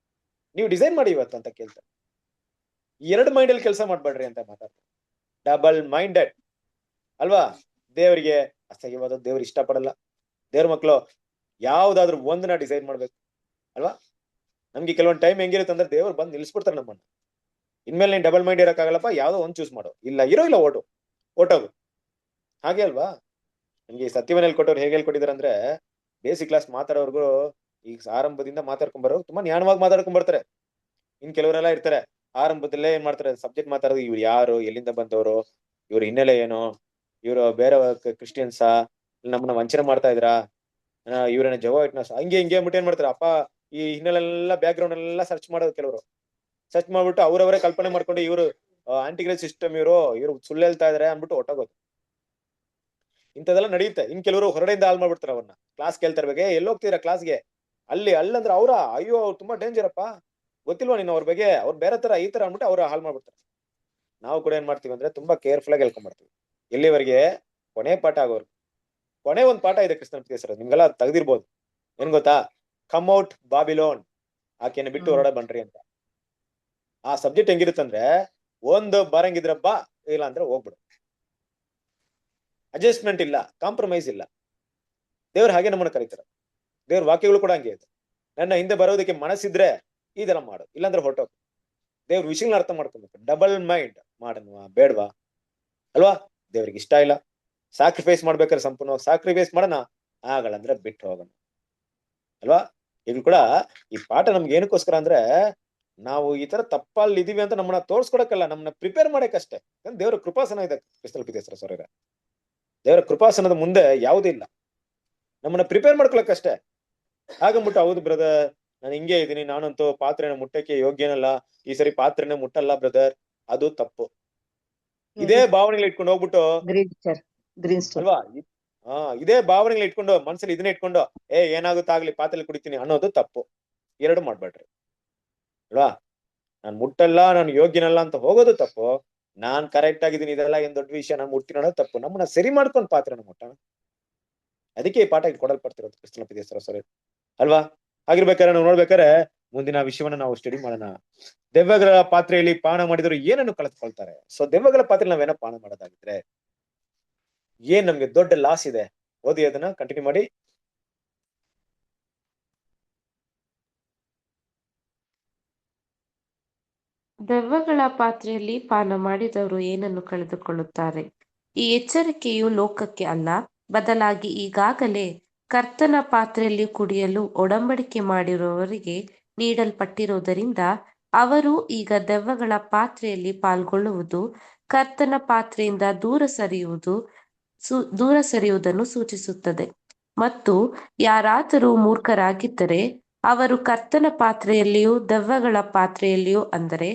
ನೀವು ಡಿಸೈನ್ ಮಾಡಿ ಇವತ್ತು ಅಂತ ಕೇಳ್ತಾರೆ. ಎರಡು ಮೈಂಡ್ ಅಲ್ಲಿ ಕೆಲಸ ಮಾಡ್ಬೇಡ್ರಿ ಅಂತ ಮಾತಾಡ್ತಾರೆ. ಡಬಲ್ ಮೈಂಡೆಡ್ ಅಲ್ವಾ? ದೇವರಿಗೆ ಅಸಹ್ಯವಾದ, ದೇವ್ರು ಇಷ್ಟಪಡಲ್ಲ. ದೇವ್ರ ಮಕ್ಕಳು ಯಾವ್ದಾದ್ರು ಒಂದನ್ನ ಡಿಸೈಡ್ ಮಾಡ್ಬೇಕು ಅಲ್ವಾ? ನಮ್ಗೆ ಕೆಲವೊಂದು ಟೈಮ್ ಹೆಂಗಿರುತ್ತೆ ಅಂದ್ರೆ ದೇವ್ರು ಬಂದು ನಿಲ್ಸ್ಬಿಡ್ತಾರೆ ನಮ್ಮನ್ನ. ಇನ್ಮೇಲೆ ನೀನ್ ಡಬಲ್ ಮೈಂಡ್ ಇರಕ್ಕಾಗಲ್ಲಪ್ಪ, ಯಾವ್ದೋ ಒಂದು ಚೂಸ್ ಮಾಡು, ಇಲ್ಲ ಇಲ್ಲ ಓಟೋಗು. ಹಾಗೆ ಅಲ್ವಾ? ನಮ್ಗೆ ಸತ್ಯವನಲ್ಲಿ ಕೊಟ್ಟವ್ರು ಹೇಗೆ ಹೇಳ್ಕೊಟ್ಟಿದಾರೆ ಅಂದ್ರೆ, ಬೇಸಿಕ್ ಕ್ಲಾಸ್ ಮಾತಾಡೋರ್ಗು ಈಗ ಆರಂಭದಿಂದ ಮಾತಾಡ್ಕೊಂಡ್ ತುಂಬಾ ಜ್ಞಾನವಾಗಿ ಮಾತಾಡ್ಕೊಂಡ್ ಬರ್ತಾರೆ. ಇನ್ ಕೆಲವರೆಲ್ಲ ಇರ್ತಾರೆ ಆರಂಭದಲ್ಲೇ ಏನ್ ಮಾಡ್ತಾರೆ, ಸಬ್ಜೆಕ್ಟ್ ಮಾತಾಡೋದು, ಇವ್ರು ಯಾರು, ಎಲ್ಲಿಂದ ಬಂದವರು, ಇವ್ರ ಹಿನ್ನೆಲೆ ಏನು, ಇವ್ರು ಬೇರೆ ಕ್ರಿಸ್ಟಿಯನ್ಸಾ, ನಮ್ಮನ್ನ ವಂಚನೆ ಮಾಡ್ತಾ ಇದ್ರಾ, ಇವ್ರನ್ನ ಜವ ವಿಟ್ನೆಸ್, ಹಂಗೆ ಅಂದ್ಬಿಟ್ಟು ಏನ್ ಮಾಡ್ತಾರೆ, ಅಪ್ಪ ಈ ಹಿನ್ನೆಲೆಲ್ಲ ಬ್ಯಾಕ್ ಗ್ರೌಂಡ್ ಎಲ್ಲ ಸರ್ಚ್ ಮಾಡೋದು. ಕೆಲವರು ಸರ್ಚ್ ಮಾಡ್ಬಿಟ್ಟು ಅವ್ರವರೇ ಕಲ್ಪನೆ ಮಾಡ್ಕೊಂಡು ಇವರು ಆಂಟಿಗ್ರೇಡ್ ಸಿಸ್ಟಮ್, ಇವ್ರು ಸುಳ್ಳು ಹೇಳ್ತಾ ಇದಾರೆ ಅಂದ್ಬಿಟ್ಟು ಹೊಟ್ಟೋಗೋದು. ಇಂಥದೆಲ್ಲ ನಡೆಯುತ್ತೆ. ಇನ್ ಕೆಲವರು ಹೊರಡೆಯಿಂದ ಹಾಳು ಮಾಡ್ಬಿಡ್ತಾರೆ ಅವ್ರನ್ನ. ಕ್ಲಾಸ್ ಕೇಳ್ತಾ ಇರ್ಬೇಕು, ಎಲ್ಲಿ ಹೋಗ್ತೀರಾ ಕ್ಲಾಸ್ಗೆ, ಅಲ್ಲಂದ್ರೆ ಅವ್ರ ಅಯ್ಯೋ ಅವ್ರು ತುಂಬಾ ಡೇಂಜರ್ ಅಪ್ಪ, ಗೊತ್ತಿಲ್ವಾ ನೀನು ಅವ್ರ ಬಗ್ಗೆ, ಅವ್ರು ಬೇರೆ ತರ ಈ ತರ ಅಂದ್ಬಿಟ್ಟು ಅವ್ರು ಹಾಳು ಮಾಡ್ಬಿಡ್ತಾರೆ. ನಾವು ಕೂಡ ಏನ್ ಮಾಡ್ತೀವಿ ಅಂದ್ರೆ ತುಂಬಾ ಕೇರ್ಫುಲ್ ಆಗಿ ಹೇಳ್ಕೊಂಡ್ಬರ್ತೀವಿ. ಎಲ್ಲಿವರೆಗೆ ಕೊನೆ ಪಾಠ ಆಗೋರು. ಕೊನೆ ಒಂದ್ ಪಾಠ ಇದೆ ಕೃಷ್ಣ ಸರ್, ನಿಮ್ಗೆಲ್ಲ ತೆಗ್ದಿರ್ಬೋದು. ಏನ್ ಗೊತ್ತಾ? ಕಮ್ ಔಟ್ ಬಾಬಿಲೋನ್, ಆಕೆಯನ್ನು ಬಿಟ್ಟು ಹೊರಡ ಬನ್ರಿ ಅಂತ. ಆ ಸಬ್ಜೆಕ್ಟ್ ಹೆಂಗಿರುತ್ತಂದ್ರೆ, ಒಂದು ಬರಂಗಿದ್ರ ಬಾ, ಇಲ್ಲ ಅಂದ್ರೆ ಹೋಗ್ಬಿಡು. ಅಡ್ಜಸ್ಟ್ಮೆಂಟ್ ಇಲ್ಲ, ಕಾಂಪ್ರಮೈಸ್ ಇಲ್ಲ. ದೇವ್ರು ಹಾಗೆ ನಮ್ಮನ್ನ ಕರೀತಾರೆ. ದೇವ್ರ ವಾಕ್ಯಗಳು ಕೂಡ ಹಂಗೆ ಇದೆ. ನನ್ನ ಹಿಂದೆ ಬರೋದಕ್ಕೆ ಮನಸ್ಸಿದ್ರೆ ಇದೆಲ್ಲ ಮಾಡು, ಇಲ್ಲಾಂದ್ರೆ ಹೊರಟೋಗು. ದೇವ್ರ ವಿಷಯಗಳನ್ನ ಅರ್ಥ ಮಾಡ್ಕೊಬೇಕು. ಡಬಲ್ ಮೈಂಡ್ ಮಾಡನ್ವಾ ಬೇಡವಾ ಅಲ್ವಾ? ದೇವ್ರಿಗೆ ಇಷ್ಟ ಇಲ್ಲ. ಸ್ಯಾಕ್ರಿಫೈಸ್ ಮಾಡ್ಬೇಕಾದ್ರೆ ಸಂಪೂರ್ಣವಾಗಿ ಸ್ಯಾಕ್ರಿಫೈಸ್ ಮಾಡೋಣ, ಆಗಲ್ಲ ಅಂದ್ರೆ ಬಿಟ್ಟು ಹೋಗೋಣ ಅಲ್ವಾ? ಈಗ ಕೂಡ ಈ ಪಾಠ ನಮ್ಗೆ ಏನಕ್ಕೋಸ್ಕರ ಅಂದ್ರೆ, ನಾವು ಈ ತರ ತಪ್ಪಲ್ಲಿ ಇದೀವಿ ಅಂತ ನಮ್ಮನ್ನ ತೋರ್ಸ್ಕೊಡಕ್ಕಲ್ಲ, ನಮ್ಮನ್ನ ಪ್ರಿಪೇರ್ ಮಾಡಕ್ಕಷ್ಟೇ. ದೇವ್ರ ಕೃಪಾಸನ ಇದೆ ಕೃಷ್ಣ ಸರ್. ದೇವರ ಕೃಪಾಸನದ ಮುಂದೆ ಯಾವುದೂ ಇಲ್ಲ, ನಮ್ಮನ್ನ ಪ್ರಿಪೇರ್ ಮಾಡ್ಕೊಳಕ್ಕಷ್ಟೇ. ಹಾಗಂಬಿಟ್ಟು ಹೌದು ಬ್ರದರ್, ನಾನು ಹಿಂಗೆ ಇದೀನಿ, ನಾನಂತೂ ಪಾತ್ರೆನ ಮುಟ್ಟಕ್ಕೆ ಯೋಗ್ಯನಲ್ಲ, ಈ ಸರಿ ಪಾತ್ರೆನ ಮುಟ್ಟಲ್ಲ ಬ್ರದರ್, ಅದು ತಪ್ಪು. ಇದೇ ಭಾವನೆಗಳು ಇಟ್ಕೊಂಡು ಹೋಗ್ಬಿಟ್ಟು ಅಲ್ವಾ, ಇದೇ ಭಾವನೆಗಳು ಇಟ್ಕೊಂಡು ಮನ್ಸಲ್ಲಿ ಇದನ್ನ ಇಟ್ಕೊಂಡು ಏನಾಗುತ್ತಾಗ್ಲಿ ಪಾತ್ರೆಲಿ ಕುಡಿತೀನಿ ಅನ್ನೋದು ತಪ್ಪು. ಎರಡು ಮಾಡ್ಬೇಡ್ರಿ ಅಲ್ವಾ? ನಾನ್ ಮುಟ್ಟಲ್ಲ, ನಾನು ಯೋಗ್ಯನಲ್ಲ ಅಂತ ಹೋಗೋದು ತಪ್ಪು. ನಾನ್ ಕರೆಕ್ಟ್ ಆಗಿದ್ದೀನಿ, ಇದೆಲ್ಲ ಏನ್ ದೊಡ್ಡ ವಿಷಯ, ನಾನು ಮುಟ್ತೀನಿ ಅನ್ನೋದು ತಪ್ಪು. ನಮ್ಮನ್ನ ಸರಿ ಮಾಡ್ಕೊಂಡು ಪಾತ್ರೆನ ಮುಟ್ಟೋಣ. ಅದಕ್ಕೆ ಈ ಪಾಠ ಕೊಡಲ್ಪಡ್ತಿರೋದು ಕೃಷ್ಣ ಸರ್ ಅಲ್ವಾ? ಹಾಗಿರ್ಬೇಕಾದ್ರೆ ನಾವು ನೋಡ್ಬೇಕಾದ್ರೆ ಮುಂದಿನ ವಿಷಯವನ್ನ ನಾವು ಸ್ಟಡಿ ಮಾಡೋಣ. ದೆವ್ವಗಳ ಪಾತ್ರೆಯಲ್ಲಿ ಪಾನ ಮಾಡಿದ್ರು ಏನನ್ನು ಕಳೆದುಕೊಳ್ತಾರೆ. ಸೊ ದೆವ್ವಗಳ ಪಾತ್ರೆ ನಾವೇನೋ ಪಾನ ಮಾಡೋದಾಗಿದ್ರೆ ಏನ್ ನಮ್ಗೆ ದೊಡ್ಡ ಲಾಸ್ ಇದೆ. ಓದಿ ಅದನ್ನ ಕಂಟಿನ್ಯೂ ಮಾಡಿ. ದೆವ್ವಗಳ ಪಾತ್ರೆಯಲ್ಲಿ ಪಾನ ಮಾಡಿದವರು ಏನನ್ನು ಕಳೆದುಕೊಳ್ಳುತ್ತಾರೆ. ಈ ಎಚ್ಚರಿಕೆಯು ಲೋಕಕ್ಕೆ ಅಲ್ಲ, ಬದಲಾಗಿ ಈಗಾಗಲೇ ಕರ್ತನ ಪಾತ್ರೆಯಲ್ಲಿ ಕುಡಿಯಲು ಒಡಂಬಡಿಕೆ ಮಾಡಿರುವವರಿಗೆ ನೀಡಲ್ಪಟ್ಟಿರುವುದರಿಂದ ಅವರು ಈಗ ದೆವ್ವಗಳ ಪಾತ್ರೆಯಲ್ಲಿ ಪಾಲ್ಗೊಳ್ಳುವುದು ಕರ್ತನ ಪಾತ್ರೆಯಿಂದ ದೂರ ಸರಿಯುವುದನ್ನು ಸೂಚಿಸುತ್ತದೆ. ಮತ್ತು ಯಾರಾದರೂ ಮೂರ್ಖರಾಗಿದ್ದರೆ ಅವರು ಕರ್ತನ ಪಾತ್ರೆಯಲ್ಲಿಯೂ ದೆವ್ವಗಳ ಪಾತ್ರೆಯಲ್ಲಿಯೂ, ಅಂದರೆ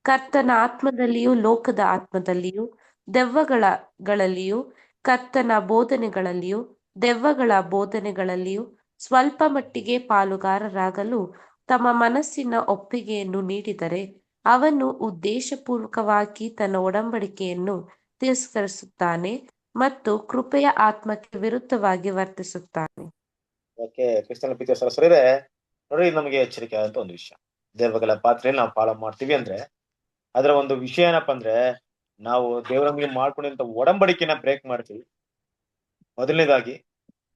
ಕರ್ತನ ಆತ್ಮದಲ್ಲಿಯೂ ಲೋಕದ ಆತ್ಮದಲ್ಲಿಯೂ, ದೆವ್ವಗಳಲ್ಲಿಯೂ ಕರ್ತನ ಬೋಧನೆಗಳಲ್ಲಿಯೂ ದೆವ್ವಗಳ ಬೋಧನೆಗಳಲ್ಲಿಯೂ ಸ್ವಲ್ಪ ಮಟ್ಟಿಗೆ ಪಾಲುಗಾರರಾಗಲು ತಮ್ಮ ಮನಸ್ಸಿನ ಒಪ್ಪಿಗೆಯನ್ನು ನೀಡಿದರೆ ಅವನು ಉದ್ದೇಶಪೂರ್ವಕವಾಗಿ ತನ್ನ ಒಡಂಬಡಿಕೆಯನ್ನು ತಿರಸ್ಕರಿಸುತ್ತಾನೆ ಮತ್ತು ಕೃಪೆಯ ಆತ್ಮಕ್ಕೆ ವಿರುದ್ಧವಾಗಿ ವರ್ತಿಸುತ್ತಾನೆ. ಓಕೆ, ಕ್ರಿಸ್ತನ ಪ್ರೀತಿಯ ಸರಿದೆ ನೋಡಿ, ನಮಗೆ ಎಚ್ಚರಿಕೆ ಆದಂತ ಒಂದು ವಿಷಯ. ದೆವ್ವಗಳ ಪಾತ್ರೆಯಲ್ಲಿ ನಾವು ಪಾಲ ಮಾಡ್ತೀವಿ ಅಂದ್ರೆ ಅದರ ಒಂದು ವಿಷಯ ಏನಪ್ಪಾ ಅಂದ್ರೆ, ನಾವು ದೇವರೊಂದಿಗೆ ಮಾಡ್ಕೊಂಡಿರಂತ ಒಡಂಬಡಿಕೆನ ಬ್ರೇಕ್ ಮಾಡ್ತೀವಿ ಮೊದಲನೇದಾಗಿ.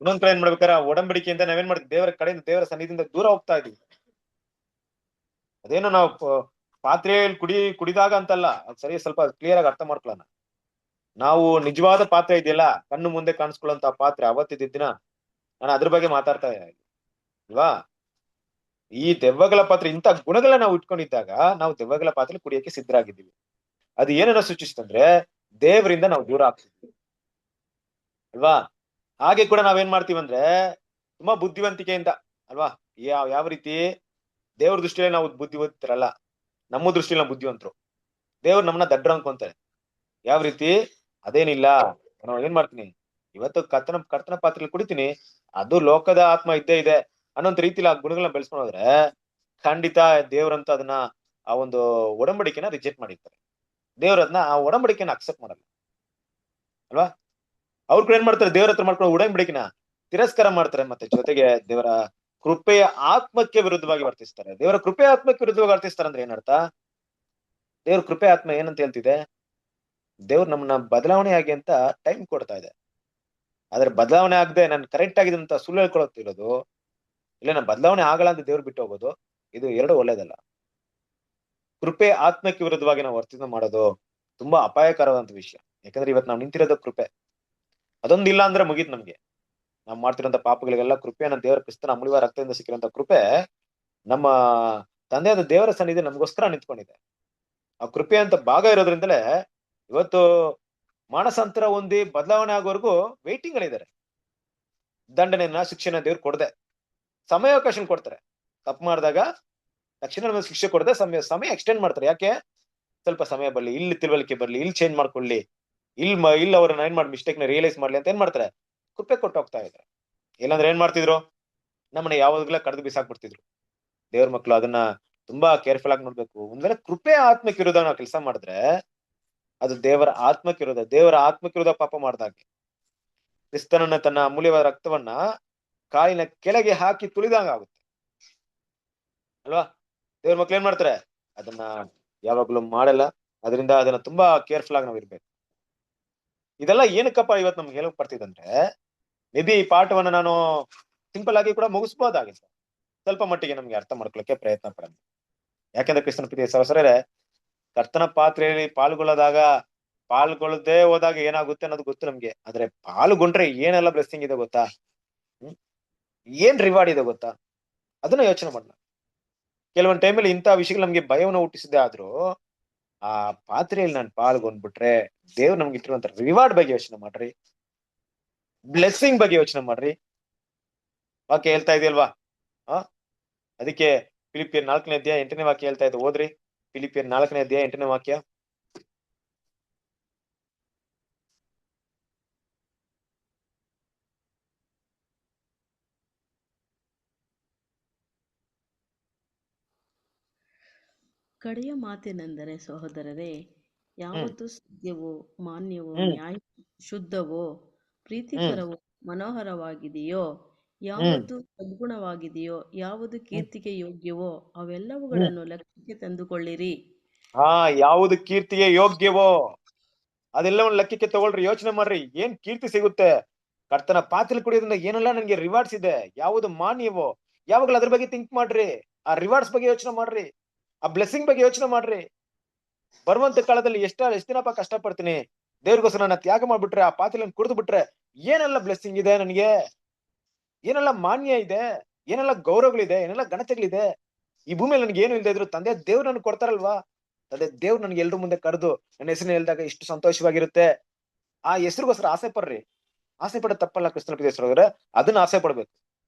ಇನ್ನೊಂದ್ ಕಡೆ ಏನ್ ಮಾಡ್ಬೇಕಾರೆ, ಆ ಒಡಂಬಡಿಕೆಯಿಂದ ನಾವೇನ್ ಮಾಡ್ತೀವಿ, ದೇವರ ಕಡೆಯಿಂದ ದೇವರ ಸನ್ನಿಧಿಯಿಂದ ದೂರ ಹೋಗ್ತಾ ಇದೀವಿ. ಅದೇನೋ ನಾವು ಪಾತ್ರೆಯಲ್ಲಿ ಕುಡಿದಾಗ ಅಂತಲ್ಲ, ಅದು ಸರಿ, ಸ್ವಲ್ಪ ಕ್ಲಿಯರ್ ಆಗಿ ಅರ್ಥ ಮಾಡ್ಕೊಳ್ಳೋಣ. ನಾವು ನಿಜವಾದ ಪಾತ್ರೆ ಇದೆಯಲ್ಲ, ಕಣ್ಣು ಮುಂದೆ ಕಾಣಿಸ್ಕೊಳ್ಳುವಂತ ಪಾತ್ರೆ ಅವತ್ತಿದ್ದ ದಿನ, ನಾನು ಅದ್ರ ಬಗ್ಗೆ ಮಾತಾಡ್ತಾ ಇಲ್ವಾ? ಈ ದೆವ್ವಗಳ ಪಾತ್ರೆ ಇಂಥ ಗುಣಗಳನ್ನ ನಾವು ಇಟ್ಕೊಂಡಿದ್ದಾಗ ನಾವು ದೆವ್ವಗಳ ಪಾತ್ರೆ ಕುಡಿಯಕ್ಕೆ ಸಿದ್ಧರಾಗಿದ್ದೀವಿ. ಅದು ಏನನ್ನ ಸೂಚಿಸ್ತಂದ್ರೆ ದೇವರಿಂದ ನಾವು ದೂರ ಆಗ್ತಿದ್ವಿ ಅಲ್ವಾ. ಹಾಗೆ ಕೂಡ ನಾವೇನ್ ಮಾಡ್ತೀವಂದ್ರೆ ತುಂಬಾ ಬುದ್ಧಿವಂತಿಕೆಯಿಂದ ಅಲ್ವಾ, ಯಾವ ರೀತಿ ದೇವ್ರ ದೃಷ್ಟಿಯಲ್ಲಿ ನಾವು ಬುದ್ಧಿವಂತರಲ್ಲ, ನಮ್ಮ ದೃಷ್ಟಿಯಲ್ಲಿ ನಾವು ಬುದ್ಧಿವಂತರು. ದೇವ್ರು ನಮ್ಮನ್ನ ದಡ್ರ ಅನ್ಕೊಂತಾರೆ. ಯಾವ ರೀತಿ? ಅದೇನಿಲ್ಲ, ನಾನು ಏನ್ ಮಾಡ್ತೀನಿ, ಇವತ್ತು ಕರ್ತನ ಪಾತ್ರೆಯಲ್ಲಿ ಕುಡಿತೀನಿ, ಅದು ಲೋಕದ ಆತ್ಮ ಇದ್ದೇ ಇದೆ ಅನ್ನೋಂತ ರೀತಿಲಿ ಆ ಗುಣಗಳನ್ನ ಬೆಳೆಸ್ಕೊಂಡು ಹೋದ್ರೆ ಖಂಡಿತ ದೇವ್ರಂತ ಅದನ್ನ ಆ ಒಂದು ಒಡಂಬಡಿಕೆನ ರಿಜೆಕ್ಟ್ ಮಾಡಿರ್ತಾರೆ. ದೇವ್ರದನ್ನ ಆ ಒಡಂಬಡಿಕೆನ ಅಕ್ಸೆಪ್ಟ್ ಮಾಡಲ್ಲ ಅಲ್ವಾ. ಅವ್ರು ಕೂಡ ಏನ್ ಮಾಡ್ತಾರೆ, ದೇವ್ರ ಹತ್ರ ಮಾಡ್ಕೊಂಡು ಒಡಂಬಡಿಕೆನ ತಿರಸ್ಕಾರ ಮಾಡ್ತಾರೆ. ಮತ್ತೆ ಜೊತೆಗೆ ದೇವರ ಕೃಪೆಯ ಆತ್ಮಕ್ಕೆ ವಿರುದ್ಧವಾಗಿ ವರ್ತಿಸ್ತಾರೆ. ದೇವರ ಕೃಪೆಯ ಆತ್ಮಕ್ಕೆ ವಿರುದ್ಧವಾಗಿ ವರ್ತಿಸ್ತಾರೆ ಅಂದ್ರೆ ಏನರ್ಥ? ದೇವ್ರ ಕೃಪೆ ಆತ್ಮ ಏನಂತ ಹೇಳ್ತಿದೆ? ದೇವ್ರು ನಮ್ಮನ್ನ ಬದಲಾವಣೆ ಆಗಿ ಅಂತ ಟೈಮ್ ಕೊಡ್ತಾ ಇದೆ. ಆದ್ರೆ ಬದಲಾವಣೆ ಆಗದೆ ನಾನು ಕರೆಕ್ಟ್ ಆಗಿದೆ ಅಂತ ಸುಳ್ಳು ಹೇಳ್ಕೊಳತ್ತಿರೋದು, ಇಲ್ಲ ನಾನು ಬದಲಾವಣೆ ಆಗಲ್ಲ ಅಂತ ದೇವ್ರು ಬಿಟ್ಟು ಹೋಗೋದು, ಇದು ಎರಡು ಒಳ್ಳೇದಲ್ಲ. ಕೃಪೆ ಆತ್ಮಕ್ಕೆ ವಿರುದ್ಧವಾಗಿ ನಾವು ವರ್ತಿನ ಮಾಡೋದು ತುಂಬಾ ಅಪಾಯಕರವಾದಂತ ವಿಷಯ. ಯಾಕಂದ್ರೆ ಇವತ್ತು ನಾವು ನಿಂತಿರೋದು ಕೃಪೆ, ಅದೊಂದಿಲ್ಲ ಅಂದ್ರೆ ಮುಗೀತು ನಮ್ಗೆ. ನಾವು ಮಾಡ್ತಿರೋಂಥ ಪಾಪಗಳಿಗೆಲ್ಲ ಕೃಪೆಯನ್ನ ದೇವರ ಕ್ರಿಸ್ತನ ಅಮೂಲ್ಯ ರಕ್ತದಿಂದ ಸಿಕ್ಕಿರೋಂಥ ಕೃಪೆ ನಮ್ಮ ತಂದೆಯಾದ ದೇವರ ಸನ್ನಿಧಿ ನಮಗೋಸ್ಕರ ನಿಂತ್ಕೊಂಡಿದೆ. ಆ ಕೃಪೆ ಅಂತ ಭಾಗ ಇರೋದ್ರಿಂದಲೇ ಇವತ್ತು ಮಾನಸಾಂತರ ಹೊಂದಿ ಬದಲಾವಣೆ ಆಗೋವರೆಗೂ ವೇಟಿಂಗ್ ಗಳಿದ್ದಾರೆ. ದಂಡನೆಯನ್ನ ಶಿಕ್ಷೆನ ದೇವ್ರು ಕೊಡದೆ ಸಮಯಾವಕಾಶ ಕೊಡ್ತಾರೆ. ತಪ್ಪು ಮಾಡಿದಾಗ ತಕ್ಷಣ ಶಿಕ್ಷೆ ಕೊಡದೆ ಸಮಯ ಎಕ್ಸ್ಟೆಂಡ್ ಮಾಡ್ತಾರೆ. ಯಾಕೆ? ಸ್ವಲ್ಪ ಸಮಯ ಬರ್ಲಿ, ಇಲ್ಲಿ ತಿಳುವಳಿಕೆ ಬರ್ಲಿ, ಇಲ್ಲಿ ಚೇಂಜ್ ಮಾಡ್ಕೊಳ್ಳಿ, ಇಲ್ಲಿ ಅವ್ರನ್ನ ಏನ್ ಮಾಡಿ ಮಿಸ್ಟೇಕ್ ನ ರಿಯಲೈಸ್ ಮಾಡ್ಲಿ ಅಂತ ಏನ್ ಮಾಡ್ತಾರೆ, ಕೃಪೆ ಕೊಟ್ಟು ಹೋಗ್ತಾ ಇದ್ದಾರೆ. ಇಲ್ಲಾಂದ್ರೆ ಏನ್ ಮಾಡ್ತಿದ್ರು, ನಮ್ಮನ್ನ ಯಾವಾಗ್ಲೂ ಕಡ್ದು ಬಿಸಾಕ್ಬಿಡ್ತಿದ್ರು. ದೇವ್ರ ಮಕ್ಳು ಅದನ್ನ ತುಂಬಾ ಕೇರ್ಫುಲ್ ಆಗಿ ನೋಡ್ಬೇಕು. ಒಂದ್ವೇಳೆ ಕೃಪೆ ಆತ್ಮಕ್ಕೆ ವಿರೋಧ ನಾವು ಕೆಲಸ ಮಾಡಿದ್ರೆ ಅದು ದೇವರ ಆತ್ಮಕ್ಕೆ ವಿರೋಧ. ದೇವರ ಆತ್ಮಕ್ಕೆ ವಿರೋಧ ಪಾಪ ಮಾಡ್ದಾಗೆ ಕ್ರಿಸ್ತನನ್ನ ತನ್ನ ಅಮೂಲ್ಯವಾದ ರಕ್ತವನ್ನ ಕಾಲಿನ ಕೆಳಗೆ ಹಾಕಿ ತುಳಿದಂಗ ಆಗುತ್ತೆ ಅಲ್ವಾ. ದೇವ್ರ ಮಕ್ಳು ಏನ್ ಮಾಡ್ತಾರೆ, ಅದನ್ನ ಯಾವಾಗ್ಲೂ ಮಾಡಲ್ಲ. ಅದರಿಂದ ಅದನ್ನ ತುಂಬಾ ಕೇರ್ಫುಲ್ ಆಗಿ ನಾವ್ ಇರ್ಬೇಕು. ಇದೆಲ್ಲ ಏನಕ್ಕಪ್ಪ ಇವತ್ತು ನಮ್ಗೆ ಹೇಳಕ್ ಬರ್ತಿದಂದ್ರೆ, ಮೇಬಿ ಈ ಪಾಠವನ್ನ ನಾನು ಸಿಂಪಲ್ ಆಗಿ ಕೂಡ ಮುಗಿಸ್ಬೋದಾಗಿತ್ತು, ಸ್ವಲ್ಪ ಮಟ್ಟಿಗೆ ನಮ್ಗೆ ಅರ್ಥ ಮಾಡ್ಕೊಳ್ಳಕ್ಕೆ ಪ್ರಯತ್ನ ಪಡೋಣ. ಯಾಕಂದ್ರೆ ಕ್ರಿಸ್ತನ ಪ್ರೀತಿಯ ಸಹೋದರರೇ, ಕರ್ತನ ಪಾತ್ರೆಯಲ್ಲಿ ಪಾಲ್ಗೊಳ್ಳದೆ ಹೋದಾಗ ಏನಾಗುತ್ತೆ ಅನ್ನೋದು ಗೊತ್ತು ನಮ್ಗೆ. ಆದ್ರೆ ಪಾಲ್ಗೊಂಡ್ರೆ ಏನೆಲ್ಲ ಬ್ಲೆಸ್ಸಿಂಗ್ ಇದೆ ಗೊತ್ತಾ? ಏನ್ ರಿವಾರ್ಡ್ ಇದೆ ಗೊತ್ತಾ? ಅದನ್ನ ಯೋಚನೆ ಮಾಡೋಣ. ಕೆಲವೊಂದ್ ಟೈಮಲ್ಲಿ ಇಂಥ ವಿಷಯಗಳು ನಮ್ಗೆ ಭಯವನ್ನು ಹುಟ್ಟಿಸಿದೆ ಆದ್ರೂ ಆ ಪಾತ್ರೆಯಲ್ಲಿ ನಾನು ಪಾಲ್ಗೊಂಡ್ಬಿಟ್ರೆ ದೇವ್ರು ನಮ್ಗೆ ಇಟ್ಟಿರುವಂತ ರಿವಾರ್ಡ್ ಬಗ್ಗೆ ಯೋಚನೆ ಮಾಡ್ರಿ, ಬ್ಲೆಸ್ಸಿಂಗ್ ಬಗ್ಗೆ ಯೋಚನೆ ಮಾಡ್ರಿ. ವಾಕ್ಯ ಹೇಳ್ತಾ ಇದೆಯಲ್ವಾ? ಅದಕ್ಕೆ ಫಿಲಿಪಿಯರ್ 4ನೇ ಅಧ್ಯಾಯ 8ನೇ ವಾಕ್ಯ ಹೇಳ್ತಾ ಇದೆ. ಓದ್ರಿ, ಫಿಲಿಪಿಯರ್ 4ನೇ ಅಧ್ಯಾಯ 8ನೇ ವಾಕ್ಯ. ಕಡೆಯ ಮಾತೇನೆಂದರೆ ಸಹೋದರರೇ, ಯಾವುದು ಸತ್ಯವೋ, ಮಾನ್ಯವೋ, ನ್ಯಾಯ, ಶುದ್ಧವೋ, ಪ್ರೀತಿಕರವೋ, ಮನೋಹರವಾಗಿದೆಯೋ, ಯಾವುದು ಸದ್ಗುಣವಾಗಿದೆಯೋ, ಯಾವುದು ಕೀರ್ತಿಗೆ ಯೋಗ್ಯವೋ ಅವೆಲ್ಲವುಗಳನ್ನು ಲೆಕ್ಕಕ್ಕೆ ತಂದುಕೊಳ್ಳಿರಿ. ಯಾವುದು ಕೀರ್ತಿಗೆ ಯೋಗ್ಯವೋ ಅದೆಲ್ಲವನ್ನು ಲೆಕ್ಕಕ್ಕೆ ತಗೊಳ್ರಿ. ಯೋಚನೆ ಮಾಡ್ರಿ, ಏನ್ ಕೀರ್ತಿ ಸಿಗುತ್ತೆ ಕರ್ತನ ಪಾತ್ರೆ ಕುಡಿಯೋದ್ರಿಂದ, ಏನೆಲ್ಲ ನನ್ಗೆ ರಿವಾರ್ಡ್ಸ್ ಇದೆ, ಯಾವುದು ಮಾನ್ಯವೋ, ಯಾವಾಗಲೂ ಅದ್ರ ಬಗ್ಗೆ ಥಿಂಕ್ ಮಾಡ್ರಿ. ಆ ರಿವಾರ್ಡ್ಸ್ ಬಗ್ಗೆ ಯೋಚನೆ ಮಾಡ್ರಿ, ಆ ಬ್ಲೆಸ್ಸಿಂಗ್ ಬಗ್ಗೆ ಯೋಚನೆ ಮಾಡ್ರಿ. ಬರುವಂತ ಕಾಲದಲ್ಲಿ ಎಷ್ಟು ದಿನಪ್ಪ ಕಷ್ಟ ಪಡ್ತೀನಿ, ದೇವ್ರಿಗೋಸ್ಕರ ನನ್ನ ತ್ಯಾಗ ಮಾಡ್ಬಿಟ್ರೆ, ಆ ಪಾತ್ರೆಯನ್ನು ಕುಡಿದು ಬಿಟ್ರೆ ಏನೆಲ್ಲ ಬ್ಲೆಸ್ಸಿಂಗ್ ಇದೆ ನನಗೆ, ಏನೆಲ್ಲ ಮಾನ್ಯ ಇದೆ, ಏನೆಲ್ಲ ಗೌರವಗಳಿದೆ, ಏನೆಲ್ಲ ಘನತೆಗಳಿದೆ. ಈ ಭೂಮಿಯಲ್ಲಿ ನನಗೆ ಏನು ಇಲ್ಲದೆ ಇದ್ರು ತಂದೆ ದೇವ್ರು ನನ್ಗೆ ಕೊಡ್ತಾರಲ್ವಾ. ತಂದೆ ದೇವ್ರು ನನ್ಗೆ ಎಲ್ರ ಮುಂದೆ ಕರೆದು ನನ್ನ ಹೆಸರನ್ನ ಹೇಳಿದಾಗ ಇಷ್ಟು ಸಂತೋಷವಾಗಿರುತ್ತೆ. ಆ ಹೆಸರಿಗೋಸ್ಕರ ಆಸೆ ಪಡ್ರಿ. ಆಸೆ ಪಡ ತಪ್ಪಲ್ಲ. ಕ್ರಿಸ್ತನ ಪ್ರೀತಿಯ ಸಹೋದರರೇ, ಅದನ್ನ ಆಸೆ ಪಡ್ಬೇಕು.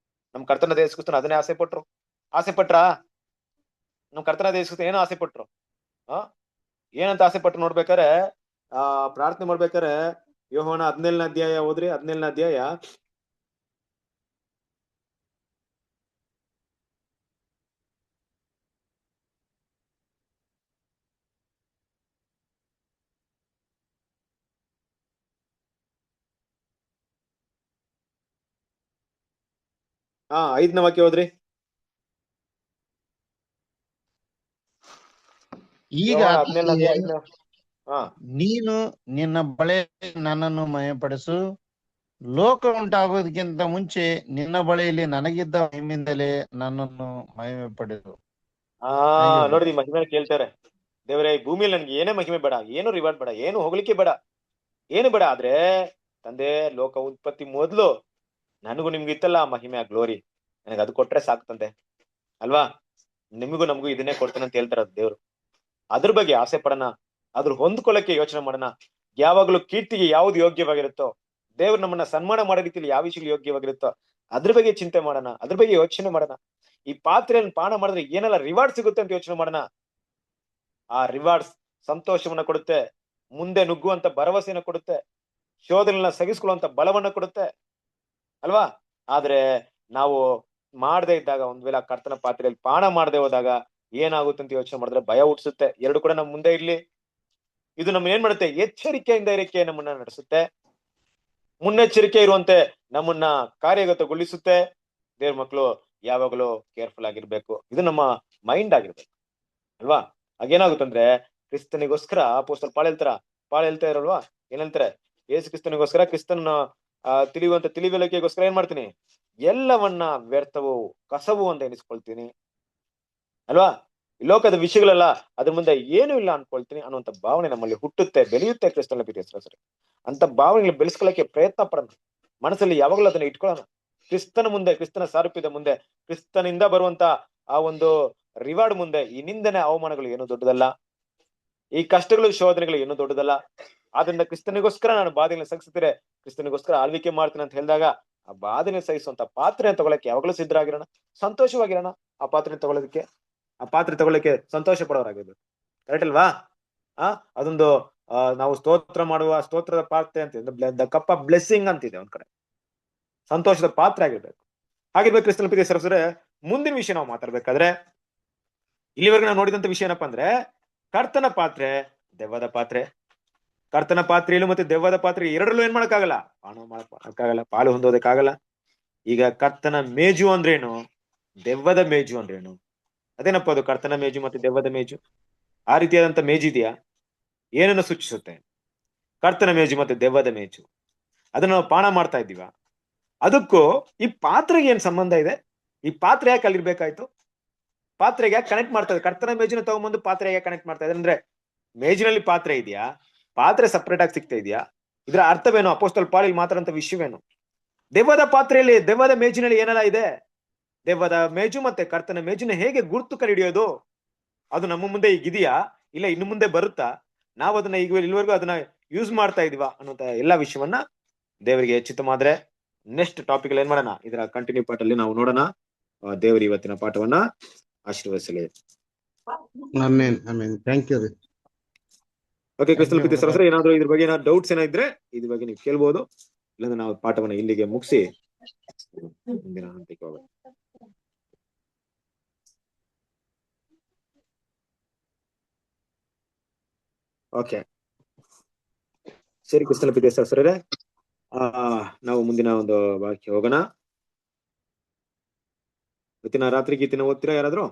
ನಮ್ ಕರ್ತನ ದೇಶಕ್ಕೋಸ್ಕರ ಅದನ್ನೇ ಆಸೆ ಪಟ್ರು. ಆಸೆ ಪಟ್ರಾ? ನಮ್ ಕರ್ತನ ದೇಶಕ್ಕೋಸ್ಕರ ಏನೋ ಆಸೆ ಪಟ್ರು. ಏನಂತ ಆಸೆ ಪಟ್ರು ನೋಡ್ಬೇಕಾರೆ, ಪ್ರಾರ್ಥನೆ ಮಾಡ್ಬೇಕಾರೆ ಯೋಹಾನ 17ನೇ ಅಧ್ಯಾಯ ಓದ್ರಿ. 17ನೇ ಅಧ್ಯಾಯ 5ನೇ ವಾಕ್ಯ ಓದ್ರಿ. ಈಗ ನೀನು ನಿನ್ನ ಬಳೆ ನನ್ನನ್ನು ಮಹಿಮೆಪಡಿಸು. ಲೋಕ ಉಂಟಾಗೋದಕ್ಕಿಂತ ಮುಂಚೆ ನಿನ್ನ ಬಳಿಯಲ್ಲಿ ನನಗಿದ್ದ ಮಹಿಮೆಯಿಂದಲೇ ನನ್ನನ್ನು ಮಹಿಮೆಪಡಿಸು. ನೋಡ್ರಿ, ಮಹಿಮೆ ಕೇಳ್ತಾರೆ. ದೇವರೇ, ಈ ಭೂಮಿಯಲ್ಲಿ ನನ್ಗೆ ಏನೇ ಮಹಿಮೆ ಬೇಡ, ಏನು ರಿವಾರ್ಡ್ ಬೇಡ, ಏನು ಹೋಗ್ಲಿಕ್ಕೆ ಬೇಡ, ಏನು ಬೇಡ. ಆದ್ರೆ ತಂದೆ, ಲೋಕ ಉತ್ಪತ್ತಿ ಮೊದ್ಲು ನನಗೂ ನಿಮ್ಗೆ ಇತ್ತಲ್ಲ ಆ ಮಹಿಮೆ, ಆ ಗ್ಲೋರಿ, ನನಗೆ ಅದು ಕೊಟ್ರೆ ಸಾಕು ತಂದೆ. ಅಲ್ವಾ? ನಿಮಗೂ ನಮಗೂ ಇದನ್ನೇ ಕೊಡ್ತಾನೆ ಅಂತ ಹೇಳ್ತಾರ ದೇವ್ರು. ಅದ್ರ ಬಗ್ಗೆ ಆಸೆ ಪಡೋಣ, ಅದ್ರ ಹೊಂದ್ಕೊಳ್ಳಕ್ಕೆ ಯೋಚನೆ ಮಾಡೋಣ. ಯಾವಾಗ್ಲೂ ಕೀರ್ತಿಗೆ ಯಾವ್ದು ಯೋಗ್ಯವಾಗಿರುತ್ತೋ, ದೇವ್ರು ನಮ್ಮನ್ನ ಸನ್ಮಾನ ಮಾಡೋ ರೀತಿಯಲ್ಲಿ ಯಾವ ವಿಷಯ ಯೋಗ್ಯವಾಗಿರುತ್ತೋ ಅದ್ರ ಬಗ್ಗೆ ಚಿಂತೆ ಮಾಡೋಣ, ಅದ್ರ ಬಗ್ಗೆ ಯೋಚನೆ ಮಾಡೋಣ. ಈ ಪಾತ್ರೆಯನ್ನು ಪಾನ ಮಾಡಿದ್ರೆ ಏನೆಲ್ಲ ರಿವಾರ್ಡ್ ಸಿಗುತ್ತೆ ಅಂತ ಯೋಚನೆ ಮಾಡೋಣ. ಆ ರಿವಾರ್ಡ್ಸ್ ಸಂತೋಷವನ್ನ ಕೊಡುತ್ತೆ, ಮುಂದೆ ನುಗ್ಗುವಂತ ಭರವಸೆಯನ್ನ ಕೊಡುತ್ತೆ, ಶೋಧನೆಗಳನ್ನ ಸಗಿಸ್ಕೊಳ್ಳುವಂತ ಬಲವನ್ನ ಕೊಡುತ್ತೆ ಅಲ್ವಾ? ಆದ್ರೆ ನಾವು ಮಾಡದೇ ಇದ್ದಾಗ, ಒಂದ್ ವೇಳೆ ಕರ್ತನ ಪಾತ್ರೆಯಲ್ಲಿ ಪಾನ ಮಾಡದೆ ಹೋದಾಗ ಏನಾಗುತ್ತೆ ಅಂತ ಯೋಚನೆ ಮಾಡಿದ್ರೆ ಭಯ ಹುಟ್ಟಿಸುತ್ತೆ. ಎರಡು ಕೂಡ ನಮ್ ಮುಂದೆ ಇರ್ಲಿ. ಇದು ನಮ್ಮನ್ನ ಏನ್ ಮಾಡುತ್ತೆ? ಎಚ್ಚರಿಕೆಯಿಂದ ಇರಕ್ಕೆ ನಮ್ಮನ್ನ ನಡೆಸುತ್ತೆ, ಮುನ್ನೆಚ್ಚರಿಕೆ ಇರುವಂತೆ ನಮ್ಮನ್ನ ಕಾರ್ಯಗತಗೊಳಿಸುತ್ತೆ. ದೇವ್ರ ಮಕ್ಕಳು ಯಾವಾಗಲೂ ಕೇರ್ಫುಲ್ ಆಗಿರ್ಬೇಕು. ಇದು ನಮ್ಮ ಮೈಂಡ್ ಆಗಿರ್ಬೇಕು ಅಲ್ವಾ? ಹಾಗೇನಾಗುತ್ತಂದ್ರೆ ಕ್ರಿಸ್ತನಿಗೋಸ್ಕರ ಅಪೊಸ್ತಲ ಪಾಳ ಹೇಳ್ತಾ ಇರಲ್ವಾ? ಏನ್ ಹೇಳ್ತಾರೆ? ಯೇಸು ಕ್ರಿಸ್ತನಿಗೋಸ್ಕರ, ಕ್ರಿಸ್ತನ ತಿಳಿಯುವಂತ ತಿಳಿವಳಿಕೆಗೋಸ್ಕರ ಏನ್ ಮಾಡ್ತೀನಿ? ಎಲ್ಲವನ್ನ ವ್ಯರ್ಥವು ಕಸವು ಅಂತ ಎನಿಸ್ಕೊಳ್ತೀನಿ ಅಲ್ವಾ? ಲೋಕದ ವಿಷಯಗಳೆಲ್ಲ ಅದ್ರ ಮುಂದೆ ಏನು ಇಲ್ಲ ಅನ್ಕೊಳ್ತೀನಿ ಅನ್ನುವಂತ ಭಾವನೆ ನಮ್ಮಲ್ಲಿ ಹುಟ್ಟುತ್ತೆ, ಬೆಳೆಯುತ್ತೆ. ಕ್ರಿಸ್ತನ ಪ್ರೀತಿಯ ಅಂತ ಭಾವನೆಗಳು ಬೆಳೆಸ್ಕೊಳ್ಳಕ್ಕೆ ಪ್ರಯತ್ನ ಪಡೋಣ. ಮನಸ್ಸಲ್ಲಿ ಯಾವಾಗಲೂ ಅದನ್ನ ಇಟ್ಕೊಳ್ಳೋಣ. ಕ್ರಿಸ್ತನ ಮುಂದೆ, ಕ್ರಿಸ್ತನ ಸಾರೂಪ್ಯದ ಮುಂದೆ, ಕ್ರಿಸ್ತನಿಂದ ಬರುವಂತ ಆ ಒಂದು ರಿವಾರ್ಡ್ ಮುಂದೆ ಈ ನಿಂದನೆ ಅವಮಾನಗಳು ಏನು ದೊಡ್ಡದಲ್ಲ, ಈ ಕಷ್ಟಗಳು ಶೋಧನೆಗಳು ಏನು ದೊಡ್ಡದಲ್ಲ. ಆದ್ರಿಂದ ಕ್ರಿಸ್ತನಿಗೋಸ್ಕರ ನಾನು ಬಾಧೆಗಳನ್ನ ಸಹಿಸುತ್ತೀರೆ, ಕ್ರಿಸ್ತನಿಗೋಸ್ಕರ ಆಳ್ವಿಕೆ ಮಾಡ್ತೀನಿ ಅಂತ ಹೇಳಿದಾಗ ಆ ಬಾಧೆನ ಸಹಿಸುವಂತ ಪಾತ್ರೆ ತಗೊಳಕ್ಕೆ ಯಾವಾಗಲೂ ಸಿದ್ಧರಾಗಿರೋಣ, ಸಂತೋಷವಾಗಿರೋಣ. ಆ ಪಾತ್ರೆ ತಗೊಳ್ಳಕ್ಕೆ ಸಂತೋಷ ಪಡೋರಾಗಿರ್ಬೇಕು. ಕರೆಕ್ಟ್ ಅಲ್ವಾ? ಅದೊಂದು ನಾವು ಸ್ತೋತ್ರ ಮಾಡುವ ಸ್ತೋತ್ರದ ಪಾತ್ರೆ ಅಂತ ದ ಕಪ್ ಆಫ್ ಬ್ಲೆಸ್ಸಿಂಗ್ ಅಂತಿದೆ ಒಂದ್ ಕಡೆ. ಸಂತೋಷದ ಪಾತ್ರೆ ಆಗಿರ್ಬೇಕು. ಹಾಗಿರ್ಬೇಕು ಕ್ರಿಸ್ತನ ಪ್ರೀತಿಯ ಸಹೋದರರೇ. ಮುಂದಿನ ವಿಷಯ ನಾವು ಮಾತಾಡ್ಬೇಕಾದ್ರೆ, ಇಲ್ಲಿವರೆಗೆ ನಾವು ನೋಡಿದಂತ ವಿಷಯ ಏನಪ್ಪಾ ಅಂದ್ರೆ, ಕರ್ತನ ಪಾತ್ರೆ, ದೆವ್ವದ ಪಾತ್ರೆ. ಕರ್ತನ ಪಾತ್ರೆಯಲ್ಲೂ ಮತ್ತೆ ದೆವ್ವದ ಪಾತ್ರೆ ಎರಡರಲ್ಲೂ ಏನ್ ಮಾಡಕ್ಕಾಗಲ್ಲ? ಪಾಲು ಹೊಂದೋದಕ್ಕಾಗಲ್ಲ. ಈಗ ಕರ್ತನ ಮೇಜು ಅಂದ್ರೇನು, ದೆವ್ವದ ಮೇಜು ಅಂದ್ರೇನು? ಅದೇನಪ್ಪ ಅದು ಕರ್ತನ ಮೇಜು ಮತ್ತೆ ದೆವ್ವದ ಮೇಜು? ಆ ರೀತಿಯಾದಂತ ಮೇಜಿದೆಯಾ? ಏನನ್ನು ಸೂಚಿಸುತ್ತೆ ಕರ್ತನ ಮೇಜು ಮತ್ತೆ ದೆವ್ವದ ಮೇಜು? ಅದನ್ನ ನಾವು ಪಾನ ಮಾಡ್ತಾ ಇದ್ದೀವ? ಅದಕ್ಕೂ ಈ ಪಾತ್ರೆಗೆ ಏನ್ ಸಂಬಂಧ ಇದೆ? ಈ ಪಾತ್ರೆ ಯಾಕೆ ಅಲ್ಲಿರ್ಬೇಕಾಯ್ತು? ಪಾತ್ರೆಗೆ ಯಾಕೆ ಕನೆಕ್ಟ್ ಮಾಡ್ತಾ ಇದೆ? ಕರ್ತನ ಮೇಜಿನ ತಗೊಂಡ್ಬಂದು ಪಾತ್ರೆಗೆ ಕನೆಕ್ಟ್ ಮಾಡ್ತಾ ಇದೆ ಅಂದ್ರೆ, ಮೇಜಿನಲ್ಲಿ ಪಾತ್ರೆ ಇದೆಯಾ? ಪಾತ್ರೆ ಸಪ್ರೇಟ್ ಆಗಿ ಸಿಗ್ತಾ ಇದೆಯಾ? ಇದ್ರ ಅರ್ಥವೇನು? ಅಪೊಸ್ತಲ ಪಾಳಿಲ್ ಮಾತಾಡಂತ ವಿಷಯವೇನು? ದೆವ್ವದ ಪಾತ್ರೆಯಲ್ಲಿ, ದೆವ್ವದ ಮೇಜಿನಲ್ಲಿ ಏನೆಲ್ಲ ಇದೆ? ದೆವ್ವದ ಮೇಜು ಮತ್ತೆ ಕರ್ತನ ಮೇಜಿನ ಹೇಗೆ ಗುರುತು ಕಂಡುಹಿಡಿಯೋದು? ಅದು ನಮ್ಮ ಮುಂದೆ ಈಗಿದೆಯಾ, ಇಲ್ಲ ಇನ್ನು ಮುಂದೆ ಬರುತ್ತಾ? ನಾವು ಅದನ್ನ ಈಗ ಇಲ್ಲಿವರೆಗೂ ಅದನ್ನ ಯೂಸ್ ಮಾಡ್ತಾ ಇದೀವ ಅನ್ನುವಂತ ಎಲ್ಲಾ ವಿಷಯವನ್ನ ದೇವರಿಗೆ ಚಿತ್ತಮಾದ್ರೆ ನೆಕ್ಸ್ಟ್ ಟಾಪಿಕ್ ಅಲ್ಲಿ ಏನ್ ಮಾಡೋಣ? ಇದರ ಕಂಟಿನ್ಯೂ ಪಾರ್ಟ್ ಅಲ್ಲಿ ನಾವು ನೋಡೋಣ. ದೇವರು ಇವತ್ತಿನ ಪಾಠವನ್ನ ಆಶೀರ್ವದಿಸಲಿ. Amen amen. ಥ್ಯಾಂಕ್ ಯು ರೀ. ಓಕೆ, ಕ್ರಿಸ್ತನ ಪ್ರೀತಿಯ ಸಹೋದರರೇ, ಏನಾದ್ರು ಇದ್ರ ಬಗ್ಗೆ ಏನಾದ್ರು ಡೌಟ್ಸ್ ಏನಾದ್ರೆ ಇದ್ರ ಬಗ್ಗೆ ನೀವು ಕೇಳ್ಬೋದು. ಇಲ್ಲಾಂದ್ರೆ ನಾವು ಪಾಠವನ್ನ ಇಲ್ಲಿಗೆ ಮುಗಿಸಿ ಮುಂದಿನ ಹಂತಕ್ಕೆ ಹೋಗೋಣ. ಓಕೆ ಸರಿ, ಕ್ರಿಸ್ತನ ಪ್ರೀತಿಯ ಸಹೋದರರೇ, ನಾವು ಮುಂದಿನ ಒಂದು ವಾಕ್ಯ ಹೋಗೋಣ. ಇವತ್ತಿನ ರಾತ್ರಿ ಗೀತಿನ ಓದ್ತೀರಾ ಯಾರಾದ್ರೂ?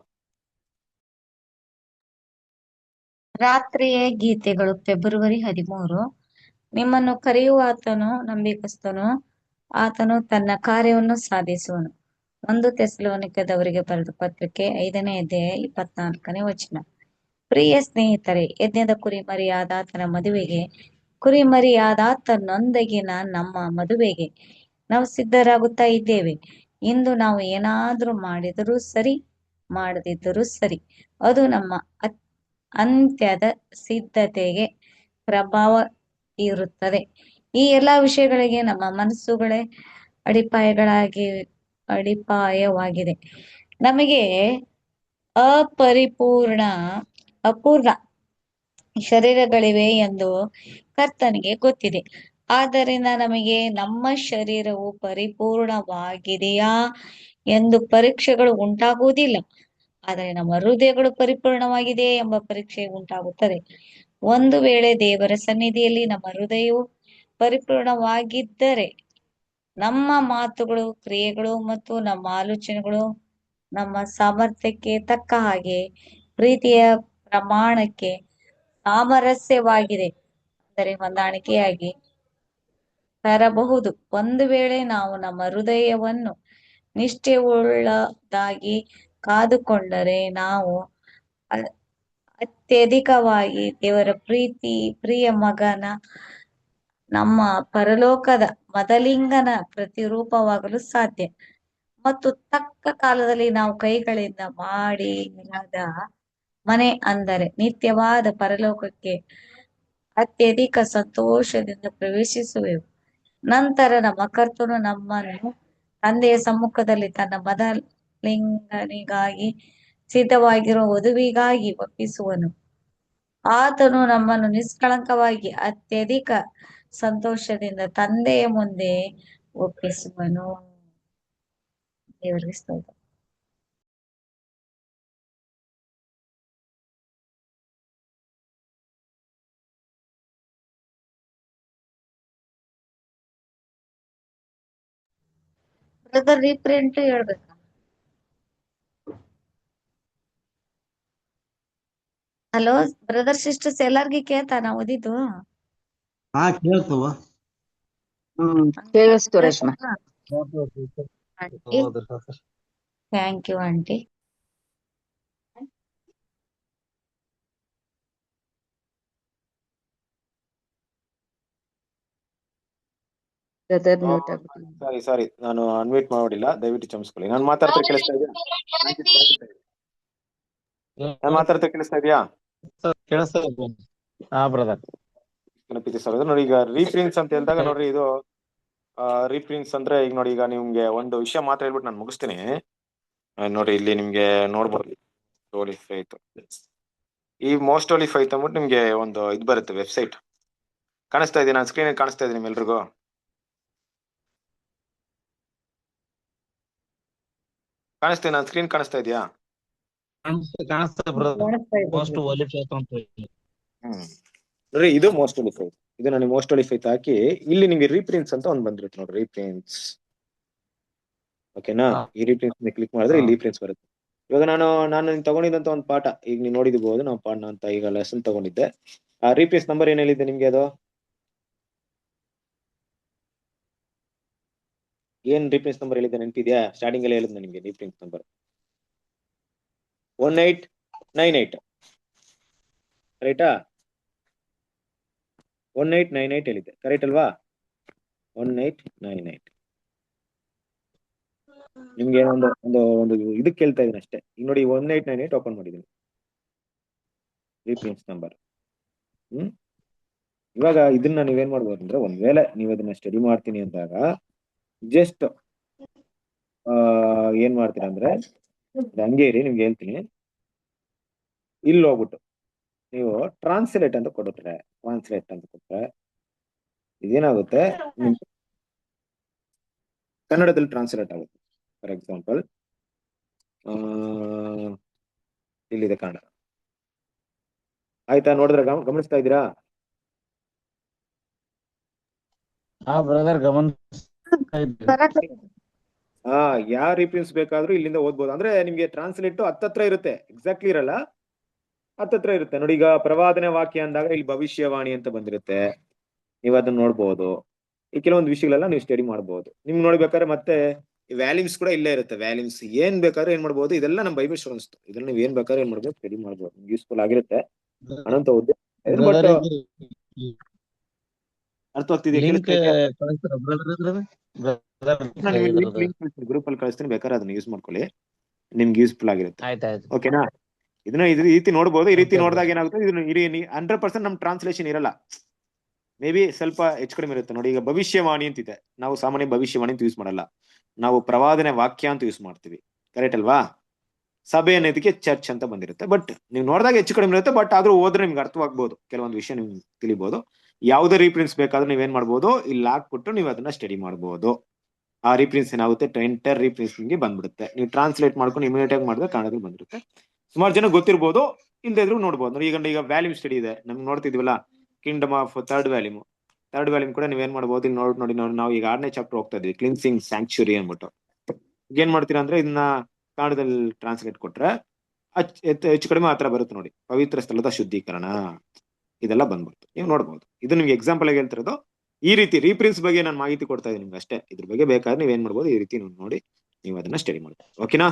ರಾತ್ರಿಯ ಗೀತೆಗಳು ಫೆಬ್ರವರಿ 13. ನಿಮ್ಮನ್ನು ಕರೆಯುವ ಆತನು ನಂಬಿಕಸ್ತನು, ಆತನು ತನ್ನ ಕಾರ್ಯವನ್ನು ಸಾಧಿಸುವನು. 1 ಥೆಸಲೋನಿಕದವರಿಗೆ ಬರೆದ ಪತ್ರಿಕೆ 5ನೇ ಅಧ್ಯಾಯ 24ನೇ ವಚನ. ಪ್ರಿಯ ಸ್ನೇಹಿತರೆ, ಯಜ್ಞದ ಕುರಿಮರಿಯಾದಾತನ ಮದುವೆಗೆ, ಕುರಿಮರಿಯಾದಾತನೊಂದಿಗಿನ ನಮ್ಮ ಮದುವೆಗೆ ನಾವು ಸಿದ್ಧರಾಗುತ್ತಾ ಇದ್ದೇವೆ. ಇಂದು ನಾವು ಏನಾದ್ರೂ ಮಾಡಿದರೂ ಸರಿ, ಮಾಡದಿದ್ದರೂ ಸರಿ, ಅದು ನಮ್ಮ ಅಂತ್ಯದ ಸಿದ್ಧತೆಗೆ ಪ್ರಭಾವ ಇರುತ್ತದೆ. ಈ ಎಲ್ಲಾ ವಿಷಯಗಳಿಗೆ ನಮ್ಮ ಮನಸ್ಸುಗಳೇ ಅಡಿಪಾಯವಾಗಿದೆ. ನಮಗೆ ಅಪೂರ್ಣ ಶರೀರಗಳಿವೆ ಎಂದು ಕರ್ತನಿಗೆ ಗೊತ್ತಿದೆ. ಆದ್ದರಿಂದ ನಮಗೆ ನಮ್ಮ ಶರೀರವು ಪರಿಪೂರ್ಣವಾಗಿದೆಯಾ ಎಂದು ಪರೀಕ್ಷೆಗಳು ಉಂಟಾಗುವುದಿಲ್ಲ. ಆದರೆ ನಮ್ಮ ಹೃದಯಗಳು ಪರಿಪೂರ್ಣವಾಗಿದೆ ಎಂಬ ಪರೀಕ್ಷೆ ಉಂಟಾಗುತ್ತದೆ. ಒಂದು ವೇಳೆ ದೇವರ ಸನ್ನಿಧಿಯಲ್ಲಿ ನಮ್ಮ ಹೃದಯವು ಪರಿಪೂರ್ಣವಾಗಿದ್ದರೆ, ನಮ್ಮ ಮಾತುಗಳು, ಕ್ರಿಯೆಗಳು ಮತ್ತು ನಮ್ಮ ಆಲೋಚನೆಗಳು ನಮ್ಮ ಸಾಮರ್ಥ್ಯಕ್ಕೆ ತಕ್ಕ ಹಾಗೆ ಪ್ರೀತಿಯ ಪ್ರಮಾಣಕ್ಕೆ ಸಾಮರಸ್ಯವಾಗಿದೆ, ಅಂದರೆ ಹೊಂದಾಣಿಕೆಯಾಗಿ ತರಬಹುದು. ಒಂದು ವೇಳೆ ನಾವು ನಮ್ಮ ಹೃದಯವನ್ನು ನಿಷ್ಠೆಯುಳ್ಳದಾಗಿ ಕಾದುಕೊಂಡರೆ, ನಾವು ಅತ್ಯಧಿಕವಾಗಿ ದೇವರ ಪ್ರಿಯ ಮಗನ, ನಮ್ಮ ಪರಲೋಕದ ಮೊದಲಿಂಗನ ಪ್ರತಿರೂಪವಾಗಲು ಸಾಧ್ಯ. ಮತ್ತು ತಕ್ಕ ಕಾಲದಲ್ಲಿ ನಾವು ಕೈಗಳಿಂದ ಮಾಡಿರದ ಮನೆ ಅಂದರೆ ನಿತ್ಯವಾದ ಪರಲೋಕಕ್ಕೆ ಅತ್ಯಧಿಕ ಸಂತೋಷದಿಂದ ಪ್ರವೇಶಿಸುವೆವು. ನಂತರ ನಮ್ಮ ಕರ್ತನು ನಮ್ಮನ್ನು ತಂದೆಯ ಸಮ್ಮುಖದಲ್ಲಿ ತನ್ನ ಮೊದಲಿಂಗನಿಗಾಗಿ ಸಿದ್ಧವಾಗಿರುವ ವಧುವಿಗಾಗಿ ಒಪ್ಪಿಸುವನು. ಆತನು ನಮ್ಮನ್ನು ನಿಷ್ಕಳಂಕವಾಗಿ ಅತ್ಯಧಿಕ ಸಂತೋಷದಿಂದ ತಂದೆಯ ಮುಂದೆ ಒಪ್ಪಿಸುವನು. ದೇವರಿಗೆ ಸ್ತೋತ್ರ. ಬ್ರದರ್ ರೀಪ್ರಿಂಟ್ ಹೇಳ್ಬೇಕಾ? ಹಲೋ ಬ್ರದರ್ ಸಿಸ್ಟರ್ಸ್ ಎಲ್ಲಾರ್ಗಿ ಕೇಳ್ತಾ ನಾ ಓದಿದ್ದು? ಹಾ ಕೇಳ್ತವ. ಕೇಳಿಸ್ತು Reshma. Aunty thank you aunty. Brother mute ಆಗ್ಬಿಟ್ಟು. ಸಾರಿ ನಾನು ಅನ್ಮ್ಯೂಟ್ ಮಾಡಿಲ್ಲ, ದಯವಿಟ್ಟು ಕ್ಷಮಿಸ್ಕೊಳ್ಳಿ. ನಾನು ಮಾತಾಡ್ತಾ ಕೇಳಿಸ್ತಾ ಇದೆಯಾ? ನಾನು ಮಾತಾಡ್ತಾ ಕೇಳಿಸ್ತಾ ಇದೆಯಾ? ಕೇಳಿಸ್ತಾ ಇದೆ. ಹಾ ಬ್ರದರ್. ಗಣಪತಿ ಸರ್ ನೋಡಿ, ಈಗ ರೀಪ್ರಿಂಟ್ಸ್ ಅಂತ ಹೇಳಿದಾಗ ನೋಡ್ರಿ, ಇದು ರೀಪ್ರಿಂಟ್ಸ್ ಅಂದ್ರೆ ಈಗ ನೋಡಿ, ಈಗ ನಿಮ್ಗೆ ಒಂದು ವಿಷಯ ಮಾತ್ರ ಹೇಳ್ಬಿಟ್ಟು ನಾನು ಮುಗಿಸ್ತೀನಿ. ನೋಡಿ ಇಲ್ಲಿ ನಿಮ್ಗೆ ನೋಡ್ಬೋದು ಹೋಲಿ ಫೈತ್. ಈ ಮೋಸ್ಟ್ ಹೋಲಿ ಫೈತ್ ಅಂದ್ಬಿಟ್ಟು ನಿಮ್ಗೆ ಒಂದು ಇದು ಬರುತ್ತೆ, ವೆಬ್ಸೈಟ್ ಕಾಣಿಸ್ತಾ ಇದೆ. ನಾನು ಸ್ಕ್ರೀನ್ ಕಾಣಿಸ್ತಾ ಇದೆ ನಿಮ್ಮೆಲ್ರಿಗೂ? ಕಾಣಿಸ್ತಾ ನಾನು ಸ್ಕ್ರೀನ್ ಕಾಣಿಸ್ತಾ ಇದೆಯಾ? ಕಾಣಿಸ್ತಾ ಬ್ರದರ್. ಮೋಸ್ಟ್ ಹೋಲಿ ಫೇತ್ ಅಂತ ಹೇಳಿ. ನೋಡ್ರಿ, ಇದು ಮೋಸ್ಟ್ ಹೋಲಿ ಫೈತ್. ಇದು ನಾನು ಮೋಸ್ಟ್ ಹೋಲಿ ಫೈತ್ ಹಾಕಿ ಇಲ್ಲಿ ನಿಮ್ಗೆ ರೀಪ್ರಿಂಟ್ಸ್ ಅಂತ ಒಂದು ಬಂದಿರುತ್ತೆ ನೋಡ್ರಿ, ರೀಪ್ರಿಂಟ್ಸ್. ಓಕೆನಾ? ಈ ರೀಪ್ರಿಂಟ್ಸ್ ಕ್ಲಿಕ್ ಮಾಡಿದ್ರೆ ಇಲ್ಲಿ ರೀಪ್ರಿಂಟ್ಸ್ ಬರುತ್ತೆ. ಇವಾಗ ನಾನು ತಗೊಂಡಿದ್ದಂತ ಒಂದು ಪಾಠ ಈಗ ನೀವು ನೋಡಿದ್ಬೋದು. ನಾವು ಪಾಠ ಅಂತ ಈಗ ಲೆಸನ್ ತಗೊಂಡಿದ್ದೆ. ಆ ರೀಪ್ರಿಂಟ್ಸ್ ನಂಬರ್ ಏನ್ ಹೇಳಿದ್ದೆ ನಿಮ್ಗೆ? ಅದು ಏನ್ ರೀಪ್ರಿಂಟ್ಸ್ ನಂಬರ್ ಹೇಳಿದ್ದೆ ನೆನಪಿದ್ಯಾ? ಸ್ಟಾರ್ಟಿಂಗ್ ಅಲ್ಲಿ ಹೇಳಿದ್ನ ನಿಮ್ಗೆ ರೀಪ್ರಿಂಟ್ಸ್ ನಂಬರ್ 1898 ರೈಟಾ? 1898 ಹೇಳಿದ್ದೆ, ಕರೆಕ್ಟ್ ಅಲ್ವಾ? 1898. ನಿಮ್ಗೆ ಒಂದು ಒಂದು ಒಂದು ಇದಕ್ಕೆ ಕೇಳ್ತಾ ಇದೀನಿ ಅಷ್ಟೇ. ಈಗ ನೋಡಿ 1898 ಓಪನ್ ಮಾಡಿದೀನಿ, ರೀಪ್ರಿಂಟ್ಸ್ ನಂಬರ್. ಇವಾಗ ಇದನ್ನ ನೀವೇನ್ ಮಾಡ್ಬೋದು ಅಂದ್ರೆ, ಒಂದ್ ವೇಳೆ ನೀವು ಅದನ್ನ ಸ್ಟಡಿ ಮಾಡ್ತೀನಿ ಅಂದಾಗ ಜಸ್ಟ್ ಏನ್ ಮಾಡ್ತೀರಾ ಅಂದ್ರೆ, ಹಂಗೆ ಇರಿ, ನಿಮ್ಗೆ ಹೇಳ್ತೀನಿ. ಇಲ್ಲಿ ಹೋಗ್ಬಿಟ್ಟು ನೀವು ಟ್ರಾನ್ಸ್ಲೇಟ್ ಅಂತ ಕೊಡುತ್ತಾರೆ. ಟ್ರಾನ್ಸ್ಲೇಟ್ ಅಂತ ಕೊಟ್ರೆ ಇದೇನಾಗುತ್ತೆ, ಕನ್ನಡದಲ್ಲಿ ಟ್ರಾನ್ಸ್ಲೇಟ್ ಆಗುತ್ತೆ. ಫಾರ್ ಎಕ್ಸಾಂಪಲ್ ಇಲ್ಲಿದೆ ಕನ್ನಡ. ಆಯ್ತಾ? ನೋಡಿದ್ರೆ ಗಮನಿಸ್ತಾ ಇದ್ದೀರಾ? ಹಾ ಬ್ರದರ್ ಯಾವ ರೀಪ್ರಿಂಟ್ಸ್ ಬೇಕಾದ್ರೂ ಇಲ್ಲಿಂದ ಓದ್ಬೋದು. ಅಂದ್ರೆ ನಿಮ್ಗೆ ಟ್ರಾನ್ಸ್ಲೇಟ್ ಹತ್ತತ್ರ ಇರುತ್ತೆ, ಎಕ್ಸಾಕ್ಟ್ಲಿ ಇರಲ್ಲ, ಹತ್ತತ್ರ ಇರುತ್ತೆ. ನೋಡಿ, ಈಗ ಪ್ರವಾದನೆ ವಾಕ್ಯ ಅಂದಾಗ ಇಲ್ಲಿ ಭವಿಷ್ಯವಾಣಿ ಅಂತ ಬಂದಿರುತ್ತೆ, ನೀವು ಅದನ್ನ ನೋಡ್ಬೋದು. ಈ ಕೆಲವೊಂದು ವಿಷಯಗಳೆಲ್ಲ ನೀವು ಸ್ಟಡಿ ಮಾಡ್ಬೋದು. ನಿಮ್ಗೆ ನೋಡ್ಬೇಕಾದ್ರೆ ಮತ್ತೆ ವ್ಯಾಲ್ಯೂಮ್ಸ್ ಕೂಡ ಇಲ್ಲೇ ಇರುತ್ತೆ. ವ್ಯಾಲ್ಯೂಮ್ಸ್ ಏನ್ ಬೇಕಾದ್ರೂ ಏನ್ ಮಾಡ್ಬೋದು, ಇದೆಲ್ಲ ನಮ್ಮ ಬೈಬಲ್ ಸ್ಟೂಡೆಂಟ್ಸ್. ಇದನ್ನ ನೀವು ಏನ್ ಬೇಕಾದ್ರೂ ಏನ್ ಮಾಡ್ಬೋದು, ಸ್ಟಡಿ ಮಾಡ್ಬೋದು. ಯೂಸ್ಫುಲ್ ಆಗಿರುತ್ತೆ. ಅನಂತ ಉದ್ದೇಶ ಬಟ್ ಅರ್ಥವಾಗ್ತಿದೆಯಾ? ಗ್ರೂಪ್ ಅಲ್ಲಿ ಕಳಿಸ್ತೀನಿ, ಬೇಕಾದ್ರೆ ಅದನ್ನ ಯೂಸ್ ಮಾಡ್ಕೊಳ್ಳಿ, ನಿಮ್ಗೆ ಯೂಸ್ಫುಲ್ ಆಗಿರುತ್ತೆ. ಓಕೆನಾ? ಇದನ್ನ ಈ ರೀತಿ ನೋಡ್ಬೋದು. ಈ ರೀತಿ ನೋಡಿದಾಗ ಏನಾಗುತ್ತೆ, ಇದನ್ನ 100% ನಮ್ ಟ್ರಾನ್ಸ್ಲೇಷನ್ ಇರಲ್ಲ, ಮೇ ಬಿ ಸ್ವಲ್ಪ ಹೆಚ್ಚು ಕಡಿಮೆ ಇರುತ್ತೆ. ನೋಡಿ, ಈಗ ಭವಿಷ್ಯವಾಣಿ ಅಂತಿದೆ, ನಾವು ಸಾಮಾನ್ಯ ಭವಿಷ್ಯವಾಣಿ ಅಂತ ಯೂಸ್ ಮಾಡಲ್ಲ, ನಾವು ಪ್ರವಾದನೆ ವಾಕ್ಯ ಅಂತ ಯೂಸ್ ಮಾಡ್ತೀವಿ. ಕರೆಕ್ಟ್ ಅಲ್ವಾ? ಸಭೆ ಅನ್ನೋದಕ್ಕೆ ಚರ್ಚ್ ಅಂತ ಬಂದಿರುತ್ತೆ. ಬಟ್ ನೀವು ನೋಡಿದಾಗ ಹೆಚ್ಚು ಕಡಿಮೆ ಇರುತ್ತೆ. ಬಟ್ ಆದ್ರೂ ಓದ್ರೆ ನಿಮ್ಗೆ ಅರ್ಥವಾಗ್ಬೋದು, ಕೆಲವೊಂದು ವಿಷಯ ನಿಮ್ಗೆ ತಿಳಿಬಹುದು. ಯಾವುದೇ ರೀಪ್ರಿಂಟ್ಸ್ ಬೇಕಾದ್ರೂ ನೀವೇನ್ ಮಾಡ್ಬೋದು, ಇಲ್ಲಿ ಹಾಕ್ಬಿಟ್ಟು ನೀವು ಅದನ್ನ ಸ್ಟಡಿ ಮಾಡ್ಬೋದು. ಆ ರೀಪ್ರಿಂಟ್ಸ್ ಏನಾಗುತ್ತೆ, ಎಂಟರ್ ರೀಪ್ರಿಂಟ್ಸ್ ನಿಮ್ಗೆ ಬಂದ್ಬಿಡುತ್ತೆ. ನೀವು ಟ್ರಾನ್ಸ್ಲೇಟ್ ಮಾಡ್ಕೊಂಡು ಇಮಿಡಿಯೇಟ್ ಆಗಿ ಮಾಡಿದ್ರೆ ಕನ್ನಡದಲ್ಲಿ ಬಂದಿರುತ್ತೆ. ಸುಮಾರು ಜನ ಗೊತ್ತಿರ್ಬೋದು, ಇಲ್ಲದೆ ಇದ್ರೂ ನೋಡ್ಬೋದು. ಈಗ ವ್ಯಾಲ್ಯೂಮ್ ಸ್ಟಡಿ ಇದೆ, ನಮ್ಗೆ ನೋಡ್ತಿದ್ವಲ್ಲ, ಕಿಂಗ್ಡಮ್ ಆಫ್ ಥರ್ಡ್ ವ್ಯಾಲ್ಯೂಮ್ ಕೂಡ ನೀವೇನ್ ಮಾಡ್ಬೋದು, ಇಲ್ಲಿ ನೋಡಿ ನಾವು ಈಗ 6ನೇ ಚಾಪ್ಟರ್ ಹೋಗ್ತಾ ಇದೀವಿ, ಕ್ಲಿನ್ಸಿಂಗ್ ಸ್ಯಾಂಕ್ಚುರಿ ಅಂದ್ಬಿಟ್ಟು. ಏನ್ ಮಾಡ್ತೀರಾ ಅಂದ್ರೆ, ಇದನ್ನ ಕನ್ನಡದಲ್ಲಿ ಟ್ರಾನ್ಸ್ಲೇಟ್ ಕೊಟ್ರೆ ಹೆಚ್ಚು ಕಡಿಮೆ ಆತರ ಬರುತ್ತೆ ನೋಡಿ. ಪವಿತ್ರ ಸ್ಥಳದ ಶುದ್ಧೀಕರಣ ಇದೆಲ್ಲ ಬಂದ್ಬಿಡ್ತು, ನೀವು ನೋಡ್ಬೋದು. ಇದು ನಿಮ್ಗೆ ಎಕ್ಸಾಂಪಲ್ ಆಗಿ ಹೇಳ್ತಿರೋದು. ಈ ರೀತಿ ರೀಪ್ರಿಂಟ್ಸ್ ಬಗ್ಗೆ ನಾನು ಮಾಹಿತಿ ಕೊಡ್ತಾ ಇದ್ದೀನಿ ನಿಮ್ಗೆ ಅಷ್ಟೇ. ಇದ್ರ ಬಗ್ಗೆ ಬೇಕಾದ್ರೆ ನೀವೇನ್ ಮಾಡ್ಬೋದು, ಈ ರೀತಿ ನೋಡಿ ನೀವು ಅದನ್ನ ಸ್ಟಡಿ ಮಾಡ್ಬೋದು. ಓಕೆನಾ?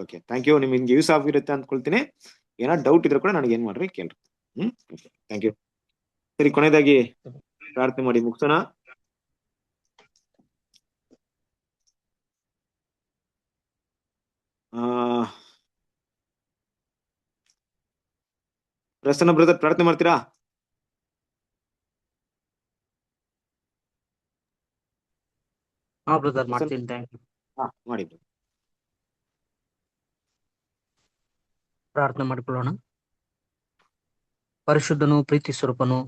Okay, thank you. ನಿಮ್ಗೆ ಯೂಸ್ ಆಗಿರುತ್ತೆ ಅಂದ್ಕೊಳ್ತೀನಿ. ಏನಾದ್ರು ಡೌಟ್ ಇದ್ರೆ ಕೂಡ ನನಗೆ ಏನ್ ಮಾಡ್ರಿ, ಕೇಳ್ರಿ. Thank you. ಸರಿ, ಕೊನೆಯದಾಗಿ ಪ್ರಾರ್ಥನೆ ಮಾಡಿ ಮುಗಿಸೋಣ. ಪ್ರಸನ್ನ ಬ್ರದರ್ ಪ್ರಾರ್ಥನೆ ಮಾಡ್ತೀರಾ? ಹಾ ಬ್ರದರ್ ಮಾಡ್ತೀನಿ, ಥ್ಯಾಂಕ್ ಯು. ಮಾಡಿ. ಪ್ರಾರ್ಥನೆ ಮಾಡಿಕೊಳ್ಳೋಣ. ಪರಿಶುದ್ಧನು, ಪ್ರೀತಿ ಸ್ವರೂಪನು,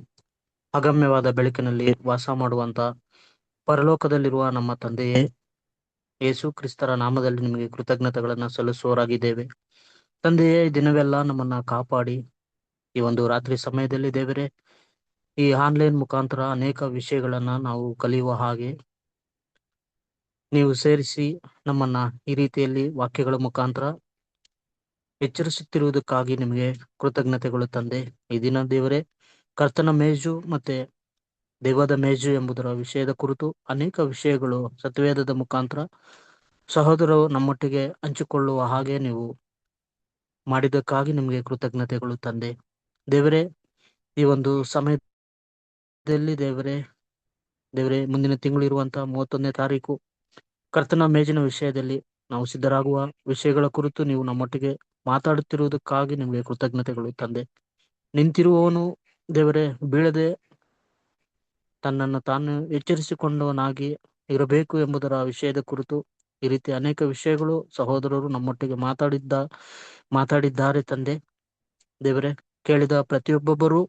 ಅಗಮ್ಯವಾದ ಬೆಳಕಿನಲ್ಲಿ ವಾಸ ಮಾಡುವಂತ ಪರಲೋಕದಲ್ಲಿರುವ ನಮ್ಮ ತಂದೆಯೇ, ಯೇಸು ಕ್ರಿಸ್ತರ ನಾಮದಲ್ಲಿ ನಿಮಗೆ ಕೃತಜ್ಞತೆಗಳನ್ನ ಸಲ್ಲಿಸುವವರಾಗಿದ್ದೇವೆ. ತಂದೆಯೇ, ಈ ದಿನವೆಲ್ಲ ನಮ್ಮನ್ನ ಕಾಪಾಡಿ ಈ ಒಂದು ರಾತ್ರಿ ಸಮಯದಲ್ಲಿ ದೇವರೇ ಈ ಆನ್ಲೈನ್ ಮುಖಾಂತರ ಅನೇಕ ವಿಷಯಗಳನ್ನ ನಾವು ಕಲಿಯುವ ಹಾಗೆ ನೀವು ಸೇರಿಸಿ ನಮ್ಮನ್ನ ಈ ರೀತಿಯಲ್ಲಿ ವಾಕ್ಯಗಳ ಮುಖಾಂತರ ಎಚ್ಚರಿಸುತ್ತಿರುವುದಕ್ಕಾಗಿ ನಿಮಗೆ ಕೃತಜ್ಞತೆಗಳು ತಂದೆ. ಈ ದಿನ ದೇವರೇ ಕರ್ತನ ಮೇಜು ಮತ್ತೆ ದೆವ್ವದ ಮೇಜು ಎಂಬುದರ ವಿಷಯದ ಕುರಿತು ಅನೇಕ ವಿಷಯಗಳು ಸತ್ಯವೇದದ ಮುಖಾಂತರ ಸಹೋದರರು ನಮ್ಮೊಟ್ಟಿಗೆ ಹಂಚಿಕೊಳ್ಳುವ ಹಾಗೆ ನೀವು ಮಾಡಿದ್ದಕ್ಕಾಗಿ ನಿಮಗೆ ಕೃತಜ್ಞತೆಗಳು ತಂದೆ. ದೇವರೇ ಈ ಒಂದು ಸಮಯದಲ್ಲಿ ದೇವರೇ ಮುಂದಿನ ತಿಂಗಳು ಇರುವಂತಹ 31ನೇ ತಾರೀಕು ಕರ್ತನ ಮೇಜಿನ ವಿಷಯದಲ್ಲಿ ನಾವು ಸಿದ್ಧರಾಗುವ ವಿಷಯಗಳ ಕುರಿತು ನೀವು ನಮ್ಮೊಟ್ಟಿಗೆ ಮಾತಾಡುತ್ತಿರುವುದಕ್ಕಾಗಿ ನಿಮಗೆ ಕೃತಜ್ಞತೆಗಳು ತಂದೆ. ನಿಂತಿರುವವನು ದೇವರೇ ಬೀಳದೆ ತನ್ನನ್ನು ತಾನು ಎಚ್ಚರಿಸಿಕೊಂಡವನಾಗಿ ಇರಬೇಕು ಎಂಬುದರ ವಿಷಯದ ಕುರಿತು ಈ ರೀತಿ ಅನೇಕ ವಿಷಯಗಳು ಸಹೋದರರು ನಮ್ಮೊಟ್ಟಿಗೆ ಮಾತಾಡಿದ್ದಾರೆ ತಂದೆ. ದೇವರೇ ಕೇಳಿದ ಪ್ರತಿಯೊಬ್ಬೊಬ್ಬರು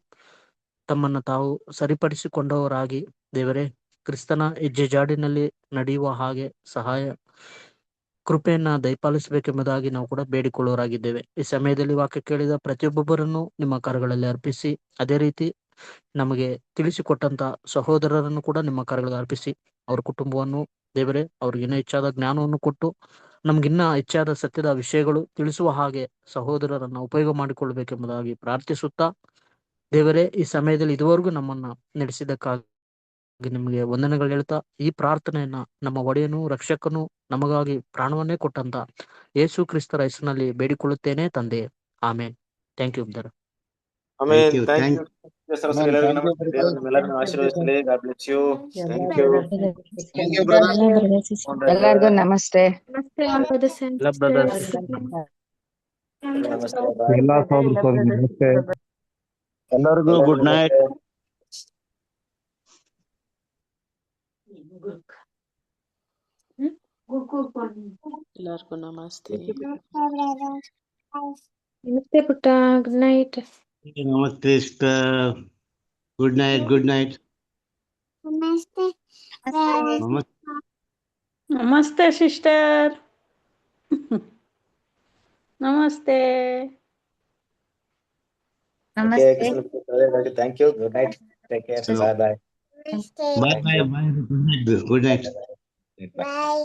ತಮ್ಮನ್ನು ತಾವು ಸರಿಪಡಿಸಿಕೊಂಡವರಾಗಿ ದೇವರೇ ಕ್ರಿಸ್ತನ ಹೆಜ್ಜೆ ಜಾಡಿನಲ್ಲಿ ನಡೆಯುವ ಹಾಗೆ ಸಹಾಯ ಕೃಪೆಯನ್ನ ದಯಪಾಲಿಸಬೇಕೆಂಬುದಾಗಿ ನಾವು ಕೂಡ ಬೇಡಿಕೊಳ್ಳುವರಾಗಿದ್ದೇವೆ. ಈ ಸಮಯದಲ್ಲಿ ವಾಕ್ಯ ಕೇಳಿದ ಪ್ರತಿಯೊಬ್ಬೊಬ್ಬರನ್ನು ನಿಮ್ಮ ಕರಗಳಲ್ಲಿ ಅರ್ಪಿಸಿ, ಅದೇ ರೀತಿ ನಮಗೆ ತಿಳಿಸಿಕೊಟ್ಟಂತ ಸಹೋದರರನ್ನು ಕೂಡ ನಿಮ್ಮ ಕರಗಳಲ್ಲಿ ಅರ್ಪಿಸಿ, ಅವ್ರ ಕುಟುಂಬವನ್ನು ದೇವರೇ ಅವ್ರಿಗಿನ್ನ ಹೆಚ್ಚಾದ ಜ್ಞಾನವನ್ನು ಕೊಟ್ಟು ನಮ್ಗಿನ್ನ ಹೆಚ್ಚಾದ ಸತ್ಯದ ವಿಷಯಗಳು ತಿಳಿಸುವ ಹಾಗೆ ಸಹೋದರರನ್ನ ಉಪಯೋಗ ಮಾಡಿಕೊಳ್ಬೇಕೆಂಬುದಾಗಿ ಪ್ರಾರ್ಥಿಸುತ್ತಾ, ದೇವರೇ ಈ ಸಮಯದಲ್ಲಿ ಇದುವರೆಗೂ ನಮ್ಮನ್ನ ನಡೆಸಿದ್ದಕ್ಕಾಗಿ ನಿಮಗೆ ವಂದನೆಗಳು ಹೇಳ್ತಾ, ಈ ಪ್ರಾರ್ಥನೆಯನ್ನ ನಮ್ಮ ಒಡೆಯನು ರಕ್ಷಕನು ನಮಗಾಗಿ ಪ್ರಾಣವನ್ನೇ ಕೊಟ್ಟಂತ ಯೇಸು ಕ್ರಿಸ್ತರ ಹೆಸರಿನಲ್ಲಿ ಬೇಡಿಕೊಳ್ಳುತ್ತೇನೆ ತಂದೆ, amen. Thank you brother. Amen. you, thank thank you. ಎಲ್ಲರಿಗೂ ನಮಸ್ತೆ. ದೇವರು ನಿಮ್ಮೆಲ್ಲರನ್ನು ಆಶೀರ್ವದಿಸಲಿ. God bless you. Thank you. Thank you, brother. ಎಲ್ಲರಿಗೂ ನಮಸ್ತೆ. ಎಲ್ಲ ಬ್ರದರ್ಸ್ ನಮಸ್ತೆ. ಬಾಯ್. ಎಲ್ಲಾ ಸಹೋದರ ನಮಸ್ತೆ. ಎಲ್ಲರಿಗೂ ಗುಡ್ ನೈಟ್. ಎಲ್ಲರಿಗೂ ನಮಸ್ತೆ. ನಮಸ್ತೆ ಪುಟ್ಟ, ಗುಡ್ ನೈಟ್. ನಮಸ್ತೆ sister, good night. Good night. ನಮಸ್ತೆ ಸಿಸ್ಟರ್. ನಮಸ್ತೆ. ನಮಸ್ತೆ. Thank you. Good night. Take care. Bye bye. Bye bye bye. Good night. Bye.